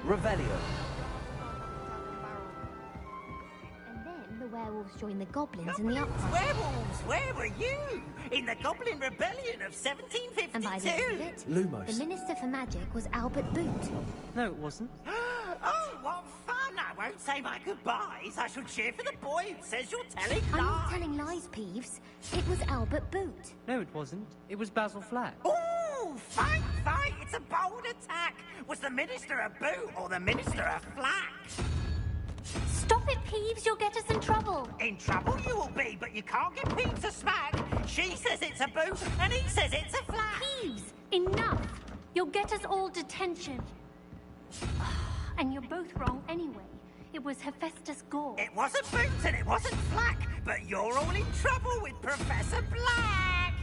Speaker 1: Revelio.
Speaker 16: And then the werewolves joined the goblins in the uprising.
Speaker 11: Werewolves, where were you? In the Goblin Rebellion of 1752?
Speaker 16: And by the end of it,
Speaker 11: Lumos.
Speaker 16: the Minister for Magic was Albert Boot.
Speaker 6: No, it wasn't.
Speaker 11: Oh, what fun! I won't say my goodbyes. I shall cheer for the boy who says you're telling
Speaker 16: I'm
Speaker 11: lies.
Speaker 16: not telling lies, Peeves. It was Albert Boot.
Speaker 6: No, it wasn't. It was Basil Flack.
Speaker 11: Ooh, fight, fight! It's a bold attack. Was the Minister a boot or the Minister a flack?
Speaker 16: Stop it, Peeves. You'll get us in trouble.
Speaker 11: In trouble you will be, but you can't get Pete to smack. She says it's a boot, and he says it's a flack.
Speaker 16: Peeves, enough. You'll get us all detention. And you're both wrong anyway. It was Hephaestus Gore.
Speaker 11: It wasn't boot and it wasn't flack, but you're all in trouble with Professor Black.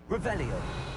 Speaker 1: Revelio.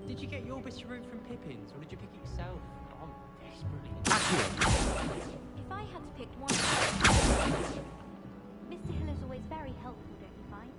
Speaker 6: Did you get your route from Pippin's, or did you pick it yourself? Oh, I'm desperately...
Speaker 16: If I had to pick one... Mr. Hill is always very helpful, don't you find?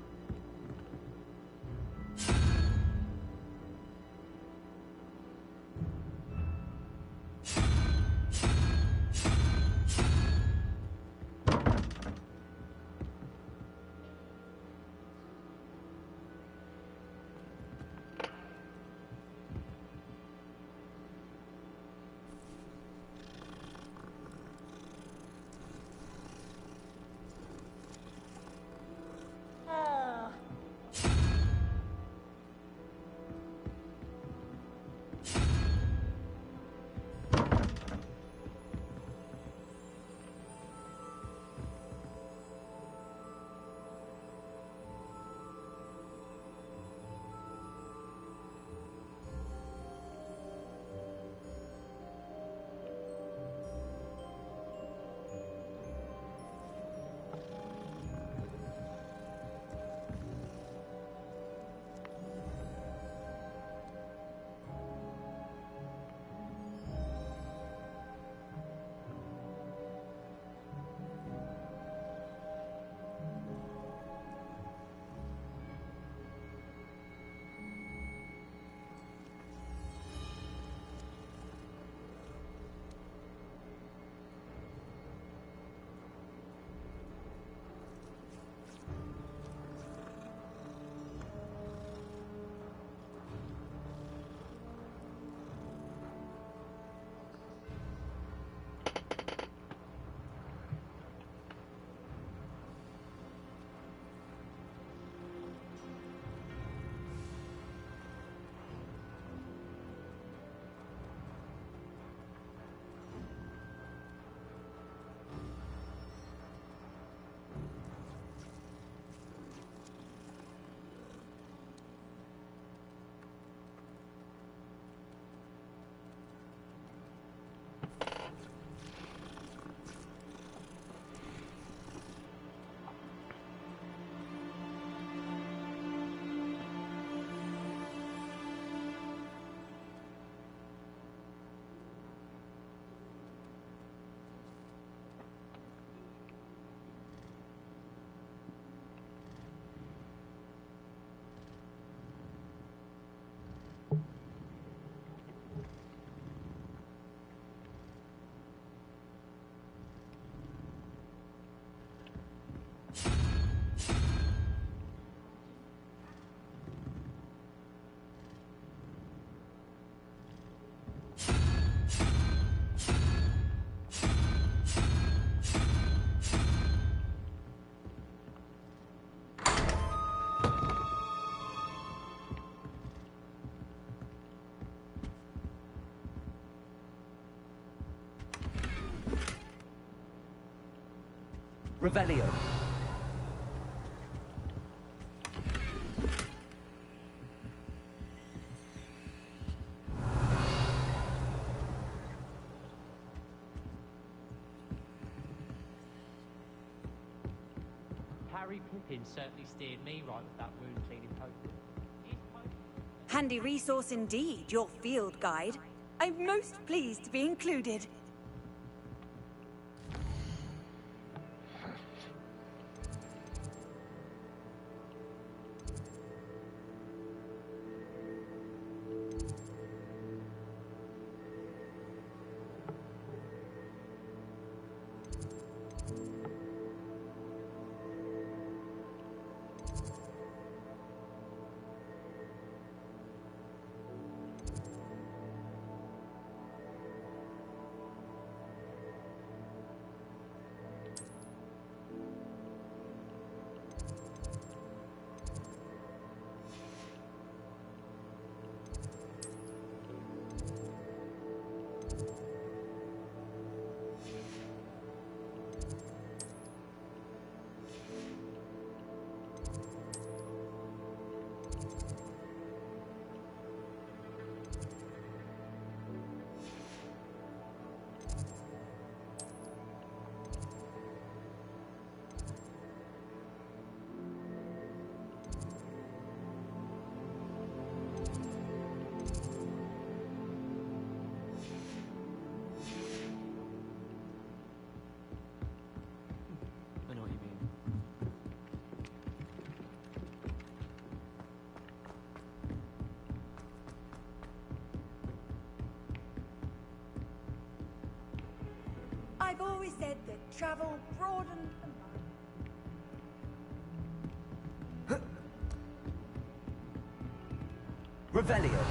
Speaker 1: Revelio.
Speaker 6: Harry Pippin certainly steered me right with that wound cleaning potion.
Speaker 19: Handy resource indeed, your field guide. I'm most pleased to be included.
Speaker 6: I know what you mean.
Speaker 19: I've always said that travel broadens the mind.
Speaker 1: Revelio.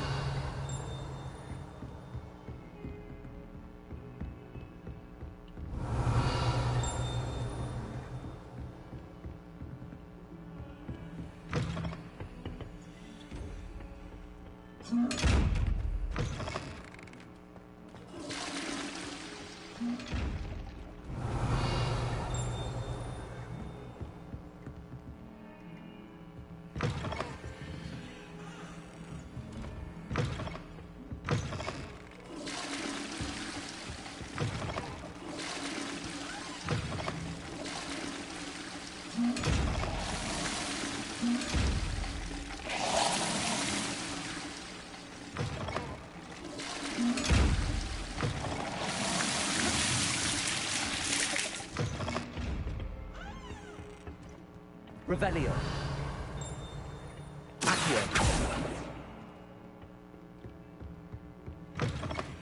Speaker 1: Revelio. Accio.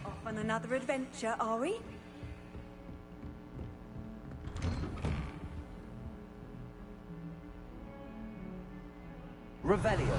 Speaker 19: Off on another adventure, are we?
Speaker 1: Revelio.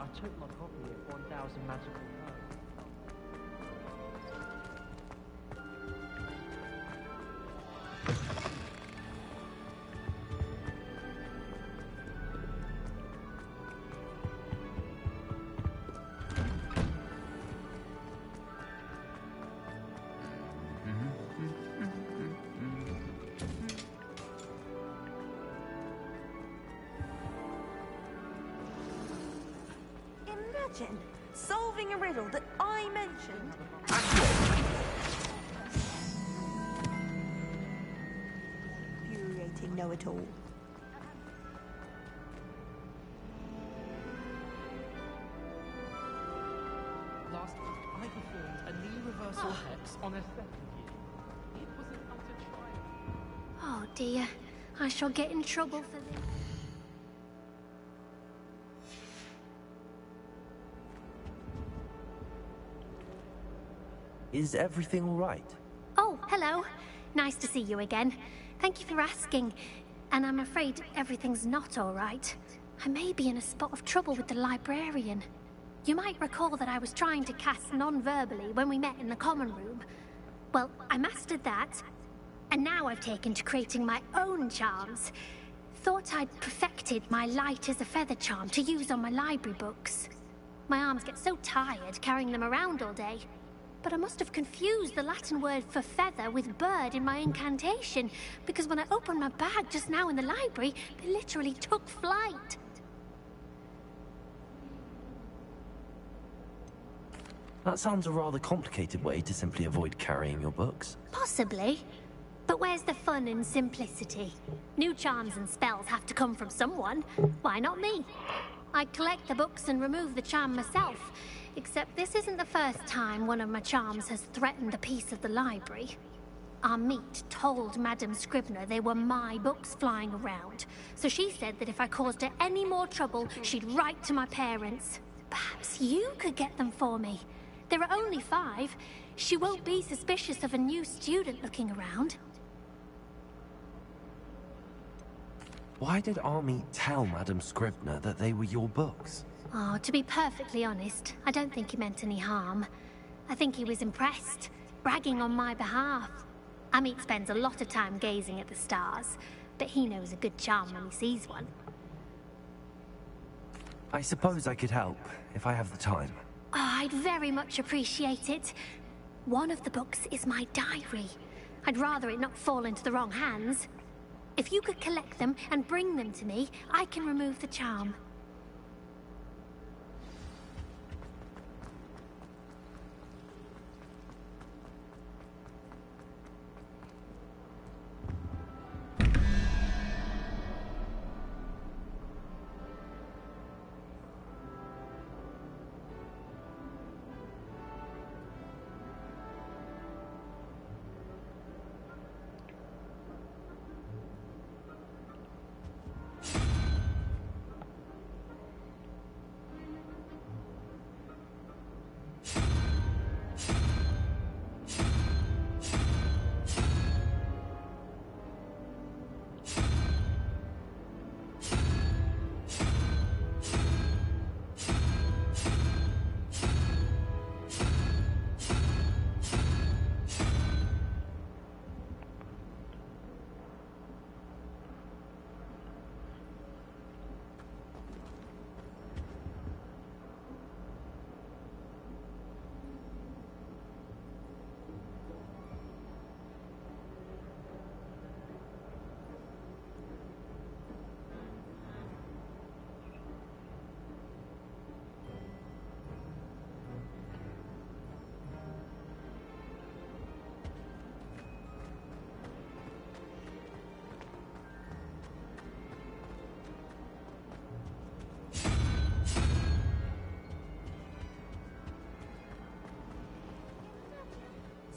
Speaker 6: I took my copy of 1000 Magical Pearls.
Speaker 20: imagine solving a riddle that I mentioned? Infuriating know-it-all.
Speaker 14: Last week, I performed a knee reversal hex on a second year. It was an utter triumph.
Speaker 16: Oh dear, I shall get in trouble for this.
Speaker 1: Is everything all right?
Speaker 16: Oh, hello. Nice to see you again. Thank you for asking. And I'm afraid everything's not all right. I may be in a spot of trouble with the librarian. You might recall that I was trying to cast non-verbally when we met in the common room. Well, I mastered that, and now I've taken to creating my own charms. Thought I'd perfected my light as a feather charm to use on my library books. My arms get so tired carrying them around all day. But I must have confused the Latin word for feather with bird in my incantation, because when I opened my bag just now in the library, they literally took flight.
Speaker 1: That sounds a rather complicated way to simply avoid carrying your books.
Speaker 16: Possibly. But where's the fun in simplicity? New charms and spells have to come from someone. Why not me? I collect the books and remove the charm myself. Except this isn't the first time one of my charms has threatened the peace of the library. Our meet told Madame Scribner they were my books flying around. So she said that if I caused her any more trouble, she'd write to my parents. Perhaps you could get them for me. There are only 5. She won't be suspicious of a new student looking around.
Speaker 1: Why did Army tell Madame Scribner that they were your books?
Speaker 16: Oh, to be perfectly honest, I don't think he meant any harm. I think he was impressed, bragging on my behalf. Amit spends a lot of time gazing at the stars, but he knows a good charm when he sees one.
Speaker 1: I suppose I could help, if I have the time.
Speaker 16: Oh, I'd very much appreciate it. One of the books is my diary. I'd rather it not fall into the wrong hands. If you could collect them and bring them to me, I can remove the charm.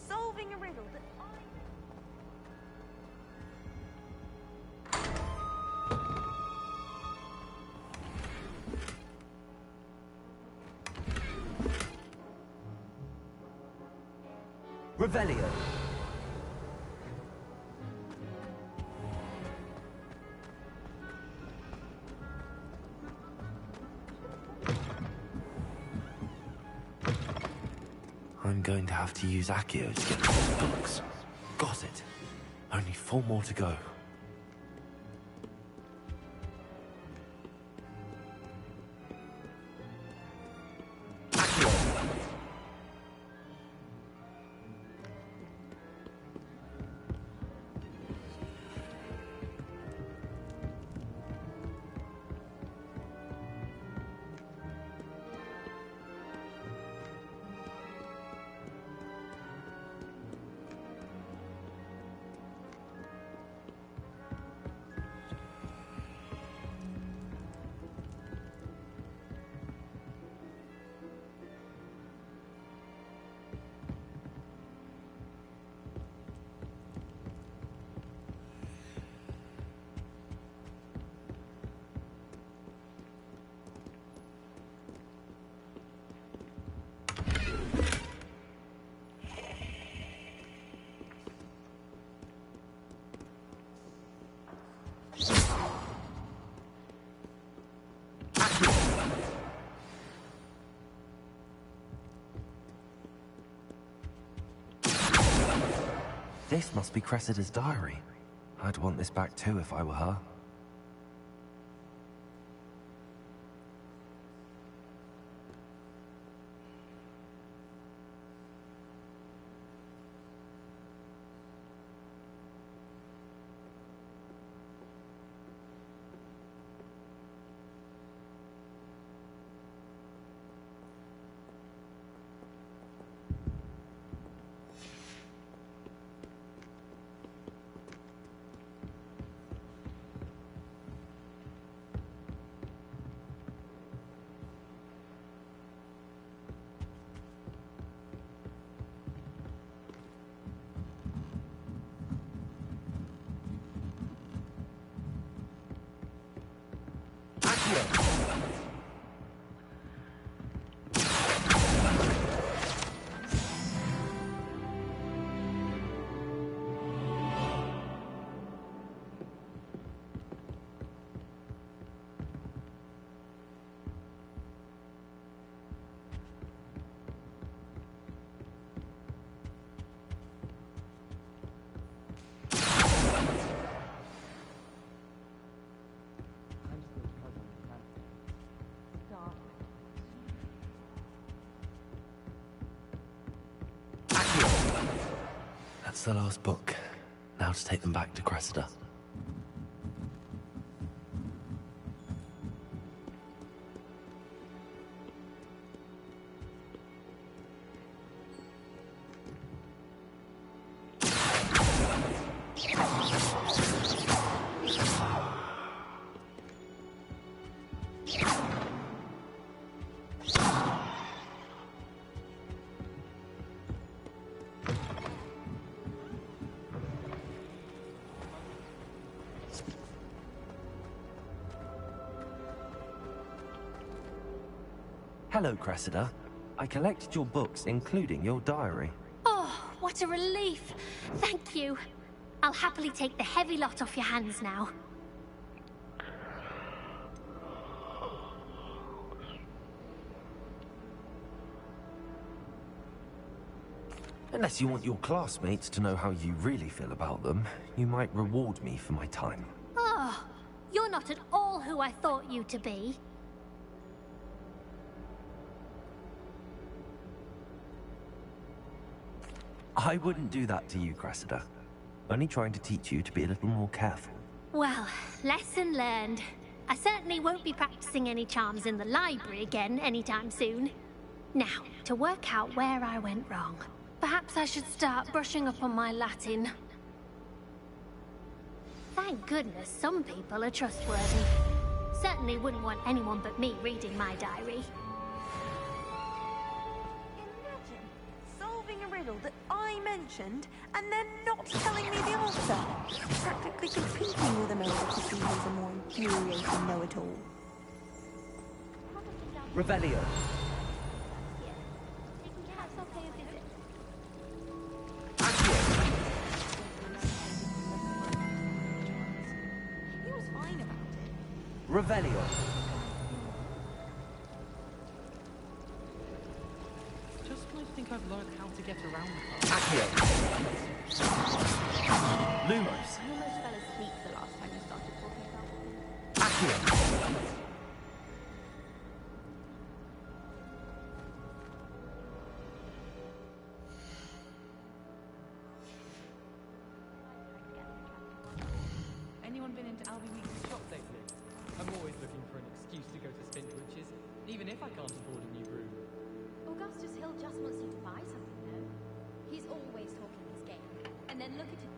Speaker 20: Solving a riddle that
Speaker 1: Revelio. I'm going to have to use Accio to get those books. Got it. Only 4 more to go. This must be Cressida's diary. I'd want this back too if I were her. That's the last book. Now to take them back to Cressida. Hello, Cressida. I collected your books, including your diary.
Speaker 16: Oh, what a relief. Thank you. I'll happily take the heavy lot off your hands now.
Speaker 1: Unless you want your classmates to know how you really feel about them, you might reward me for my time.
Speaker 16: Oh, you're not at all who I thought you to be.
Speaker 1: I wouldn't do that to you, Cressida. Only trying to teach you to be a little more careful.
Speaker 16: Well, lesson learned. I certainly won't be practicing any charms in the library again anytime soon. Now, to work out where I went wrong. Perhaps I should start brushing up on my Latin. Thank goodness some people are trustworthy. Certainly wouldn't want anyone but me reading my diary.
Speaker 20: A riddle that I mentioned, and then not telling me the answer. Practically competing with a member to see who's a more infuriating know-it-all.
Speaker 1: Revelio.
Speaker 19: He was fine about it.
Speaker 1: Revelio.
Speaker 14: Just when I think I've learned how to get around
Speaker 1: Accio. Lumos.
Speaker 2: You almost fell asleep the last time you started talking about it.
Speaker 1: Accio.
Speaker 6: Anyone been into Albie Weeks' shop lately? I'm always looking for an excuse to go to Spintwitch's, even if I can't afford a new room.
Speaker 8: Augustus Hill just wants you to buy something, though. He's always talking his game. And then look at it